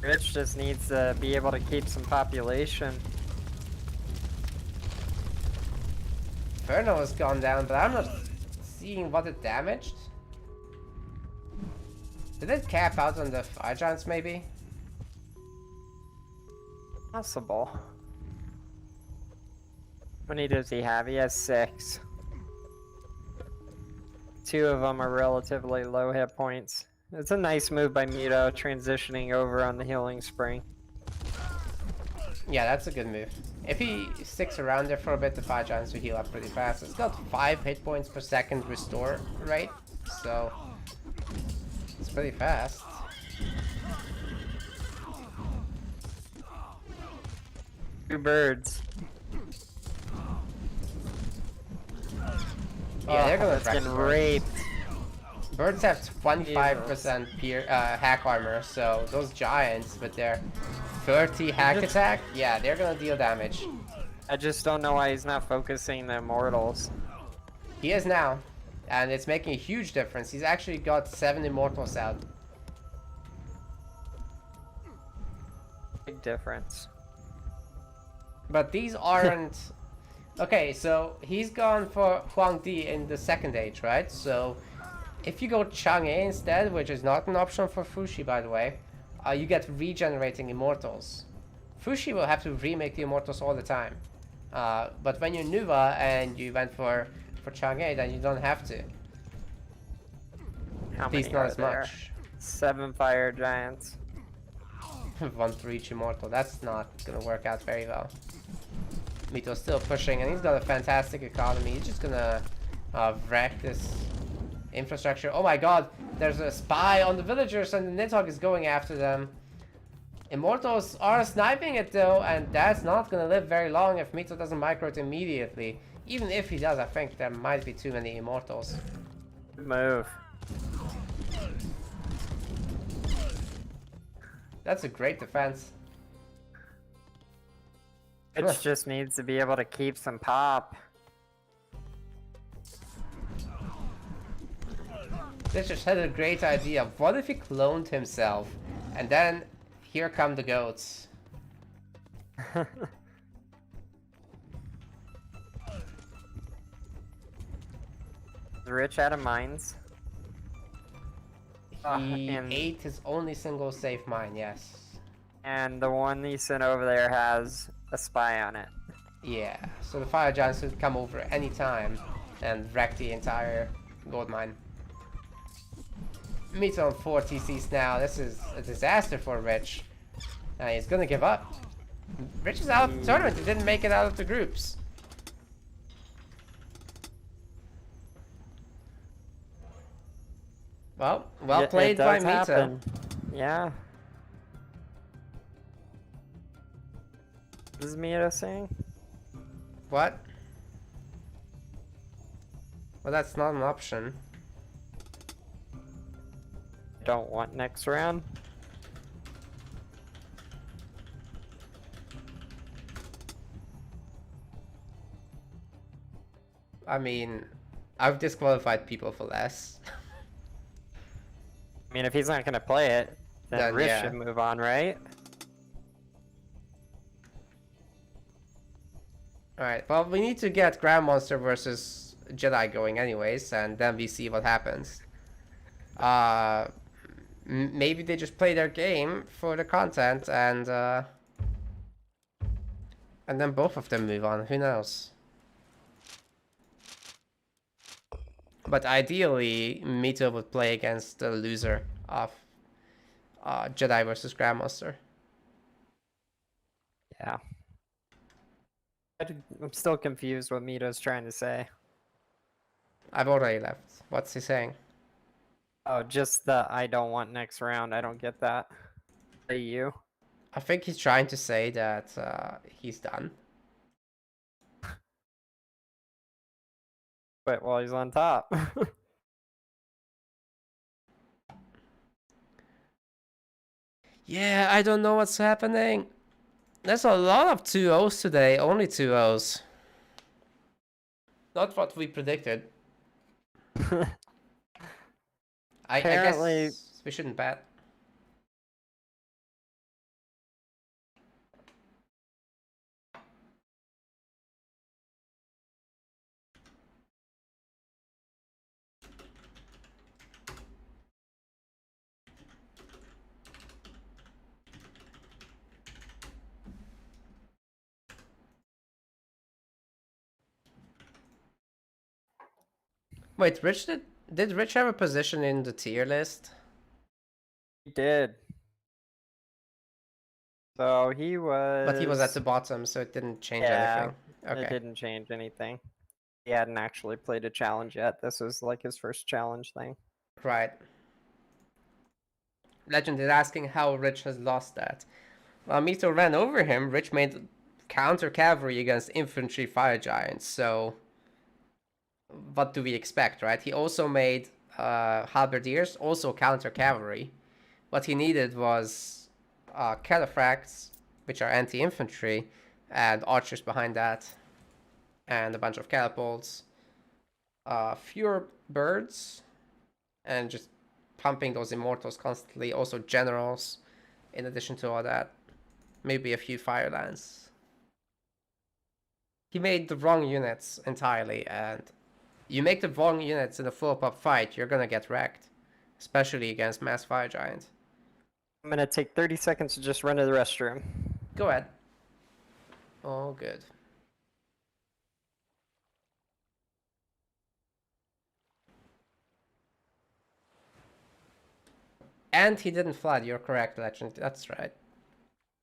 Rich just needs to be able to keep some population. Inferno has gone down, but I'm not seeing what it damaged. Did it cap out on the fire giants, maybe? Possible. How many does he have? He has 6. 2 of them are relatively low hit points. It's a nice move by Mito, transitioning over on the healing spring. Yeah, that's a good move. If he sticks around there for a bit, the fire giants will heal up pretty fast. It's got 5 hit points per second restore rate, so it's pretty fast. Two birds. Yeah, they're gonna That's getting raped. Birds have 25% hack armor, so those giants with their 30 hack attack, yeah, they're gonna deal damage. I just don't know why he's not focusing the immortals. He is now, and it's making a huge difference. He's actually got 7 immortals out. Big difference. But these aren't... Okay, so he's gone for Huangdi in the second age, right? So if you go Chang'e instead, which is not an option for Fushi, by the way, you get regenerating immortals. Fushi will have to remake the immortals all the time. But when you're Nuva and you went for Chang'e, then you don't have to. How At least many not are as there? much. 7 fire giants. 1 for each immortal. That's not gonna work out very well. Mito's still pushing, and he's got a fantastic economy. He's just gonna wreck this infrastructure. Oh my god, there's a spy on the villagers, and the Nidhogg is going after them. Immortals are sniping it though, and that's not gonna live very long if Mito doesn't micro it immediately. Even if he does, I think there might be too many immortals. Good move. That's a great defense. It just needs to be able to keep some pop. This just had a great idea. What if he cloned himself? And then here come the goats. Rich out of mines. He And- ate his only single safe mine, yes. And the one he sent over there has a spy on it. Yeah, so the fire giants could come over any time and wreck the entire gold mine. Mito on 4 TCs now. This is a disaster for Rich. He's gonna give up. Rich is out of the tournament. He didn't make it out of the groups. Well played by Mito. Happen. Yeah. What is Mito saying? What? Well, that's not an option. Don't want next round. I mean, I've disqualified people for less. I mean, if he's not gonna play it, then Rich yeah. should move on, right? Alright, well, we need to get Grandmonster versus Jedi going anyways, and then we see what happens. Maybe they just play their game for the content, and then both of them move on, who knows? But ideally, Mito would play against the loser of Jedi versus Grandmaster. Yeah. I'm still confused what Mito's trying to say. I've already left. What's he saying? Oh, just the I don't want next round. I don't get that. Say you. I think he's trying to say that he's done. But while he's on top. Yeah, I don't know what's happening. There's a lot of 2-0s today, only 2-0s. Not what we predicted. I guess we shouldn't bet. Wait, did Rich have a position in the tier list? He did. So he was. But he was at the bottom, so it didn't change anything. Okay. It didn't change anything. He hadn't actually played a challenge yet. This was like his first challenge thing. Right. Legend is asking how Rich has lost that. Well, Mito ran over him. Rich made counter cavalry against infantry fire giants, so what do we expect, right? He also made halberdiers, also counter cavalry. What he needed was cataphracts, which are anti-infantry, and archers behind that, and a bunch of catapults, fewer birds, and just pumping those immortals constantly. Also generals, in addition to all that. Maybe a few fire lance. He made the wrong units entirely, and you make the wrong units in a full pop fight, you're gonna get wrecked. Especially against mass fire giant. I'm gonna take 30 seconds to just run to the restroom. Go ahead. Oh, good. And he didn't flood, you're correct, Legend. That's right.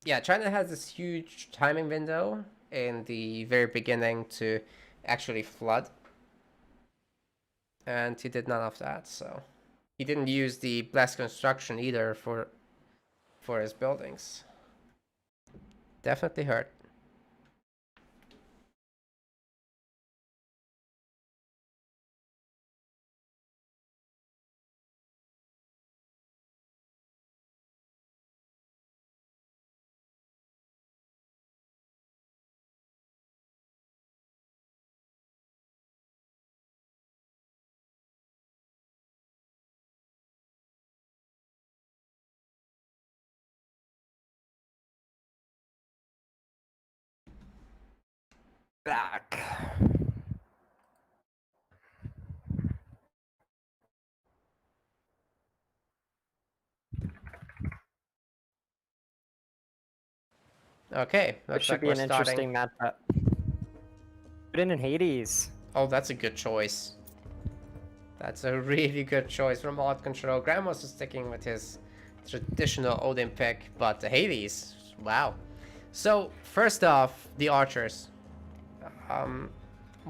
Yeah, China has this huge timing window in the very beginning to actually flood. And he did none of that, so he didn't use the blast construction either for his buildings. Definitely hurt. Back. Okay, This looks should like be we're an starting. interesting matchup. Put in Hades. Oh, that's a good choice. That's a really good choice from Odd Control. Grandmonster sticking with his traditional Odin pick, but the Hades, wow. So, first off, the archers. Um,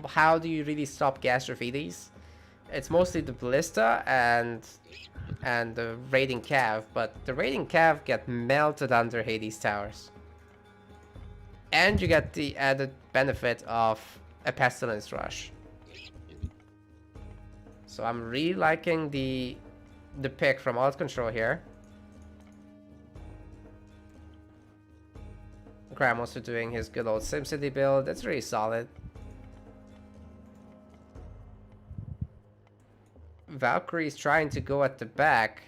how do you really stop gas with Hades? It's mostly the Ballista and the Raiding Cav, but the Raiding Cav get melted under Hades towers. And you get the added benefit of a Pestilence Rush. So I'm really liking the pick from Alt Control here. Grandmonster doing his good old SimCity build. That's really solid. Valkyrie's trying to go at the back.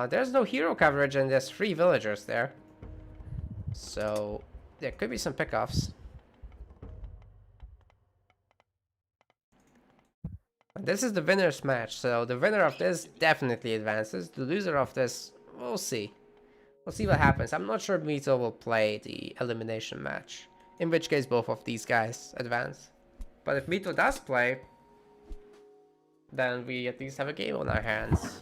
There's no hero coverage and there's 3 villagers there. So there could be some pickoffs. This is the winner's match, so the winner of this definitely advances. The loser of this, we'll see. We'll see what happens. I'm not sure Mito will play the elimination match, in which case both of these guys advance. But if Mito does play, then we at least have a game on our hands.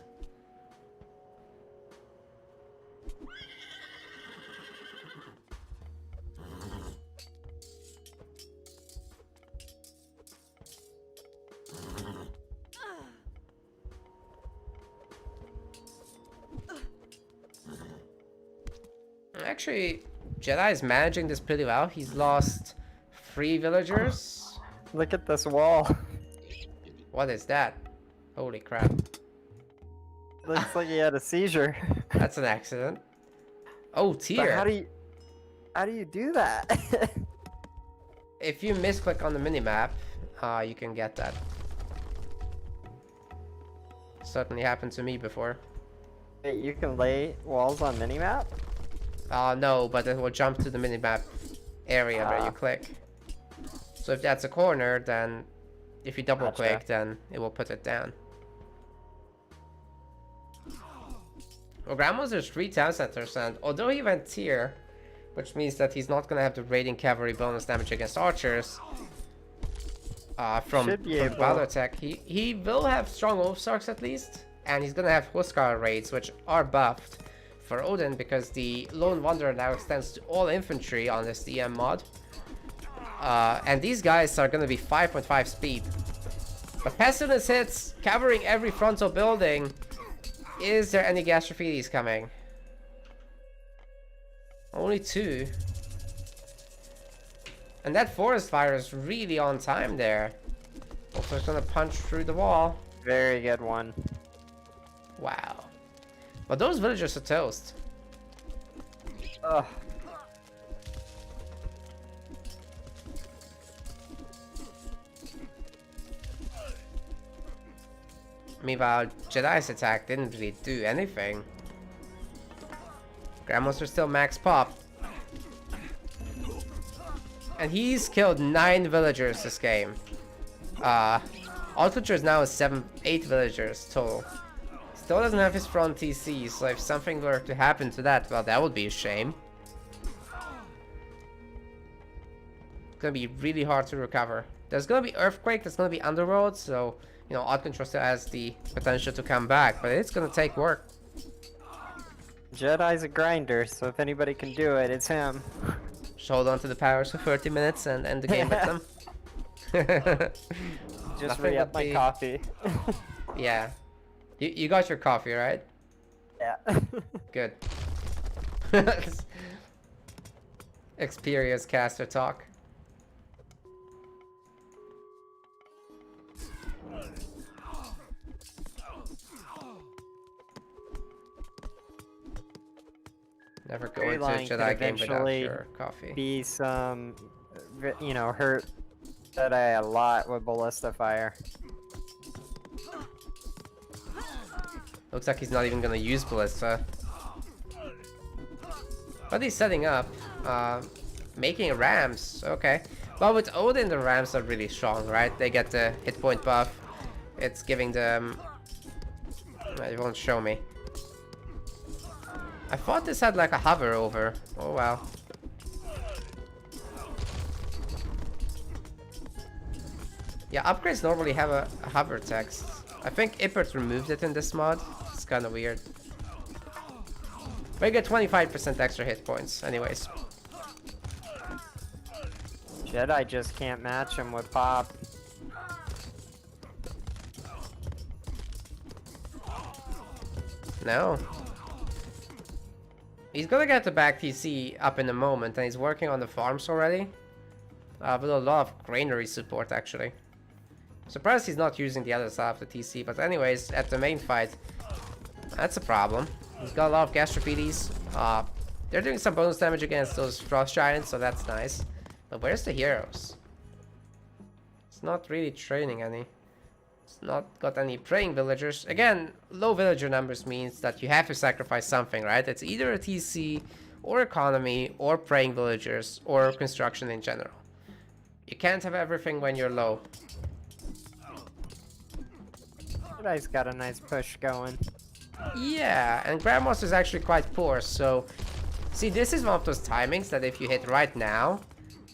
Actually, Jedi is managing this pretty well. He's lost 3 villagers. Look at this wall. What is that? Holy crap. Looks like he had a seizure. That's an accident. Oh, But tier. how do you do that? If you misclick on the minimap, you can get that. Certainly happened to me before. Wait, you can lay walls on minimap? No, but it will jump to the minimap area where you click. So if that's a corner, then if you double click, then it will put it down. Well, Grandmonster's 3 town centers, and although he went tier, which means that he's not gonna have the raiding cavalry bonus damage against archers from Valor Tech, he will have strong Wolfsarks at least, and he's gonna have Huskar raids, which are buffed for Odin because the Lone Wanderer now extends to all infantry on this DM mod. And these guys are going to be 5.5 speed. But Pestilence hits, covering every frontal building. Is there any Gastrophiles coming? Only 2. And that Forest Fire is really on time there. Also, it's going to punch through the wall. Very good one. Wow. But those villagers are toast. Ugh. Meanwhile, Jedi's attack didn't really do anything. Grandmonster still max pop. And he's killed 9 villagers this game. Outlander is now 8 villagers total. Still doesn't have his front TC, so if something were to happen to that, well, that would be a shame. It's gonna be really hard to recover. There's gonna be Earthquake, there's gonna be Underworld, so, you know, Odd Control still has the potential to come back, but it's gonna take work. Jedi's a grinder, so if anybody can do it, it's him. Just hold on to the powers for 30 minutes and end the game with them. Just re-up my coffee. Yeah. You got your coffee, right? Yeah. Good. Experience caster talk. Never go into a Jedi game without your coffee. Be some, you know, hurt Jedi a lot with ballista fire. Looks like he's not even gonna use ballista. But he's setting up, making rams. Okay. But with Odin, the Rams are really strong, right? They get the hit point buff. It's giving them... It won't show me. I thought this had like a hover over. Oh wow. Yeah, upgrades normally have a hover text. I think Ippert removed it in this mod. It's kind of weird. But you get 25% extra hit points anyways. Jedi just can't match him with Pop. No. He's gonna get the back TC up in a moment, and he's working on the farms already. With a lot of granary support, actually. Surprised he's not using the other side of the TC, but anyways, at the main fight, that's a problem. He's got a lot of Gastrophiles. They're doing some bonus damage against those Frost Giants, so that's nice. But where's the heroes? It's not really training any. It's not got any praying villagers. Again, low villager numbers means that you have to sacrifice something, right? It's either a TC, or economy, or praying villagers, or construction in general. You can't have everything when you're low. Jedi's got a nice push going. Yeah, and Grandmonster is actually quite poor, so... See, this is one of those timings that if you hit right now,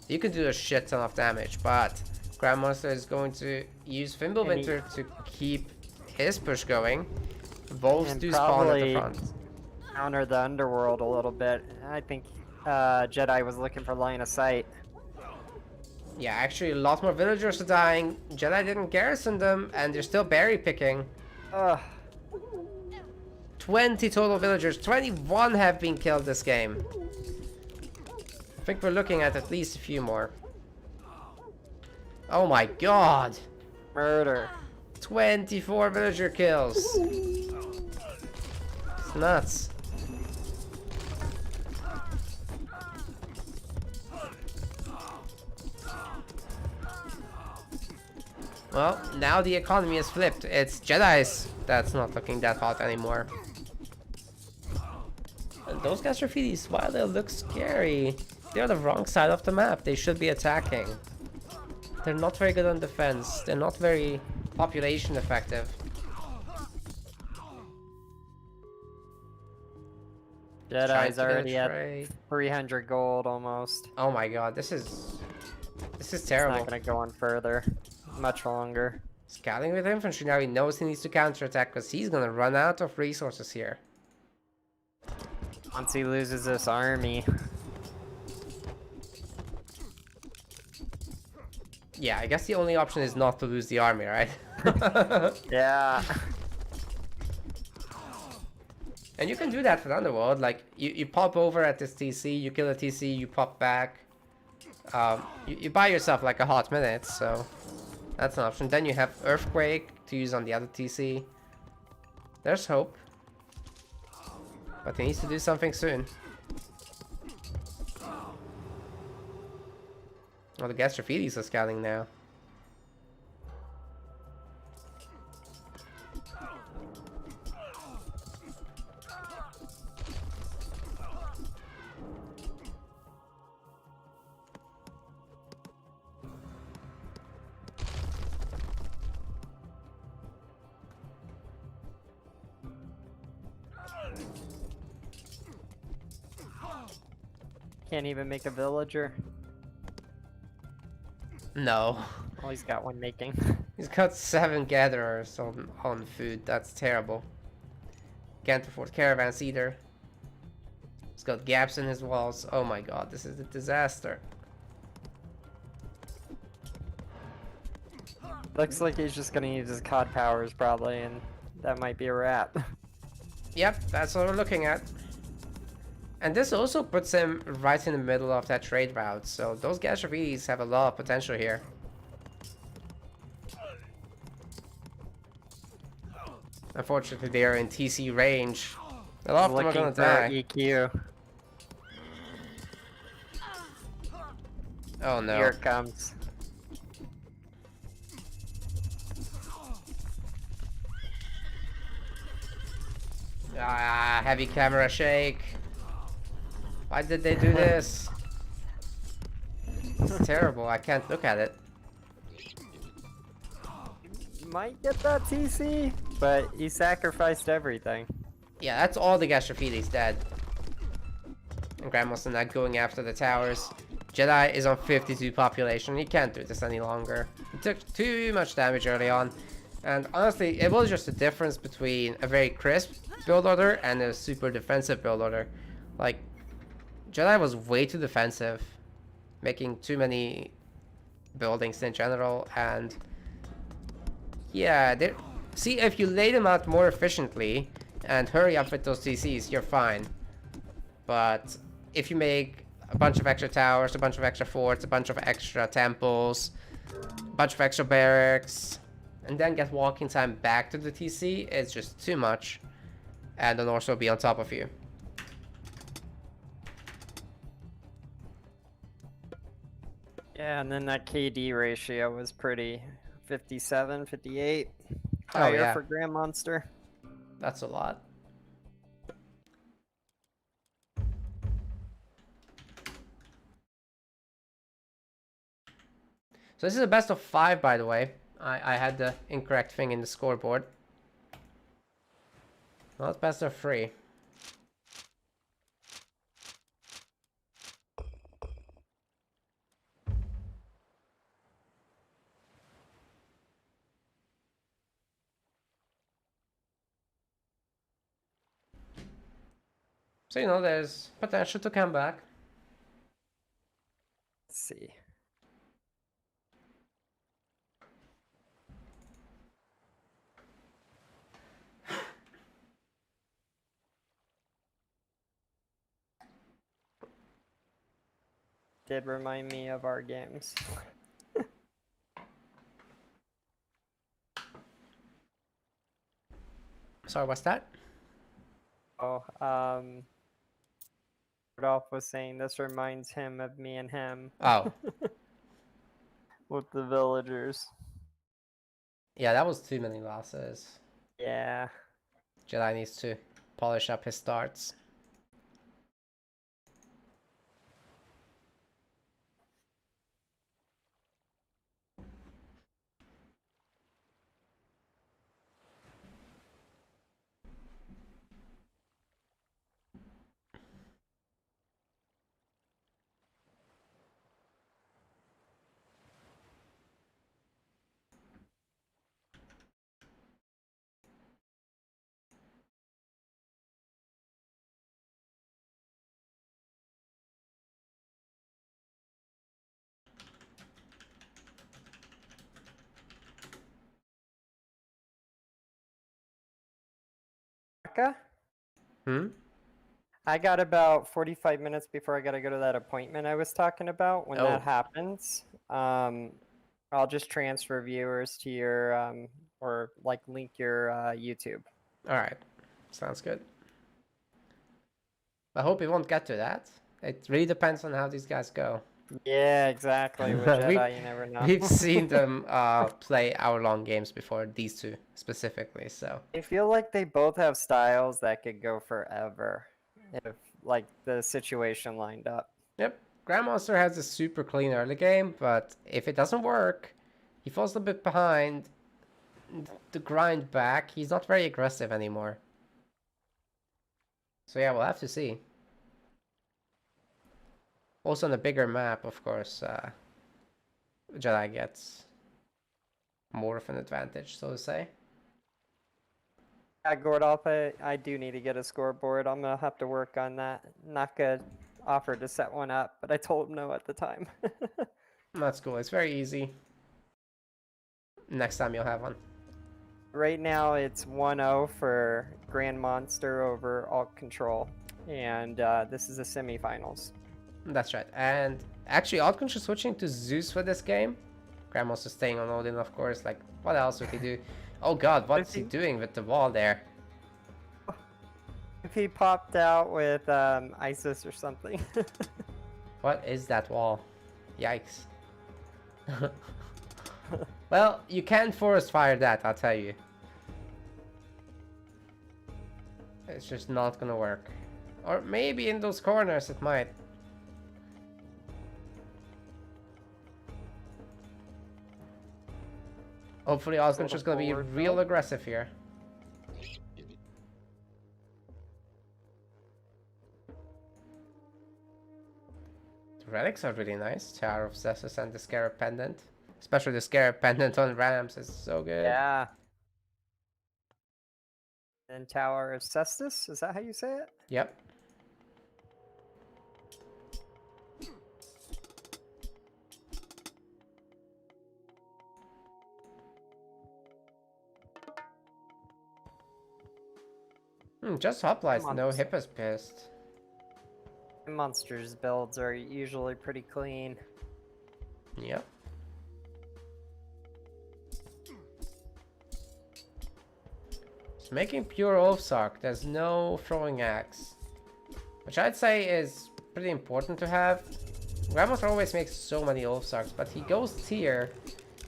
you could do a shit ton of damage, but Grandmonster is going to use Fimbulwinter to keep his push going. Wolves do spawn at the front. Counter the underworld a little bit. I think Jedi was looking for line of sight. Yeah, actually a lot more villagers are dying. Jedi didn't garrison them, and they're still berry picking. Ugh. 20 total villagers. 21 have been killed this game. I think we're looking at least a few more. Oh my god. Murder. 24 villager kills. It's nuts. Well, now the economy is flipped. It's Jedi's that's not looking that hot anymore. And those Gastrophiles, while they look scary, they're on the wrong side of the map. They should be attacking. They're not very good on defense. They're not very population effective. Jedi's already at 300 gold almost. Oh my god, this is terrible. It's not gonna go on further much longer. Scouting with infantry now, he knows he needs to counterattack because he's gonna run out of resources here. Once he loses this army. Yeah, I guess the only option is not to lose the army, right? Yeah. And you can do that for the Underworld, like, you pop over at this TC, you kill a TC, you pop back. You buy yourself like a hot minute, so that's an option. Then you have Earthquake to use on the other TC. There's hope. But he needs to do something soon. Oh, the Gastrophiles are scouting now. Can't even make a villager. No. Oh, he's got one making. He's got 7 gatherers on food. That's terrible. Can't afford caravans either. He's got gaps in his walls. Oh my god, this is a disaster. Looks like he's just gonna use his COD powers probably, and that might be a wrap. Yep, that's what we're looking at. And this also puts him right in the middle of that trade route, so those Gastrophiles have a lot of potential here. Unfortunately, they are in TC range. A lot of them are gonna die. EQ. Oh no. Here it comes. Ah, heavy camera shake. Why did they do this? It's terrible. I can't look at it. Might get that TC, but he sacrificed everything. Yeah, that's all the Gashapili's dead. And Grandmonster not going after the towers. Jedi is on 52 population. He can't do this any longer. He took too much damage early on. And honestly, it was just a difference between a very crisp build order and a super defensive build order. Like, Jedi was way too defensive, making too many buildings in general. And yeah, see, if you lay them out more efficiently and hurry up with those DCs, you're fine. But if you make a bunch of extra towers, a bunch of extra forts, a bunch of extra temples, a bunch of extra barracks, and then get walking time back to the TC, it's just too much. And the Norse will be on top of you. Yeah, and then that KD ratio was pretty 57, 58. Higher yeah. for Grandmonster. That's a lot. So this is a best of 5, by the way. I had the incorrect thing in the scoreboard. Not best of 3. So, you know, there's potential to come back. Let's see. Did remind me of our games. Sorry, what's that? Oh, Rudolph was saying this reminds him of me and him. Oh. With the villagers. Yeah, that was too many losses. Yeah. Jedi needs to polish up his starts. Hmm? I got about 45 minutes before I gotta go to that appointment I was talking about. When that happens, I'll just transfer viewers to your or like link your YouTube. All right, sounds good. I hope we won't get to that. It really depends on how these guys go. Yeah, exactly. With Jedi, you never know. We've seen them play hour-long games before, these two specifically. So I feel like they both have styles that could go forever if like the situation lined up. yep, Grandmonster has a super clean early game, but if it doesn't work, he falls a bit behind. The grind back, he's not very aggressive anymore. So yeah, we'll have to see. Also on a bigger map, of course, Jedi gets more of an advantage, so to say. Yeah, Gordolph, I do need to get a scoreboard. I'm gonna have to work on that. Naka offered to set one up, but I told him no at the time. That's cool. It's very easy. Next time you'll have one. Right now it's 1-0 for Grandmonster over Alt Control, and this is the semifinals. That's right. And actually, Outcontrol switching to Zeus for this game. Grandmonster staying on Odin, of course. Like, what else would he do? Oh god, what's he doing with the wall there? If he popped out with ISIS or something. What is that wall? Yikes. Well, you can't forest fire that, I'll tell you. It's just not gonna work. Or maybe in those corners it might. Hopefully Osgood's just gonna be real aggressive here. The relics are really nice. Tower of Cessus and the Scarab Pendant. Especially the Scarab Pendant on Rams is so good. Yeah. And Tower of Cestus, is that how you say it? Yep. Just hoplites, no Hippos pissed. Monsters builds are usually pretty clean. Yep. It's making pure Ulfsark. There's no throwing axe. Which I'd say is pretty important to have. Grandmonster always makes so many Ulfsarks, but he goes tier.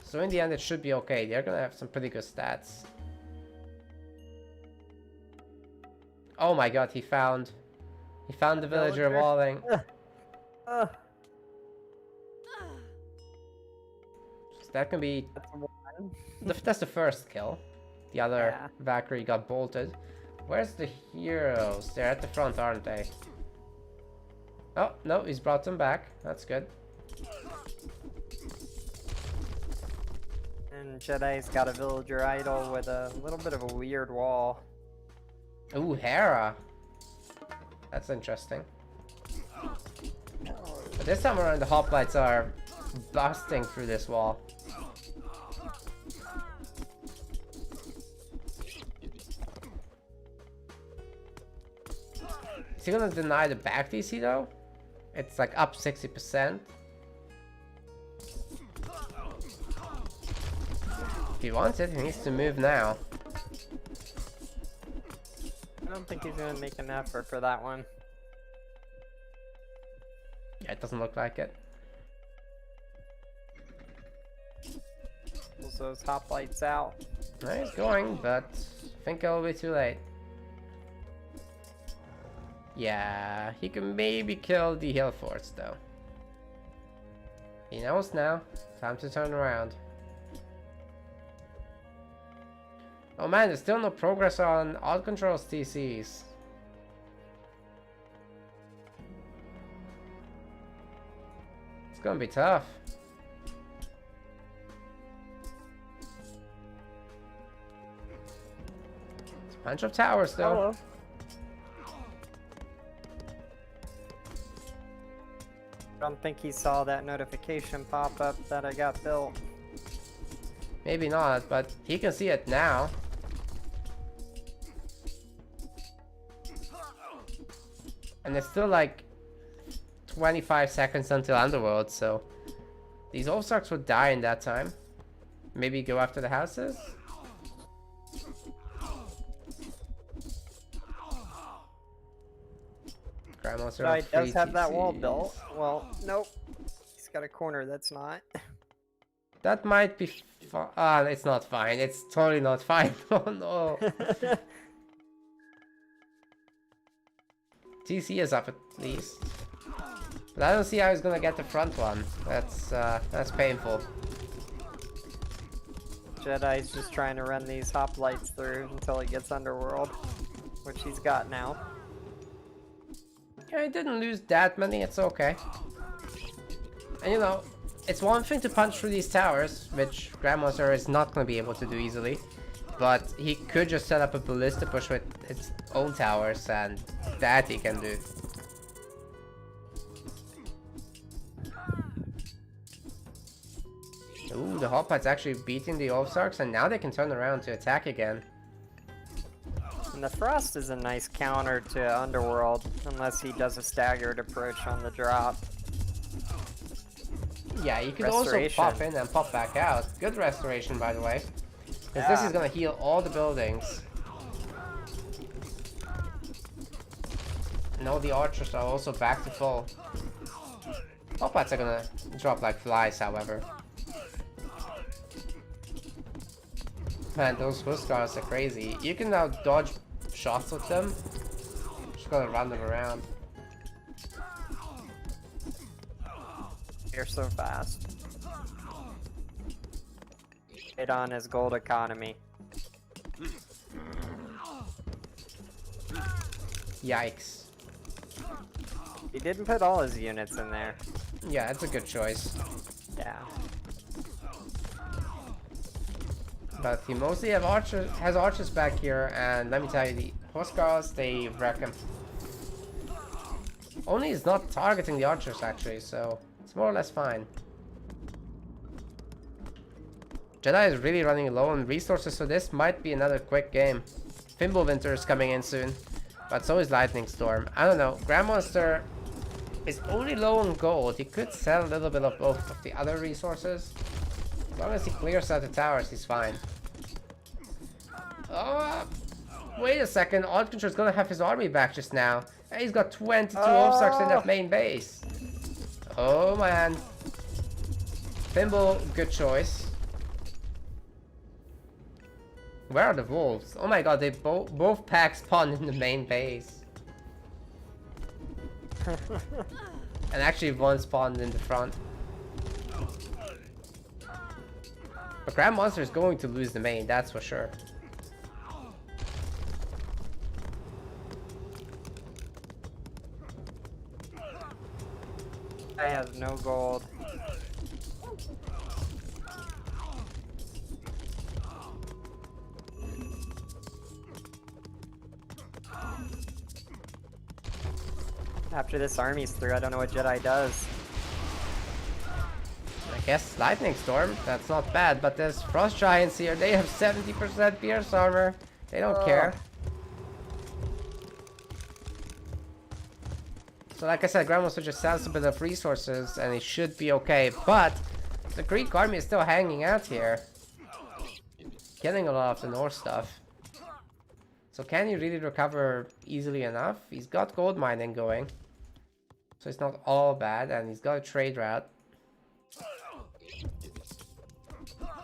So in the end it should be okay. They're gonna have some pretty good stats. Oh my god, he found the villager walling. So that can be... That's the first kill. The other Valkyrie got bolted. Where's the heroes? They're at the front, aren't they? Oh, no, he's brought them back. That's good. And Jedi's got a villager idol with a little bit of a weird wall. Ooh, Hera. That's interesting. But this time around, the hoplites are busting through this wall. Is he gonna deny the back DC though? It's like up 60%. If he wants it, he needs to move now. I don't think he's gonna make an effort for that one. Yeah, it doesn't look like it. Pulls those hoplites out. No, he's going, but I think it'll be too late. Yeah, he can maybe kill the hill forts though. He knows now. Time to turn around. Oh man, there's still no progress on Odd Control's TCs. It's gonna be tough. It's a bunch of towers though. Hello. I don't think he saw that notification pop up that I got built. Maybe not, but he can see it now. And it's still like 25 seconds until Underworld, so these Ulfsarks would die in that time. Maybe go after the houses? Grandmonster Does have that wall built. Well, nope. He's got a corner that's not. That might be fine. It's not fine. It's totally not fine. Oh no. TC is up at least. But I don't see how he's gonna get the front one. That's painful. Jedi's just trying to run these hoplites through until he gets Underworld, which he's got now. Yeah, he didn't lose that many, it's okay. And you know, it's one thing to punch through these towers, which Grandmonster is not going to be able to do easily. But he could just set up a ballista push with its own towers, and that he can do. Ooh, the Hoplite's actually beating the Ulfsarks, and now they can turn around to attack again. And the Frost is a nice counter to Underworld, unless he does a staggered approach on the drop. Yeah, you could also pop in and pop back out. Good restoration, by the way. Because this is going to heal all the buildings. And all the archers are also back to full. Hoplites are going to drop like flies, however. Man, those Huskars are crazy. You can now dodge shots with them. Just gotta run them around. You're so fast. hit on his gold economy. Yikes. He didn't put all his units in there. Yeah, that's a good choice. Yeah. But he mostly has archers back here, and let me tell you, the Huskars, they wreck him. Only he's not targeting the archers actually, so it's more or less fine. Jedi is really running low on resources, so this might be another quick game. Fimbulwinter is coming in soon, but so is Lightning Storm. I don't know, Grandmonster is only low on gold. He could sell a little bit of both of the other resources. As long as he clears out the towers, he's fine. Oh, wait a second. Alt Control is gonna have his army back just now. And he's got 22 Obstructs in that main base. Oh man. Thimble, good choice. Where are the wolves? Oh my god, they both packs spawned in the main base. And actually one spawned in the front. But Grandmonster is going to lose the main, that's for sure. I have no gold. After this army's through, I don't know what Jedi does. I guess Lightning Storm, that's not bad, but there's Frost Giants here, they have 70% Pierce armor. They don't care. So like I said, Grandmonster just sells a bit of resources and he should be okay, but the Greek army is still hanging out here. Getting a lot of the North stuff. So can he really recover easily enough? He's got gold mining going. So it's not all bad, and he's got a trade route.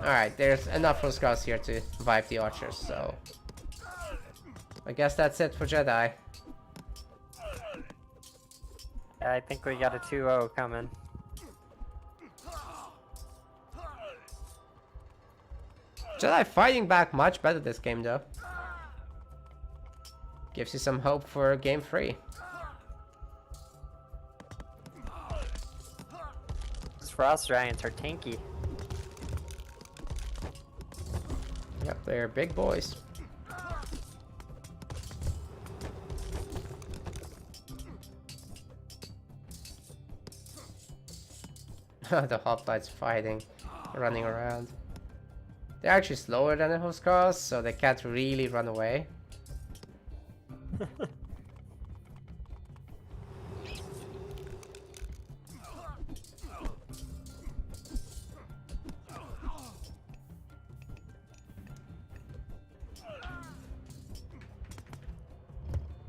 Alright, there's enough Huskars here to revive the archers, so I guess that's it for Jedi. I think we got a 2-0 coming. Jedi fighting back much better this game though. Gives you some hope for game 3. These Frost Giants are tanky. Yep, they're big boys. The hoplites fighting, running around. They're actually slower than the Huskars, so they can't really run away.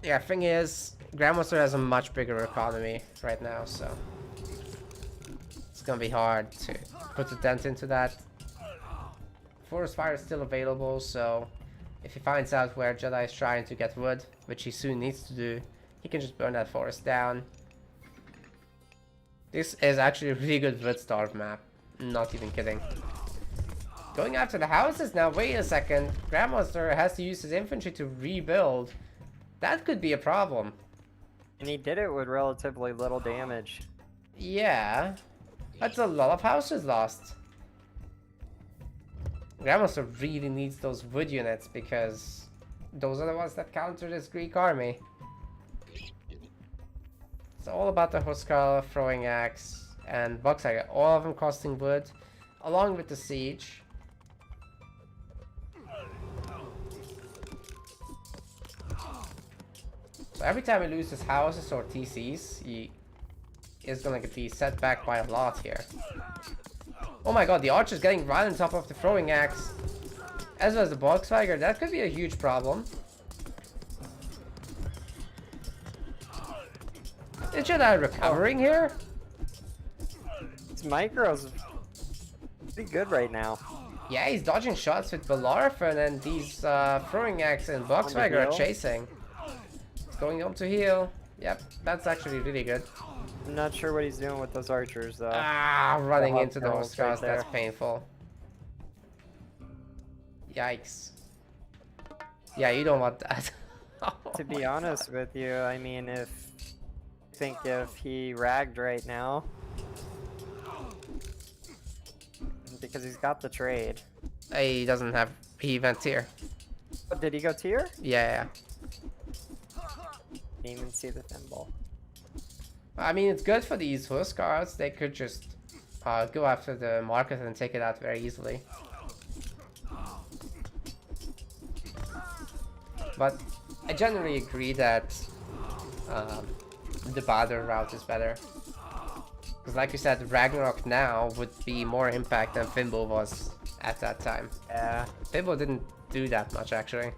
Yeah, thing is, Grandmonster has a much bigger economy right now, so it's gonna be hard to put a dent into that. Forest Fire is still available, so if he finds out where Jedi is trying to get wood, which he soon needs to do, he can just burn that forest down. This is actually a really good wood starve map, not even kidding. Going after the houses now, wait a second, Grandmonster has to use his infantry to rebuild. That could be a problem. And he did it with relatively little damage. Yeah, that's a lot of houses lost. Grandmonster really needs those wood units because those are the ones that counter this Greek army. It's all about the Huskar, throwing axe, and Boxhager, all of them costing wood, along with the siege. So every time he loses houses or TCs, he is gonna be set back by a lot here. Oh my god, the archer's getting right on top of the throwing axe. As well as the Boxhager, that could be a huge problem. Is Jedi recovering here? This micro's pretty good right now. Yeah, he's dodging shots with Bellerophon, and these throwing axe and Boxhager are chasing. He's going home to heal. Yep, that's actually really good. I'm not sure what he's doing with those archers though. Ah, running into the Huskars Huskars, right there. that's painful. Yikes. Yeah, you don't want that. Oh To my be honest God. with you, I mean, if he ragged right now, because he's got the trade. He doesn't have. He went here. Oh, did he go tier? Yeah. Didn't even see the thimble. I mean, it's good for these horse cards. They could just go after the market and take it out very easily. But I generally agree that the battle route is better. Because like you said, Ragnarok now would be more impact than Fimble was at that time. Yeah. Fimble didn't do that much, actually.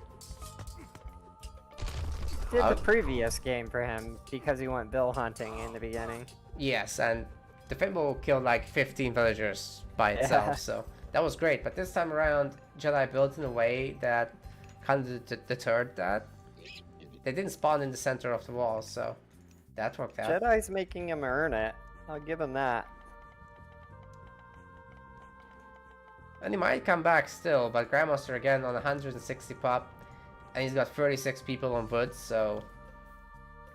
Did the previous game for him because he went bill hunting in the beginning. Yes, and the Fimble killed like 15 villagers by itself, so that was great. But this time around, Jedi built in a way that kind of deterred that. They didn't spawn in the center of the wall, so that worked out. Jedi's making him earn it. I'll give him that. And he might come back still, but Grandmonster again on 160 pop, and he's got 36 people on wood, so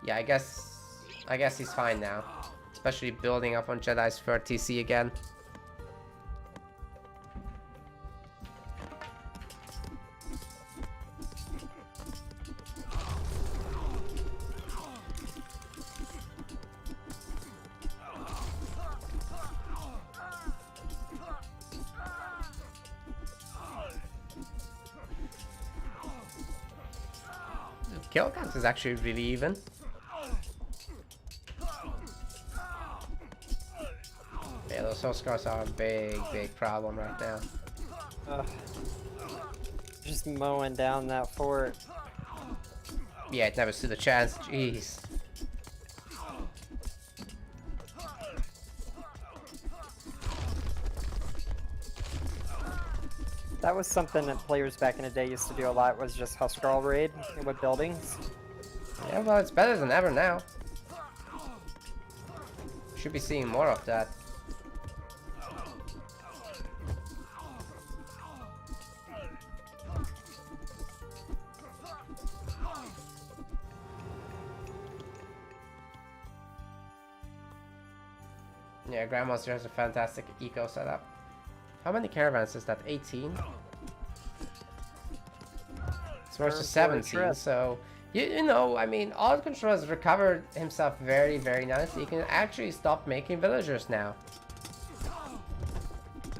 yeah, I guess he's fine now. Especially building up on Jedi's third TC again. Kill count is actually really even. Yeah, those soul scars are a big problem right now. Just mowing down that fort. Yeah, it never stood a chance. Jeez. That was something that players back in the day used to do a lot, was just Huskarl raid with buildings. Yeah, well, it's better than ever now. Should be seeing more of that. Yeah, Grandmonster has a fantastic eco setup. How many caravans is that? 18? It's versus 17, so you know, I mean, Alt Control has recovered himself very nicely. He can actually stop making villagers now.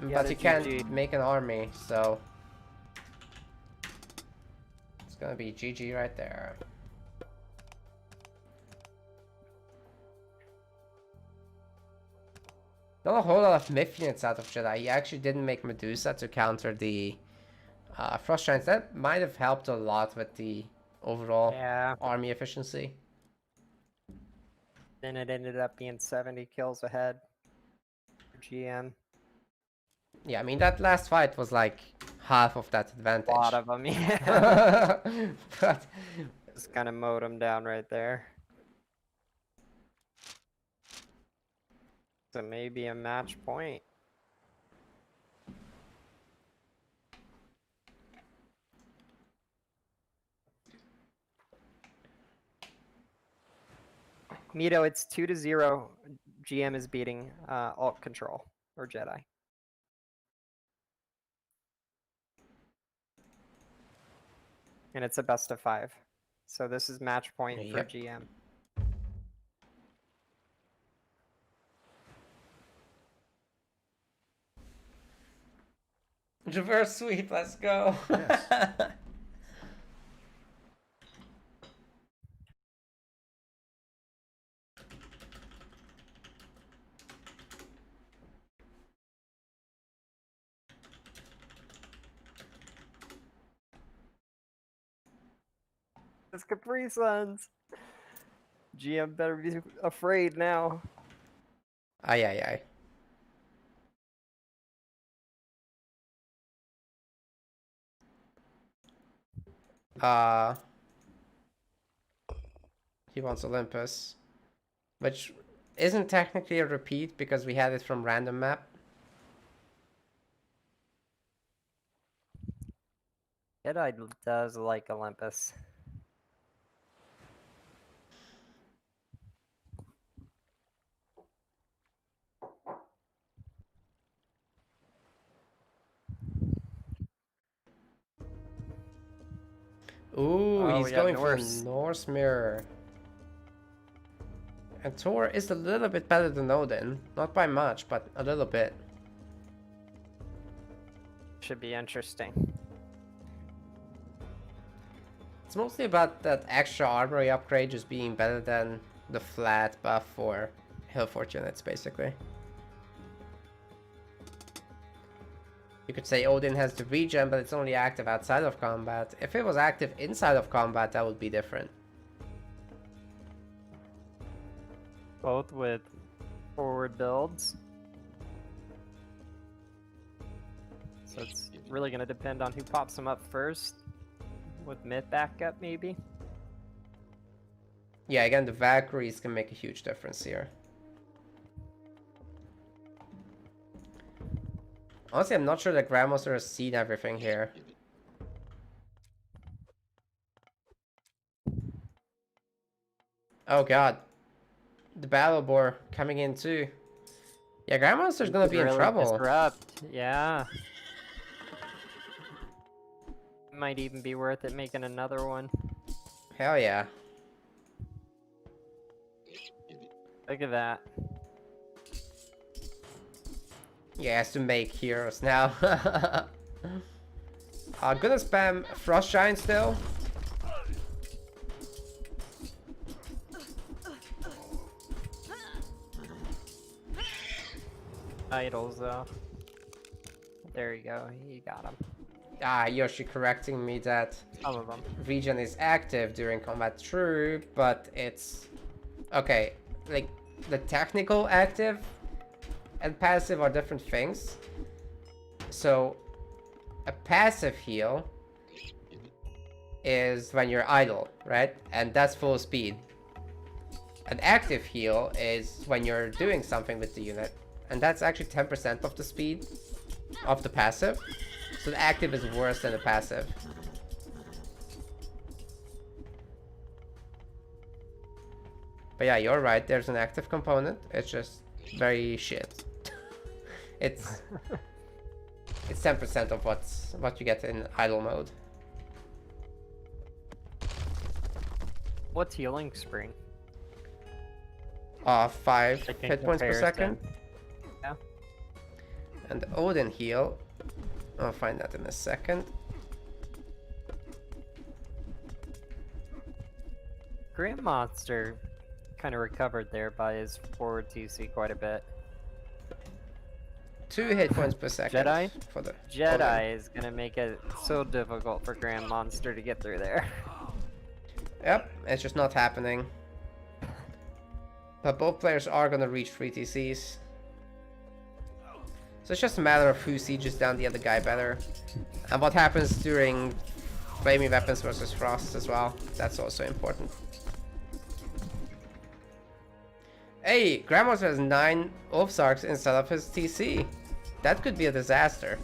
Yeah, but he can't make an army, so it's gonna be GG right there. Not a whole lot of myth units out of Jedi. He actually didn't make Medusa to counter the Frost Giants. That might have helped a lot with the overall army efficiency. Then it ended up being 70 kills ahead for GM. Yeah, I mean, that last fight was like half of that advantage. A lot of them, yeah. But just kind of mowed him down right there. So maybe a match point. Mito, it's 2-0. GM is beating Alt Control or Jedi. And it's a best of 5. So this is match point for GM. Reverse sweep, let's go. Yes. It's Capri Suns. GM better be afraid now. Aye, aye, aye. He wants Olympus, which isn't technically a repeat because we had it from random map. Jedi does like Olympus. Ooh, Oh, he's we got going for Norse. Norse mirror. And Thor is a little bit better than Odin. Not by much, but a little bit. Should be interesting. It's mostly about that extra armory upgrade just being better than the flat buff for Hill Fort units, basically. You could say Odin has the regen, but it's only active outside of combat. If it was active inside of combat, that would be different. Both with forward builds. So it's really going to depend on who pops them up first. With myth backup, maybe? Yeah, again, the Valkyries can make a huge difference here. Honestly, I'm not sure that Grandmonster has seen everything here. Oh god. The Battle Boar coming in too. Yeah, Grandmonster's gonna be in trouble. Disrupt. Yeah. Might even be worth it making another one. Hell yeah. Look at that. Yeah, he has to make heroes now. Gonna spam Frost Giant still. Idols though. There you go. You got him. Ah, Yoshi correcting me that Some of them. regen is active during combat. True, but it's... Okay, like, the technical active and passive are different things. So, a passive heal is when you're idle, right? And that's full speed. An active heal is when you're doing something with the unit. And that's actually 10% of the speed of the passive. So the active is worse than the passive. But yeah, you're right, there's an active component. It's just very shit. it's 10% of what you get in idle mode. What's healing spring? 5 Like in hit points per second. comparison. Yeah. And the Odin heal, I'll find that in a second. Grandmonster kind of recovered there by his forward TC quite a bit. 2 hit points per second. Jedi? For the Jedi Odin. is gonna make it so difficult for Grandmonster to get through there. Yep, it's just not happening. But both players are gonna reach 3 TCs. So it's just a matter of who sieges down the other guy better. And what happens during flaming weapons versus frost as well. That's also important. Hey, Grandmonster has 9 Ulfsarks instead of his TC. That could be a disaster.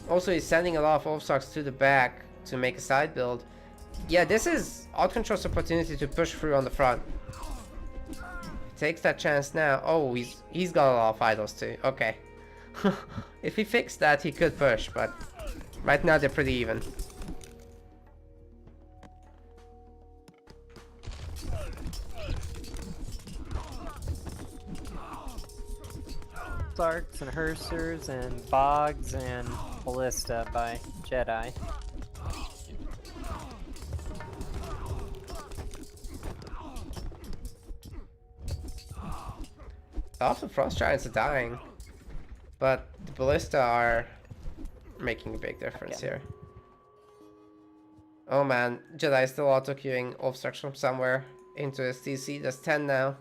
Also, he's sending a lot of Ulfsarks to the back to make a side build. Yeah, this is Outcontrol's opportunity to push through on the front. Takes that chance now. Oh, he's got a lot of idols too. Okay. If he fixed that, he could push, but right now they're pretty even. Sarks and Hersers and Bogs and Ballista by Jedi. Also, Frost Giants are dying, but the Ballista are making a big difference here. Oh man, Jedi is still auto-queuing Ulfsarks from somewhere into his TC. There's 10 now,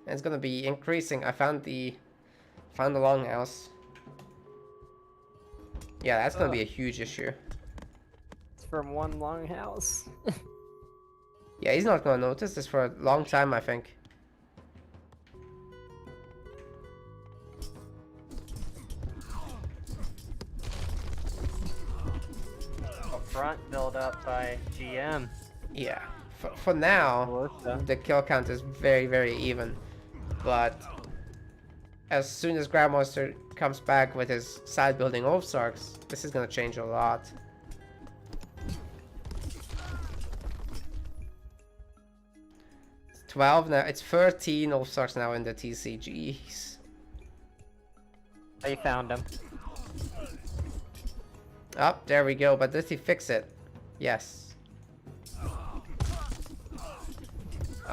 and it's gonna be increasing. I found the longhouse. Yeah, that's gonna be a huge issue. It's from one longhouse. Yeah, he's not gonna notice this for a long time, I think. front build up by GM. Yeah. For now, Ballista. the kill count is very, very even. But as soon as Grandmonster comes back with his side building Oathsarks, this is gonna change a lot. It's 12 now. It's 13 Oathsarks now in the TC. Jeez. They found him. Oh, there we go. But does he fix it? Yes.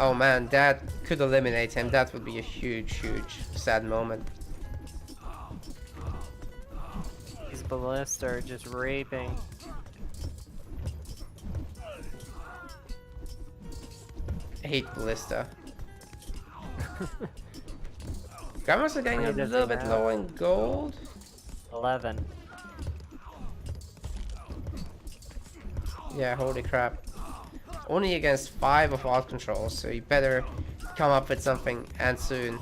Oh man, that could eliminate him. That would be a huge, huge sad moment. These ballists are just raping. I hate Ballista. Grandmaster getting a little bit low in gold. 11. Yeah, holy crap. Only against 5 of alt controls, so you better come up with something and soon.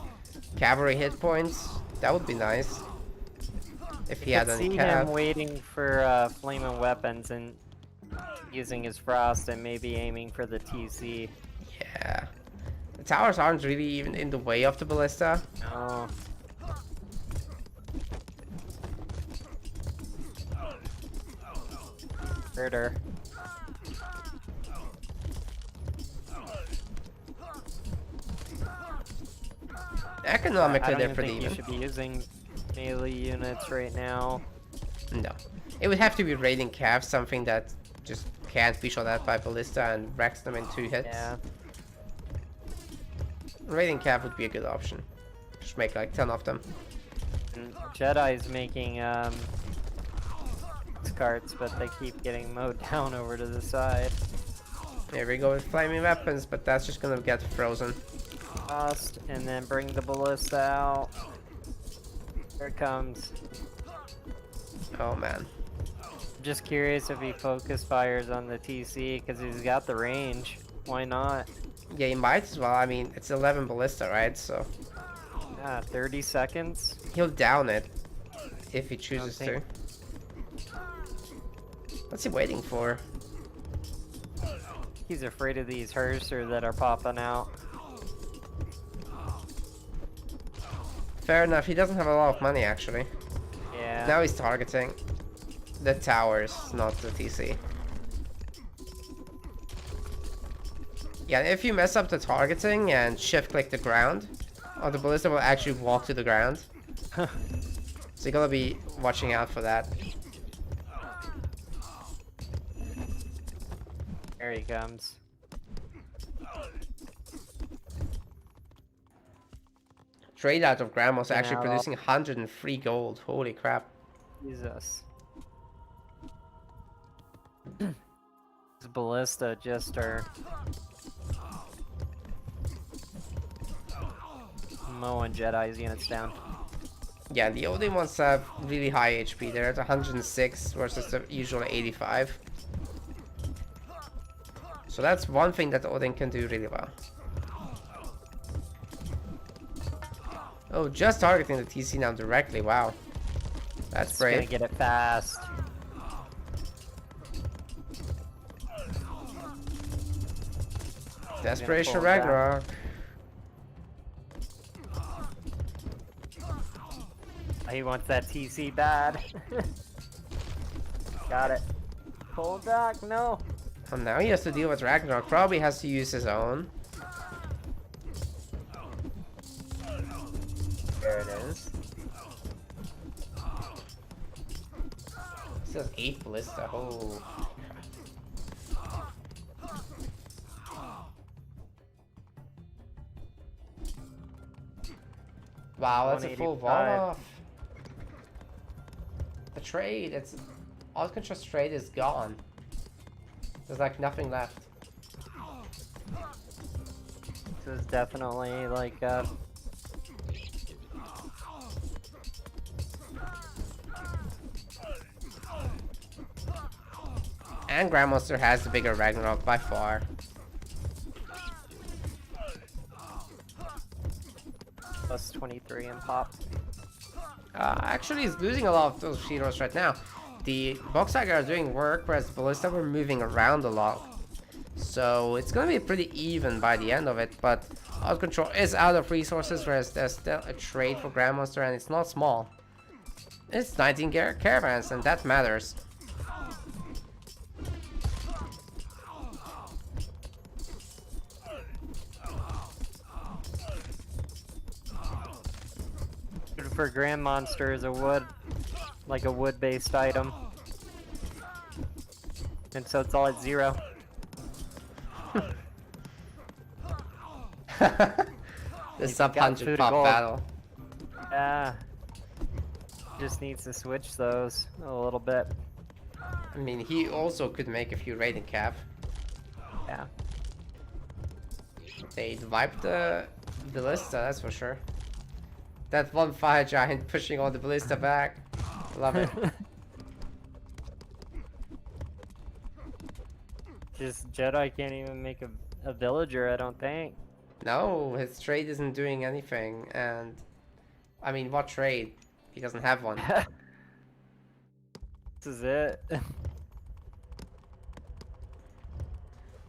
Cavalry hit points, that would be nice. If he had any see him waiting for flaming weapons and using his frost and maybe aiming for the TC. Yeah. The towers aren't really even in the way of the ballista. Oh. Murder. Economically, they're I don't pretty think even. you should be using melee units right now. No. It would have to be raiding cav, something that just can't be shot at by ballista and wrecks them in 2 hits. Yeah. Raiding cav would be a good option. Just make like 10 of them. And Jedi's making carts, but they keep getting mowed down over to the side. Here we go with flaming weapons, but that's just gonna get frozen. Frost, and then bring the ballista out. Here it comes. Oh man. Just curious if he focus fires on the TC because he's got the range. Why not? Yeah, he might as well. I mean, it's 11 ballista, right? So Yeah, 30 seconds. he'll down it if he chooses to. think- What's he waiting for? He's afraid of these Herser that are popping out. Fair enough. He doesn't have a lot of money actually. Yeah. Now he's targeting the towers, not the TC. Yeah, if you mess up the targeting and shift click the ground, or the ballista will actually walk to the ground. So you gotta be watching out for that. There he comes. Trade out of Grandmonster Yeah, actually well- producing 103 gold. Holy crap. Jesus. This ballista just are mowing Jedi's units down. Yeah, the Odin ones have really high HP. They're at 106 versus the usual 85. So that's one thing that Odin can do really well. Oh, just targeting the TC now directly. Wow. That's It's gonna brave. get it fast. Desperation pull it back. Ragnarok. He wants that TC bad. Got it. Pull back, no. And now he has to deal with Ragnarok. Probably has to use his own. There it is. He says 8 ballista. Oh. Wow, that's a full 185. wall off. The trade, it's all control trade is gone. There's like nothing left. This is definitely like And Grandmonster has the bigger Ragnarok by far. plus 23 in pop. Actually, he's losing a lot of those heroes right now. the box tiger are doing work, whereas the ballista were moving around a lot. So it's gonna be pretty even by the end of it, but out control is out of resources, whereas there's still a trade for Grandmonster, and it's not small. It's 19 caravans, and that matters. For Grandmonster is a wood-based item, and so it's all at 0. The sub-100 pop battle. Yeah. Just needs to switch those a little bit. I mean, he also could make a few raiding cap. Yeah. They'd wipe the ballista, that's for sure. That one fire giant pushing all the ballista back. Love it. Just Jedi can't even make a villager, I don't think. No, his trade isn't doing anything, and I mean, what trade? He doesn't have one. This is it.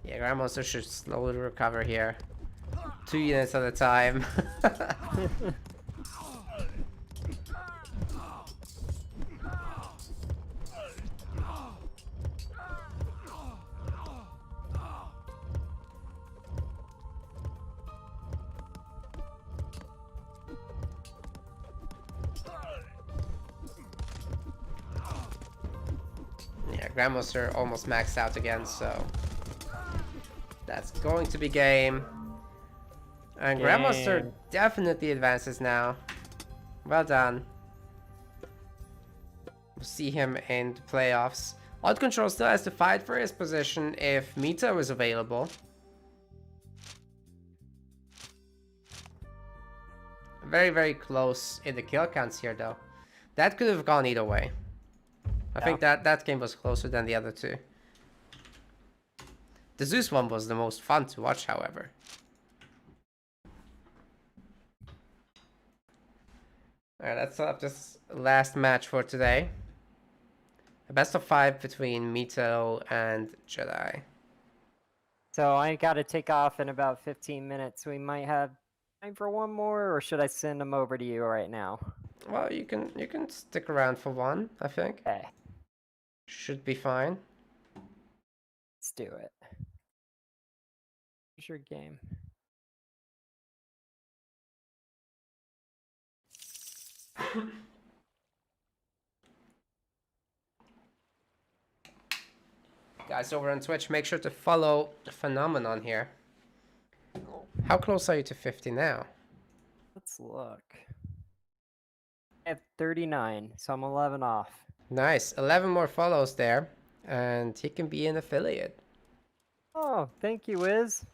Yeah, Grandmonster should slowly recover here. 2 units at a time. Yeah, Grandmonster almost maxed out again, so that's going to be game. And Grandmonster definitely advances now. Well done. We'll see him in the playoffs. Out Control still has to fight for his position if Mito is available. Very, very close in the kill counts here, though. That could have gone either way. I think that game was closer than the other two. The Zeus one was the most fun to watch, however. Alright, let's set up this last match for today. A best of 5 between Mito and Jedi. So I gotta take off in about 15 minutes. We might have time for one more, or should I send them over to you right now? Well, you can stick around for one, I think. Okay. Should be fine. Let's do it. Here's your game. Guys over on Twitch, make sure to follow the phenomenon here. How close are you to 50 now? Let's look. I have 39, so I'm 11 off. Nice. 11 more follows there, and he can be an affiliate. Oh, thank you, Wiz.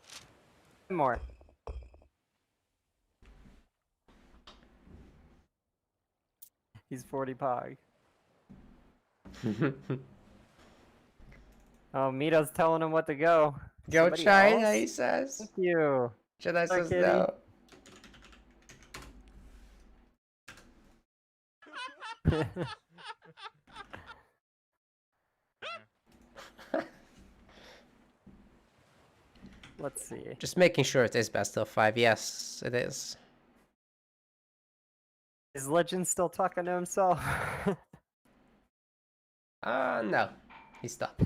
One more. He's 40 pog. Oh, Mito's telling him what to go. Go Somebody China, else? he says. Thank you. Jedi says kitty. no. Let's see. Just making sure it is best of 5. Yes, it is. Is Legend still talking to himself? No. He stopped.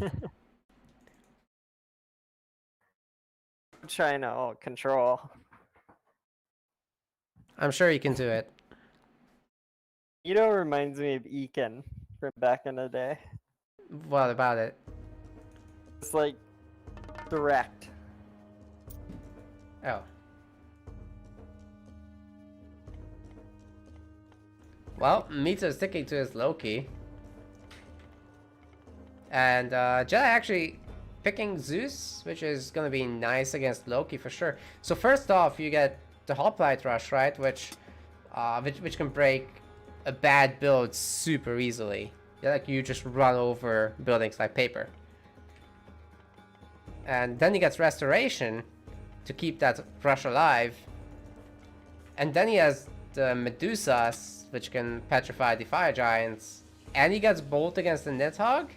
China, oh, control. I'm sure you can do it. Mito reminds me of Ekin from back in the day. What about it? It's like direct. Oh. Well, Mito is sticking to his Loki. And Jedi actually picking Zeus, which is going to be nice against Loki for sure. So first off, you get the Hoplite Rush, right? Which can break a bad build super easily. Yeah, like you just run over buildings like paper. And then he gets Restoration to keep that Rush alive. And then he has the Medusas, which can petrify the Fire Giants. and he gets bolt against the Nidhogg.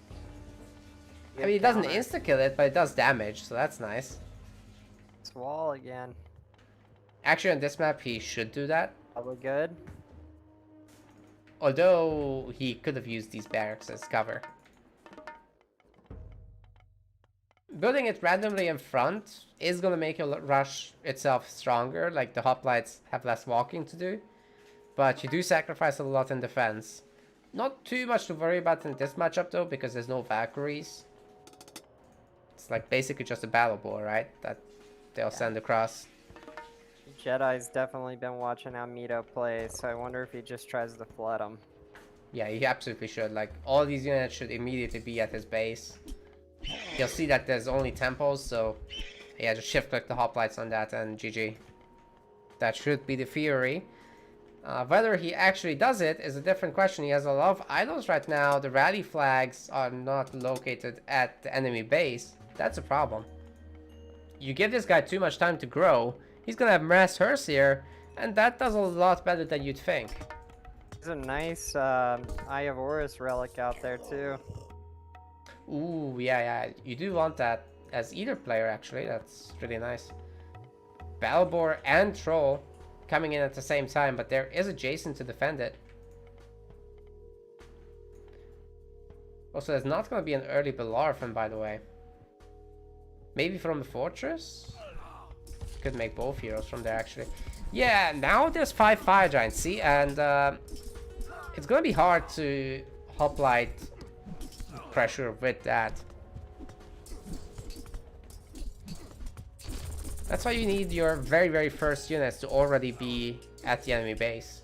I mean, it doesn't insta-kill it, but it does damage, so that's nice. It's wall again. Actually, on this map, he should do that. Probably good. Although, he could have used these barracks as cover. Building it randomly in front is going to make a rush itself stronger. Like, the hoplites have less walking to do. But you do sacrifice a lot in defense. Not too much to worry about in this matchup, though, because there's no Valkyries. It's like basically just a battle ball, right? That they'll send across. Jedi's definitely been watching how Mito plays, so I wonder if he just tries to flood him. Yeah, he absolutely should. Like, all these units should immediately be at his base. He'll see that there's only temples, so yeah, just shift click the hoplites on that and GG. That should be the Fury. Whether he actually does it is a different question. He has a lot of idols right now. The rally flags are not located at the enemy base. That's a problem. You give this guy too much time to grow, he's gonna have mass hearse here, and that does a lot better than you'd think. There's a nice Eye of Horus relic out there too. Ooh, yeah, you do want that as either player, actually. That's really nice. Balbor and Troll coming in at the same time, but there is a Jason to defend it. Also, there's not going to be an early Belarfin, by the way. Maybe from the fortress? Could make both heroes from there, actually. Yeah, now there's 5 fire giants, see? And it's going to be hard to hoplite pressure with that. That's why you need your very, very first units to already be at the enemy base.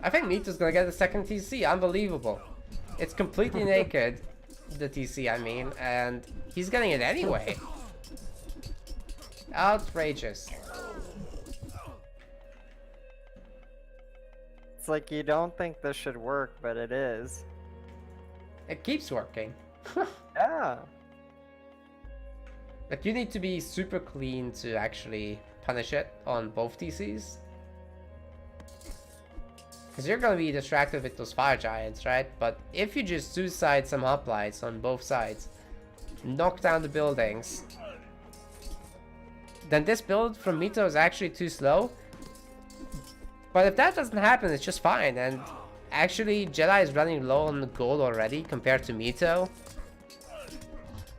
I think Mito's gonna get a second TC. Unbelievable. It's completely naked, the TC I mean, and he's getting it anyway. Outrageous. It's like you don't think this should work, but it is. It keeps working. Yeah. But you need to be super clean to actually punish it on both TCs. Because you're going to be distracted with those fire giants, right? But if you just suicide some hoplites on both sides, knock down the buildings, then this build from Mito is actually too slow. But if that doesn't happen, it's just fine. And actually, Jedi is running low on the gold already compared to Mito.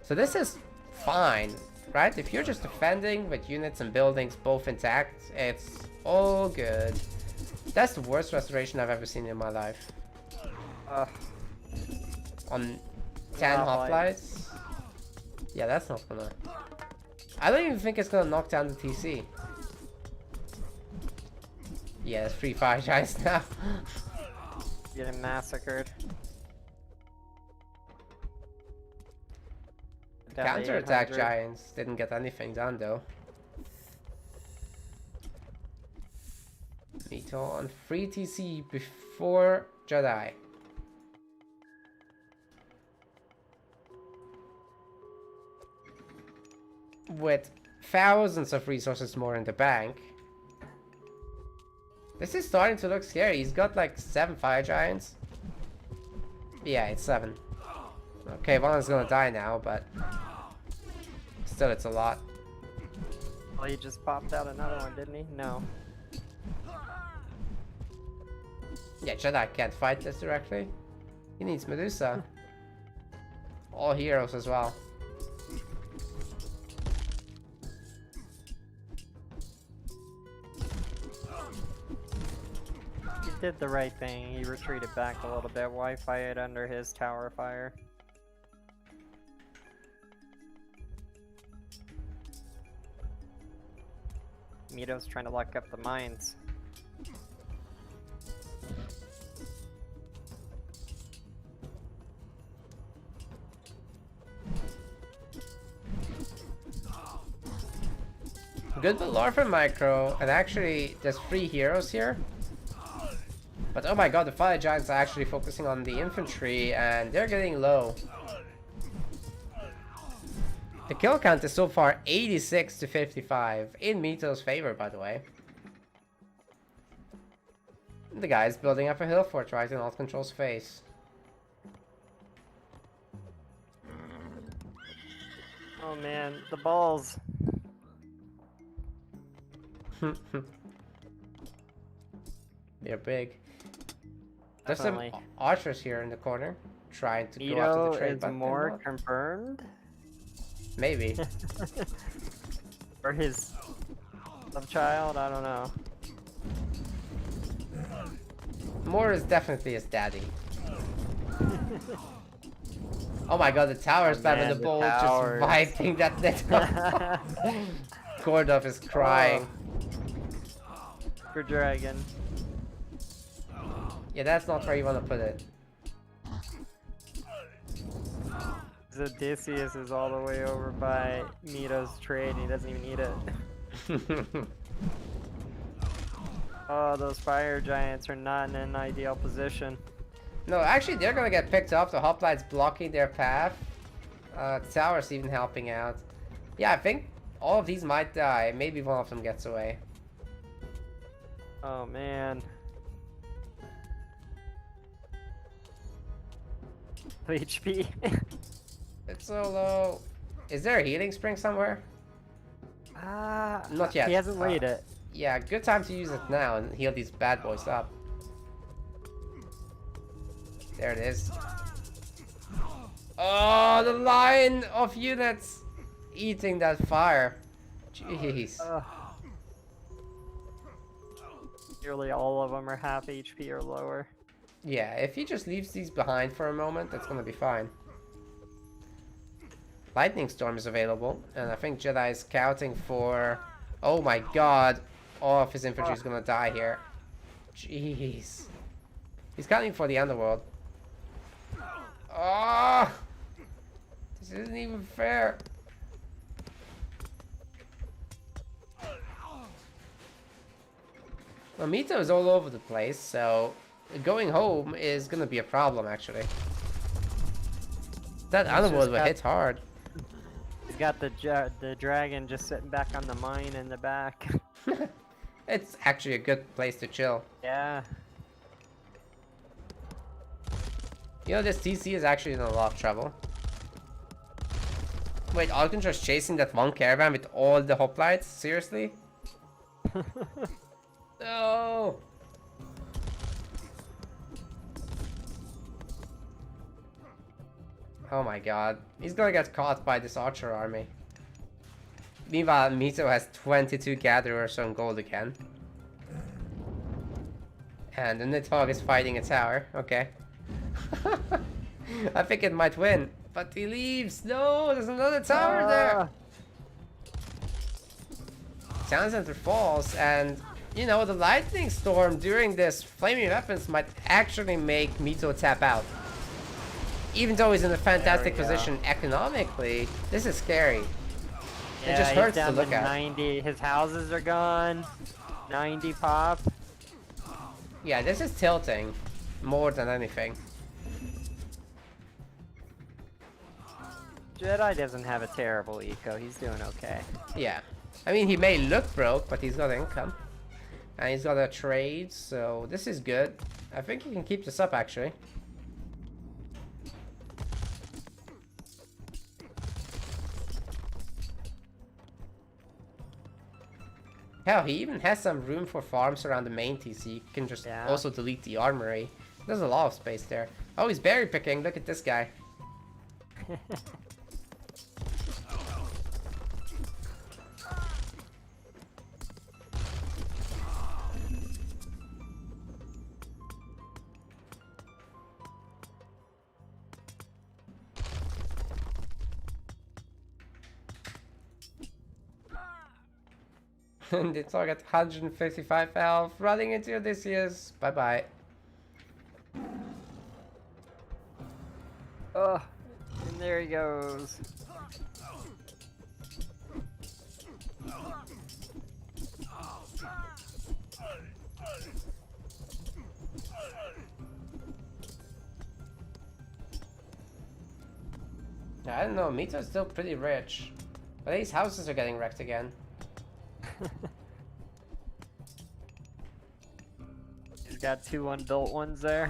So this is fine, right? If you're just defending with units and buildings both intact, it's all good. That's the worst restoration I've ever seen in my life. On 10 hoplites? Yeah, that's not gonna... I don't even think it's gonna knock down the TC. Yeah, there's 3 fire giants now. Getting massacred. Counter-attack giants didn't get anything done though. Mito on 3 TC before Jedi. With thousands of resources more in the bank. This is starting to look scary. He's got like 7 fire giants. Yeah, it's 7. Okay, one is gonna die now, but still it's a lot. Well, he just popped out another one, didn't he? No. Yeah, Jedi can't fight this directly. He needs Medusa. All heroes as well. He did the right thing. He retreated back a little bit. Why fight under his tower fire? Mito's trying to lock up the mines. Good Belarfin micro, and actually there's 3 heroes here. But oh my god, the fire giants are actually focusing on the infantry and they're getting low. The kill count is so far 86 to 55 in Mito's favor, by the way. The guy's building up a hill fort right in Alt Control's face. Oh man, the balls. They're big. There's Definitely. some archers here in the corner trying to go after the Mito trade is button. more confirmed. Maybe. Or his love child, I don't know. More is definitely his daddy. Oh my god, the tower's spamming the bolt, just wiping that net. Gordov is crying. For dragon. Yeah, that's not where you want to put it. Odysseus is all the way over by Mito's trade and he doesn't even need it. Oh, those fire giants are not in an ideal position. No, actually, they're gonna get picked up. The hoplites blocking their path. The tower's even helping out. Yeah, I think all of these might die. Maybe one of them gets away. Oh man. HP. It's so low. Is there a healing spring somewhere? Not yet. He hasn't laid it. Yeah, good time to use it now and heal these bad boys up. There it is. Oh, the line of units eating that fire. Jeez. Nearly all of them are half HP or lower. Yeah, if he just leaves these behind for a moment, that's gonna be fine. Lightning Storm is available, and I think Jedi is scouting for... Oh my god, all of his infantry is gonna die here. Jeez. He's scouting for the underworld. Oh! This isn't even fair. Well, Mito is all over the place, so going home is gonna be a problem, actually. That underworld will hit hard. He's got the dragon just sitting back on the mine in the back. It's actually a good place to chill. Yeah. You know, this TC is actually in a lot of trouble. Wait, Alcantara's chasing that one caravan with all the hoplites? Seriously? No! Oh my god. He's gonna get caught by this archer army. Meanwhile, Mito has 22 gatherers on gold again. And the Nidhogg is fighting a tower. Okay. I think it might win. But he leaves. No, there's another tower there. Town center falls, and you know, the lightning storm during this flaming weapons might actually make Mito tap out. Even though he's in a fantastic position economically, this is scary. Yeah, it just hurts to look at. 90. His houses are gone. 90 pop. Yeah, this is tilting more than anything. Jedi doesn't have a terrible eco. He's doing okay. Yeah. I mean, he may look broke, but he's got income. And he's got a trade, so this is good. I think he can keep this up, actually. Hell, he even has some room for farms around the main TC. You can just also delete the armory. There's a lot of space there. Oh, he's berry picking. Look at this guy. And it's all got 155 health, running into Odysseus. Bye bye. Oh, and there he goes. I don't know, Mito's still pretty rich. But these houses are getting wrecked again. He's got 2 adult ones there.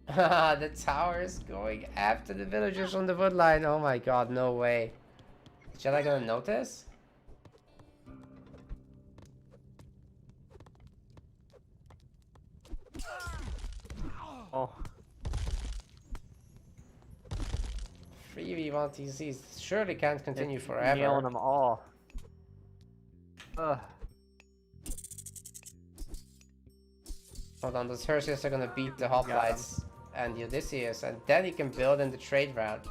The tower is going after the villagers on the wood line. Oh my god, no way. Is Jedi gonna notice? Oh. 3v1 TCs surely can't continue It's forever. nailing them all. Ugh. Hold on, those Hersiers are gonna beat the hoplites and the Odysseus, and then he can build in the trade route.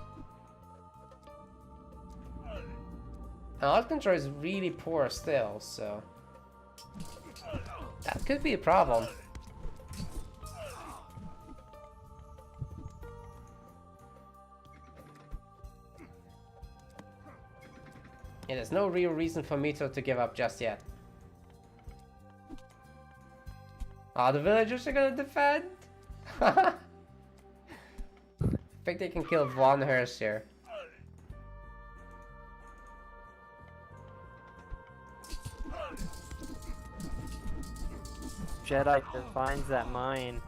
And art control is really poor still, so that could be a problem. Yeah, there's no real reason for Mito to give up just yet. Oh, the villagers are gonna defend? I think they can kill one hearse here. Jedi defines that mine.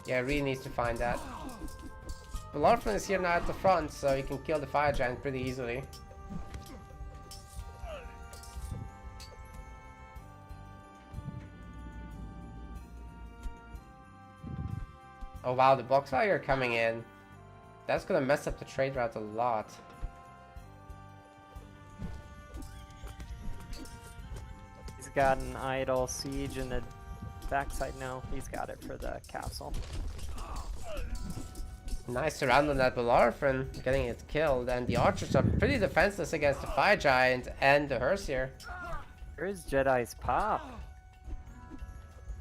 Yeah, really needs to find that. Belorphin is here now at the front, so he can kill the fire giant pretty easily. Oh wow, the box fire coming in. That's gonna mess up the trade route a lot. He's got an idle siege in the backside now. He's got it for the castle. Nice surround on that Belorphin, getting it killed, and the archers are pretty defenseless against the fire giant and the hearse here. Where's Jedi's pop?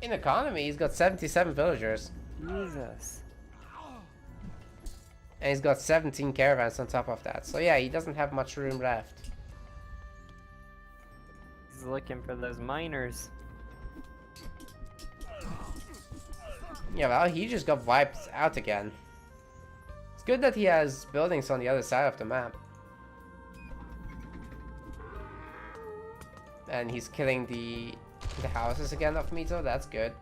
In economy, he's got 77 villagers. Jesus. And he's got 17 caravans on top of that. So yeah, he doesn't have much room left. He's looking for those miners. Yeah, well, he just got wiped out again. It's good that he has buildings on the other side of the map. And he's killing the houses again of Mito, that's good.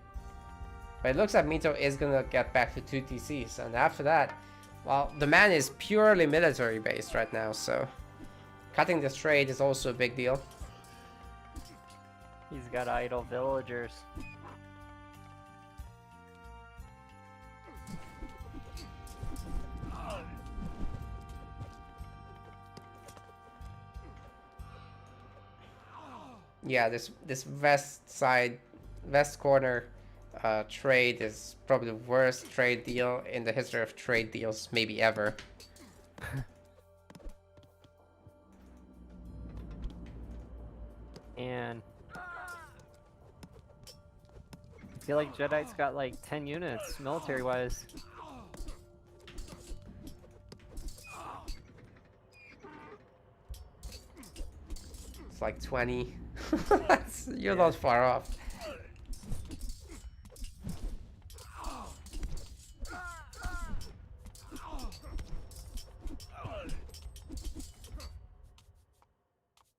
But it looks like Mito is gonna get back to 2 TCs, and after that, well, the man is purely military based right now, so cutting this trade is also a big deal. He's got idle villagers. Yeah, this west corner trade is probably the worst trade deal in the history of trade deals, maybe ever. And I feel like Jedi's got like 10 units military wise. It's like 20. You're not far off.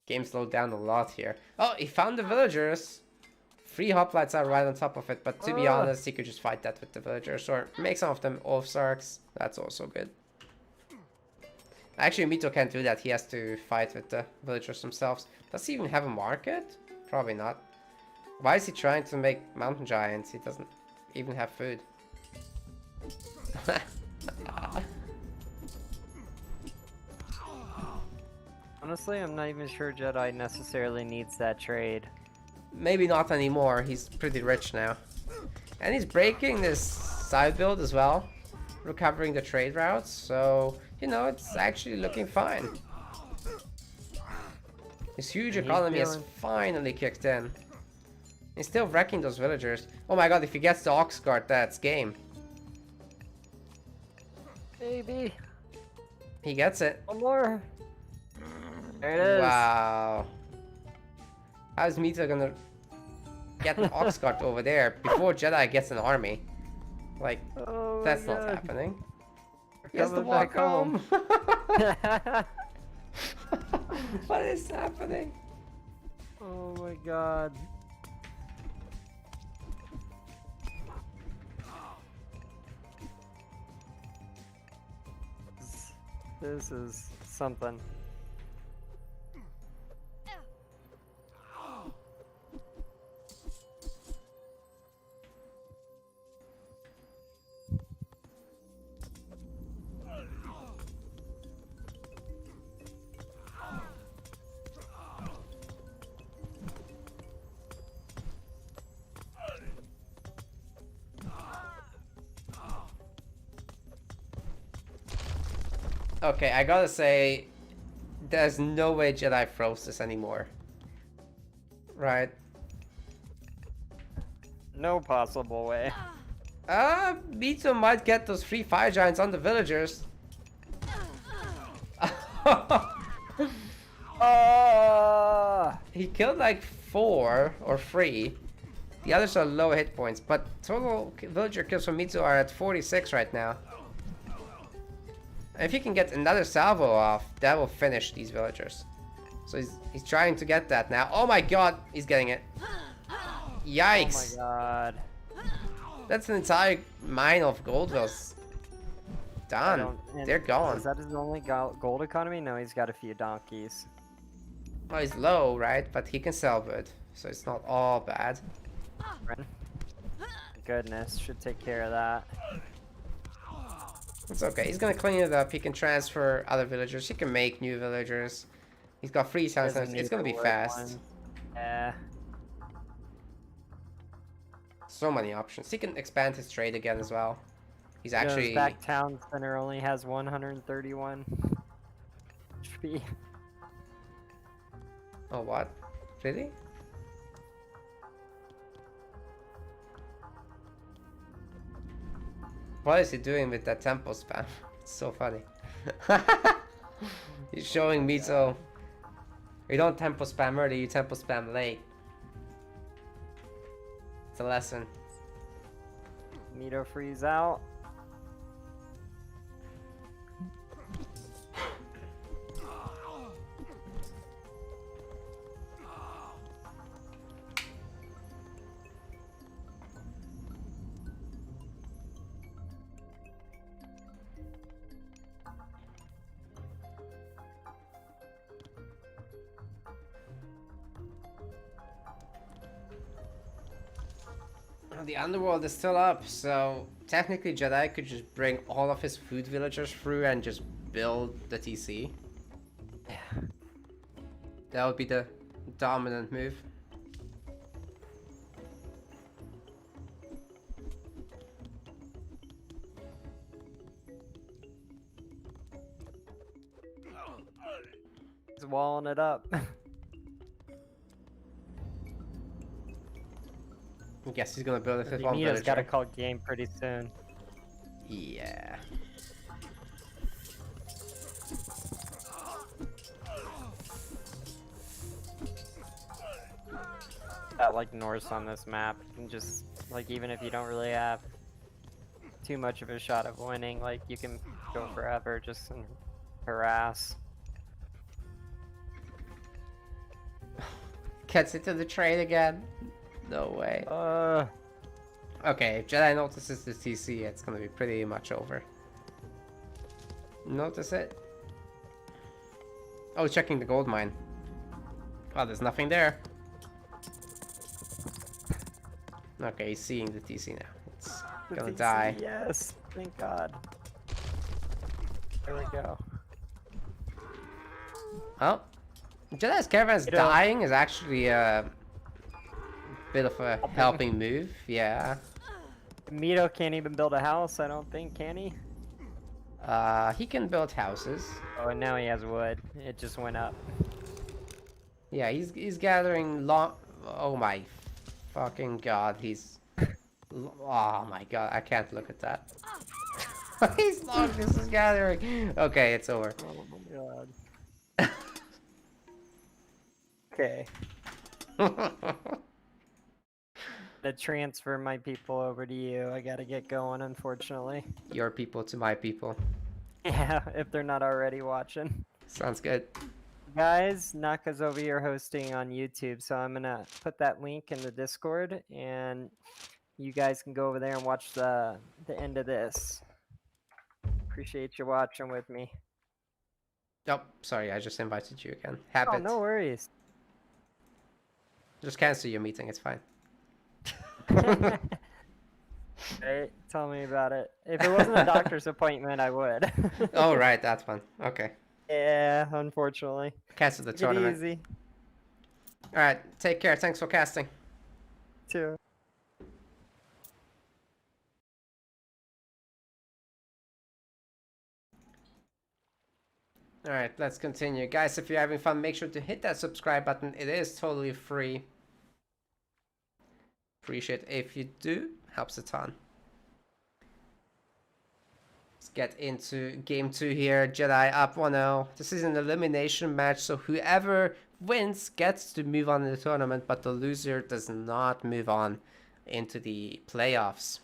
Game slowed down a lot here. Oh, he found the villagers. 3 hoplites are right on top of it, but to be honest, he could just fight that with the villagers or make some of them off-sarks. That's also good. Actually, Mito can't do that. He has to fight with the villagers themselves. Does he even have a market? Probably not. Why is he trying to make mountain giants? He doesn't even have food. Honestly, I'm not even sure Jedi necessarily needs that trade. Maybe not anymore. He's pretty rich now. And he's breaking this side build as well. Recovering the trade routes. So, you know, it's actually looking fine. His huge economy has finally kicked in. He's still wrecking those villagers. Oh my god, if he gets the ox guard, that's game. Maybe. He gets it. One more. There it is. Wow. How's Mito gonna get an ox guard over there before Jedi gets an army? Like, Oh that's my not God. happening. We're He has to coming walk back home. What is happening? Oh my God. This is something. Okay, I gotta say, there's no way Jedi throws this anymore. Right? No possible way. Mito might get those 3 fire giants on the villagers. He killed like 4 or 3. The others are low hit points, but total villager kills from Mito are at 46 right now. If he can get another salvo off, that will finish these villagers. So he's trying to get that now. Oh my god, he's getting it. Yikes. Oh my God. That's an entire mine of gold vills. Done. They're gone. Is that his only gold economy? No, he's got a few donkeys. Well, he's low, right? But he can sell wood, so it's not all bad. Goodness, should take care of that. It's okay. He's gonna clean it up. He can transfer other villagers. He can make new villagers. He's got 3 sound Doesn't centers. need It's gonna the be wood fast. one. Yeah. So many options. He can expand his trade again as well. He's You know, his actually... back town center only has 131 HP. Oh, what? Really? What is he doing with that tempo spam? It's so funny. He's showing me so... You don't tempo spam early, you tempo spam late. It's a lesson. Mito freeze out. The underworld is still up, so technically Jedi could just bring all of his food villagers through and just build the TC. Yeah. That would be the dominant move. He's walling it up. I guess he's gonna build it with one Mito's villager. gotta call game pretty soon. Yeah. Like Norse on this map, you can just like, even if you don't really have too much of a shot of winning, like you can go forever just and harass. Gets into the trade again. No way. Uh, Okay, if Jedi notices the TC, it's gonna be pretty much over. Notice it? Oh, checking the gold mine. Oh, there's nothing there. Okay, he's seeing the TC now. It's gonna die. Yes, thank God. There we go. Oh, Jedi's caravan's You know- dying is actually a bit of a helping move. Yeah. Mito can't even build a house, I don't think, can he? He can build houses. Oh, and now he has wood. It just went up. Yeah, he's gathering long. Oh my fucking god, he's. Oh my god, I can't look at that. He's long. This is gathering. Okay, it's over. Oh my God. Okay. To transfer my people over to you. I gotta get going, unfortunately. Your people to my people. Yeah, if they're not already watching. Sounds good. Guys, Naka's over here hosting on YouTube, so I'm gonna put that link in the Discord, and you guys can go over there and watch the end of this. Appreciate you watching with me. Oh, sorry, I just invited you again. Oh, Habit. no worries. Just cancel your meeting, it's fine. Right, tell me about it. If it wasn't a doctor's appointment, I would. Oh, right, that one. Okay. Yeah, unfortunately. Cancel the Take it tournament. easy, Alright, take care. Thanks for casting. too. Alright, let's continue. Guys, if you're having fun, make sure to hit that subscribe button. It is totally free. Appreciate if you do. Helps a ton. Let's get into game 2 here. Jedi up 1-0. This is an elimination match, so whoever wins gets to move on in the tournament, but the loser does not move on into the playoffs.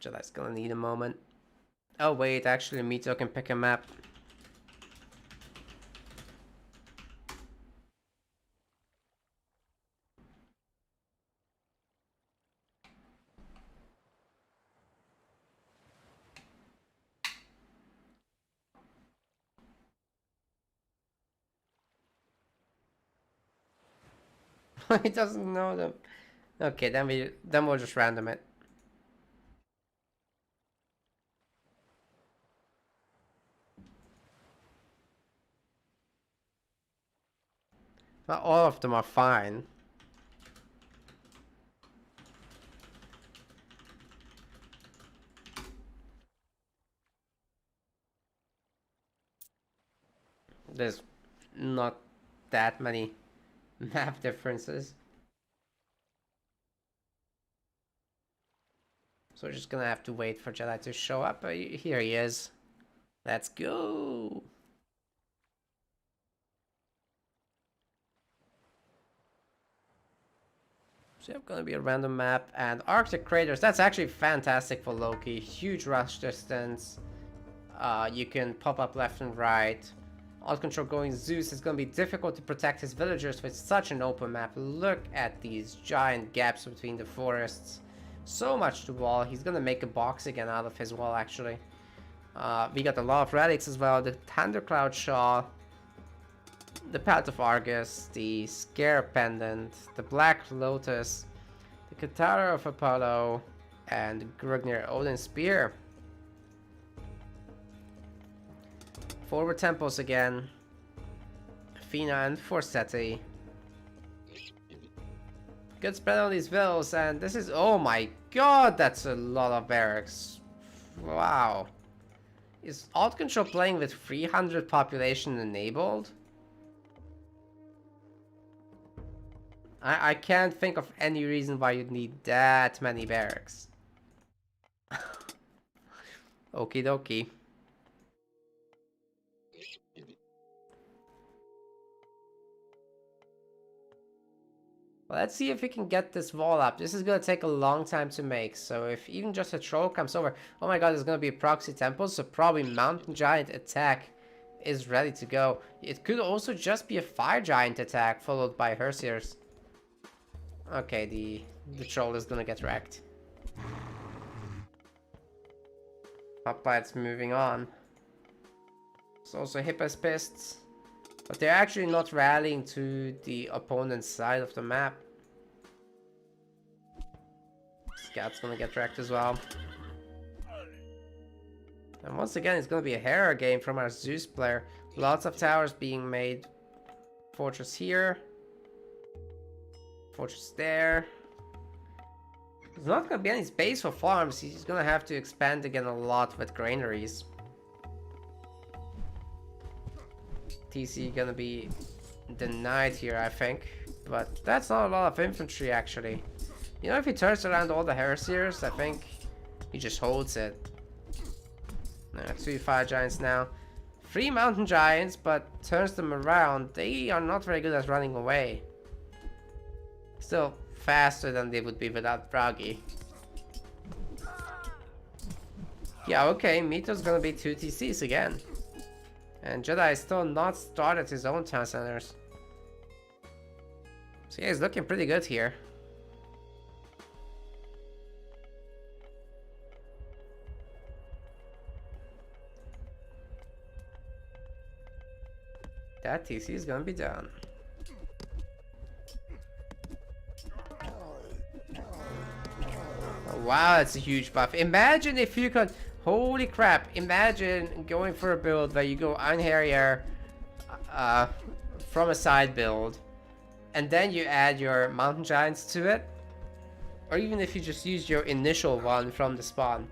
Jedi's gonna need a moment. Oh wait, actually Mito can pick a map. He doesn't know them. Okay, then we'll just random it. Well, all of them are fine. There's not that many map differences. So we're just gonna have to wait for Jedi to show up. Here he is. Let's go. So it's gonna be a random map and Arctic craters. That's actually fantastic for Loki. Huge rush distance. You can pop up left and right. Alt control going Zeus is gonna be difficult to protect his villagers with such an open map. Look at these giant gaps between the forests. So much to wall. He's gonna make a box again out of his wall actually. We got a lot of relics as well. The Thundercloud Shaw, the Path of Argus, the Scare Pendant, the Black Lotus, the Katara of Apollo, and Grugnir Odin Spear. Forward temples again. Fina and Forseti. Good spread on these villas, and this is, oh my god, that's a lot of barracks. Wow. Is alt control playing with 300 population enabled? I can't think of any reason why you'd need that many barracks. Okie dokie. Well, let's see if we can get this wall up. This is gonna take a long time to make, so if even just a troll comes over... Oh my god, there's gonna be a proxy temple, so probably mountain giant attack is ready to go. It could also just be a fire giant attack followed by Hersiers. Okay, the troll is gonna get wrecked. Hoplites moving on. There's also Hippospists. But they're actually not rallying to the opponent's side of the map. Scout's gonna get wrecked as well. And once again, it's gonna be a Hera game from our Zeus player. Lots of towers being made. Fortress here. Fortress there. There's not gonna be any space for farms. He's gonna have to expand again a lot with granaries. TC gonna be denied here, I think. But that's not a lot of infantry, actually. You know, if he turns around all the Heresiers, I think he just holds it. 2 fire giants now. 3 mountain giants, but turns them around. They are not very good at running away. Still faster than they would be without Bragi. Yeah, okay, Mito's gonna be 2 TCs again. And Jedi is still not started his own town centers. So yeah, he's looking pretty good here. That TC is gonna be done. Oh, wow, that's a huge buff. Imagine if you could... Holy crap, imagine going for a build where you go on Harrier from a side build, and then you add your mountain giants to it. Or even if you just use your initial one from the spawn.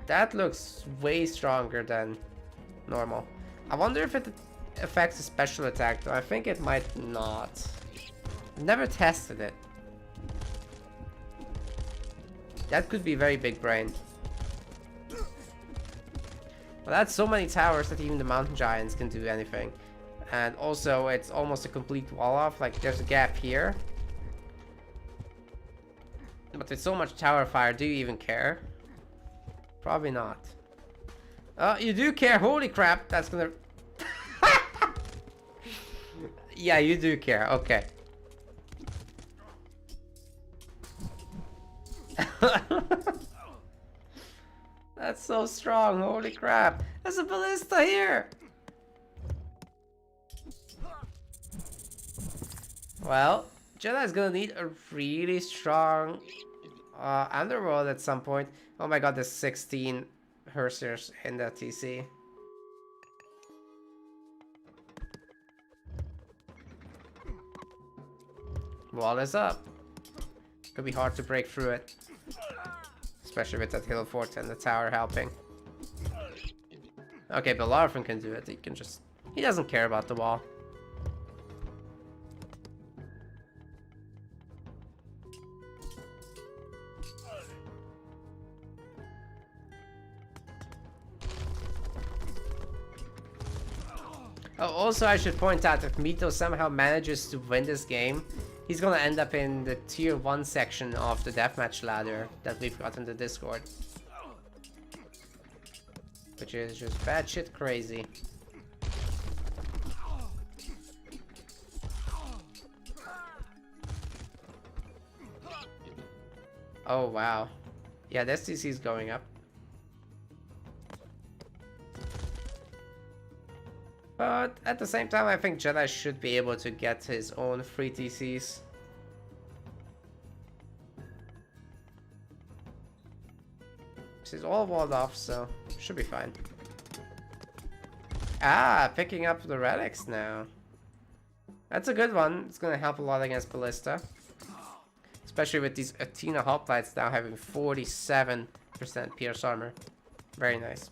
That looks way stronger than normal. I wonder if it affects the special attack though. I think it might not. Never tested it. That could be very big brain. Well, that's so many towers that even the mountain giants can do anything. And also it's almost a complete wall off. Like there's a gap here. But with so much tower fire, do you even care? Probably not. You do care. Holy crap, that's gonna... Yeah, you do care. Okay. That's so strong. Holy crap. There's a ballista here. Well, Jedi's gonna need a really strong underworld at some point. Oh my god, there's 16 Hersers in that TC. Wall is up. Could be hard to break through it. Especially with that hill fort and the tower helping. Okay, but Larfin can do it. He can just... He doesn't care about the wall. Oh, also I should point out, if Mito somehow manages to win this game, he's gonna end up in the tier 1 section of the deathmatch ladder that we've got in the Discord. Which is just batshit crazy. Oh wow. Yeah, this TC is going up. But at the same time, I think Jedi should be able to get his own free TCs. This is all walled off, so should be fine. Ah, picking up the relics now. That's a good one. It's gonna help a lot against Ballista. Especially with these Athena hoplites now having 47% pierce armor. Very nice.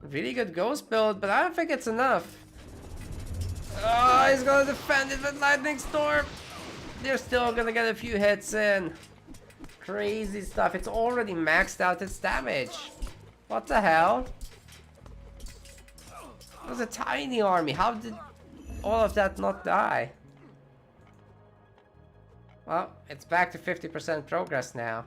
Really good ghost build, but I don't think it's enough. Oh, he's gonna defend it with lightning storm. They're still gonna get a few hits in. Crazy stuff. It's already maxed out its damage. What the hell? It was a tiny army. How did all of that not die? Well, it's back to 50% progress now.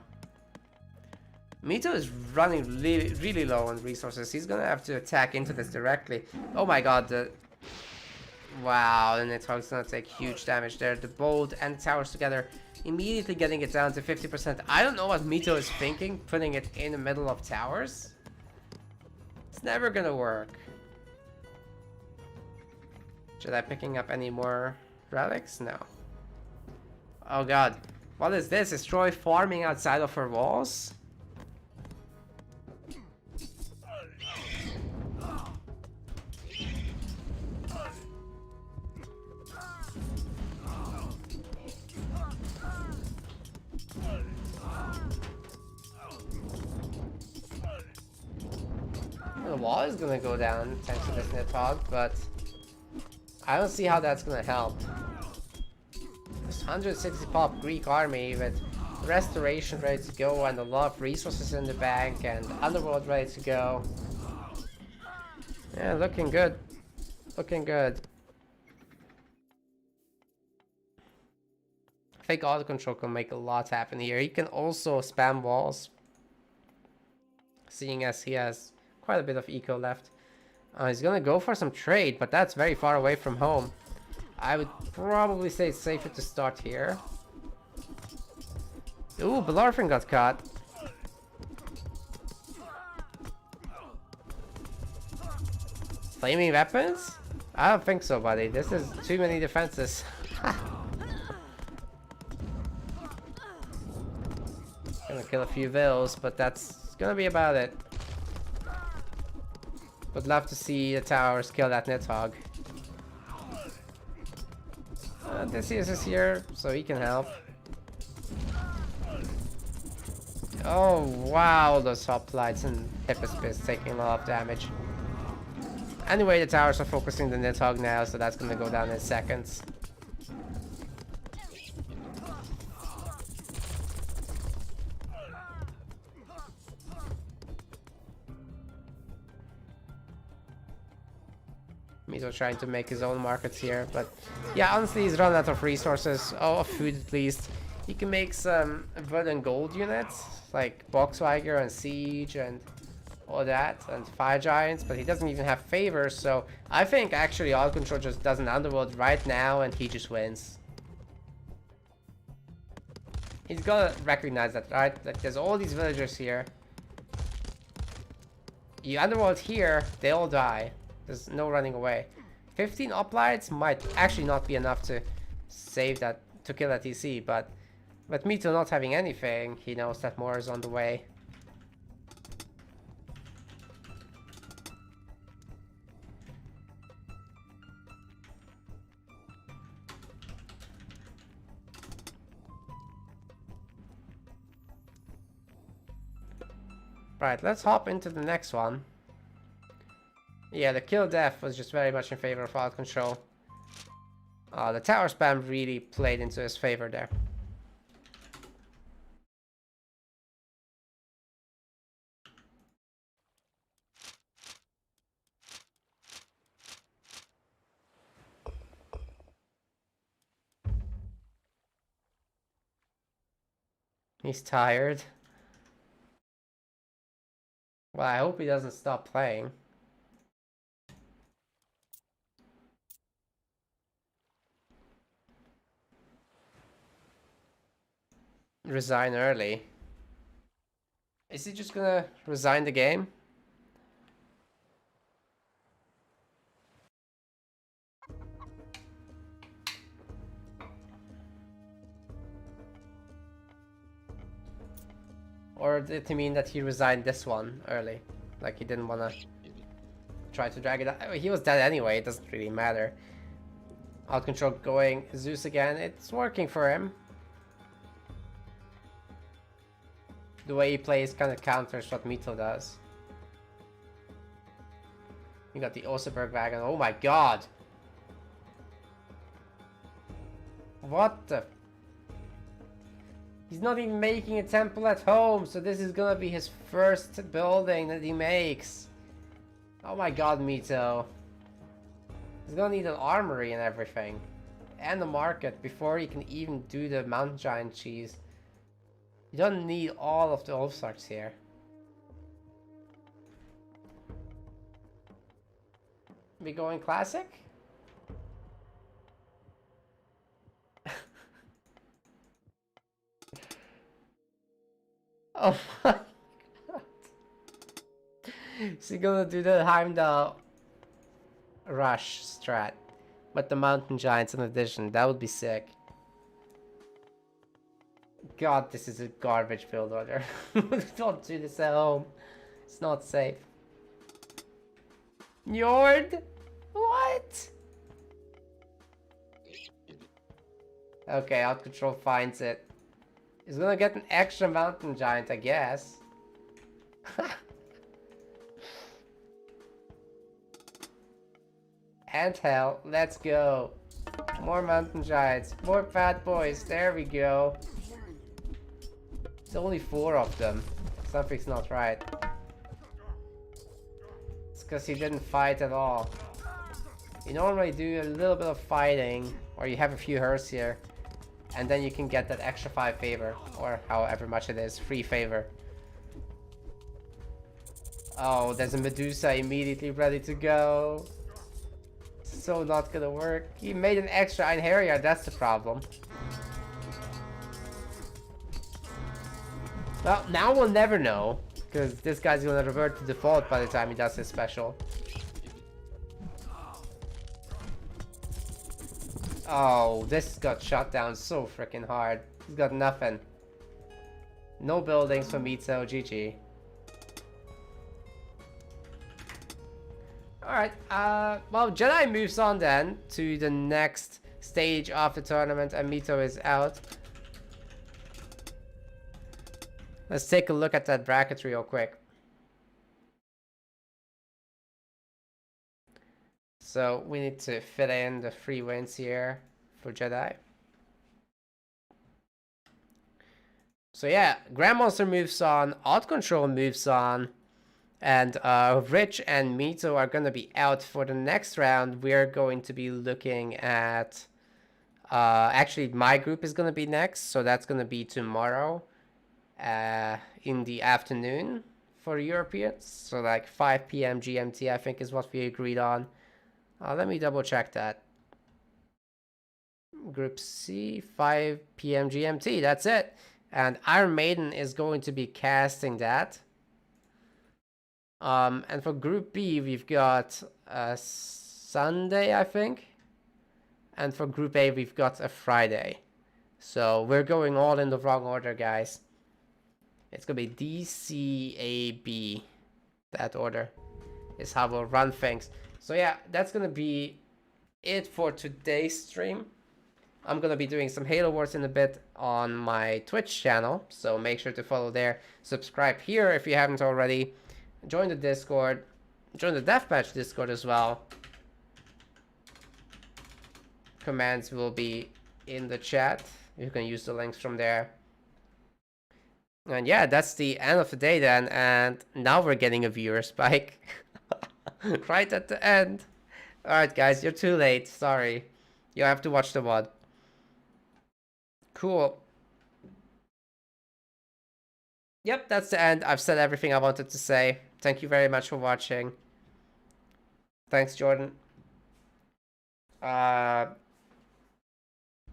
Mito is running really low on resources. He's gonna have to attack into this directly. Oh my god, wow, and it's gonna take huge damage there. The bolt and the towers together, immediately getting it down to 50%. I don't know what Mito is thinking, putting it in the middle of towers. It's never gonna work. Should I picking up any more relics? No. Oh god, what is this? Is Troy farming outside of her walls? The wall is gonna go down thanks to this Nidhogg, but I don't see how that's gonna help. This 160 pop Greek army with restoration ready to go and a lot of resources in the bank and underworld ready to go. Yeah, looking good. Looking good. I think auto control can make a lot happen here. He can also spam walls, seeing as he has quite a bit of eco left. He's gonna go for some trade, but that's very far away from home. I would probably say it's safer to start here. Ooh, Belorphin got caught. Flaming weapons? I don't think so, buddy. This is too many defenses. Gonna kill a few vills, but that's gonna be about it. Would love to see the towers kill that Nidhogg. Theseus is here, so he can help. Oh wow, those hoplites and Hippospis taking a lot of damage. Anyway, the towers are focusing the Nidhogg now, so that's gonna go down in seconds. Mito trying to make his own markets here, but yeah, honestly, he's run out of resources. Oh, of food at least. He can make some blood and gold units, like Boxweiger and Siege and all that, and Fire Giants, but he doesn't even have favors, so I think actually All Control just does an Underworld right now and he just wins. He's gotta recognize that, right? Like, there's all these villagers here. You Underworld here, they all die. There's no running away. 15 uplights might actually not be enough to save that, to kill that TC, but with Mito not having anything, he knows that more is on the way. Right, let's hop into the next one. Yeah, the kill death was just very much in favor of Out Control. The tower spam really played into his favor there. He's tired. Well, I hope he doesn't stop playing. Resign early. Is he just gonna resign the game? Or did he mean that he resigned this one early? Like he didn't wanna try to drag it out? I mean, he was dead anyway, it doesn't really matter. Out Control going Zeus again, it's working for him. The way he plays kind of counters what Mito does. You got the Oseberg wagon. Oh my god! What the? He's not even making a temple at home, so this is gonna be his first building that he makes. Oh my god, Mito. He's gonna need an armory and everything. And a market before he can even do the mountain giant cheese. You don't need all of the Ulfsarks here. We going classic? Oh my god. Is he gonna do the Heimdall rush strat? But the mountain giants in addition, that would be sick. God, this is a garbage build order. Don't do this at home. It's not safe. Njord? What? Okay, Out Control finds it. He's gonna get an extra mountain giant, I guess. and hell. Let's go. More mountain giants. More bad boys. There we go. There's only 4 of them. Something's not right. It's because he didn't fight at all. You normally do a little bit of fighting, or you have a few hearse here, and then you can get that extra 5 favor, or however much it is, free favor. Oh, there's a Medusa immediately ready to go. So not gonna work. He made an extra Einherjar, that's the problem. Well, now we'll never know, because this guy's gonna revert to default by the time he does his special. Oh, this got shot down so freaking hard. He's got nothing. No buildings for Mito, GG. Alright, well, Jedi moves on then to the next stage of the tournament, and Mito is out. Let's take a look at that bracket real quick. So we need to fit in the 3 wins here for Jedi. So yeah, Grandmonster moves on, Odd Control moves on, and Rich and Mito are going to be out for the next round. We're going to be looking at... actually, my group is going to be next, so that's going to be tomorrow in the afternoon for Europeans. So like 5 p.m. GMT, I think, is what we agreed on. Let me double check that. Group C, 5 p.m. GMT, that's it. And Iron Maiden is going to be casting that. And for Group B, we've got Sunday, I think. And for Group A, we've got a Friday. So we're going all in the wrong order, guys. It's going to be D, C, A, B. That order is how we'll run things. So yeah, that's going to be it for today's stream. I'm going to be doing some Halo Wars in a bit on my Twitch channel. So make sure to follow there. Subscribe here if you haven't already. Join the Discord. Join the Deathmatch Discord as well. Commands will be in the chat. You can use the links from there. And yeah, that's the end of the day then. And now we're getting a viewer spike. Right at the end. Alright guys, you're too late. Sorry. You have to watch the VOD. Cool. Yep, that's the end. I've said everything I wanted to say. Thank you very much for watching. Thanks, Jordan. The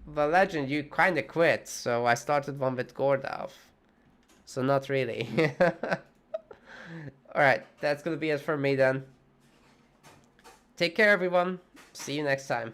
Legend, you kinda quit, so I started one with Gordov. So not really. Alright, that's gonna be it for me then. Take care, everyone. See you next time.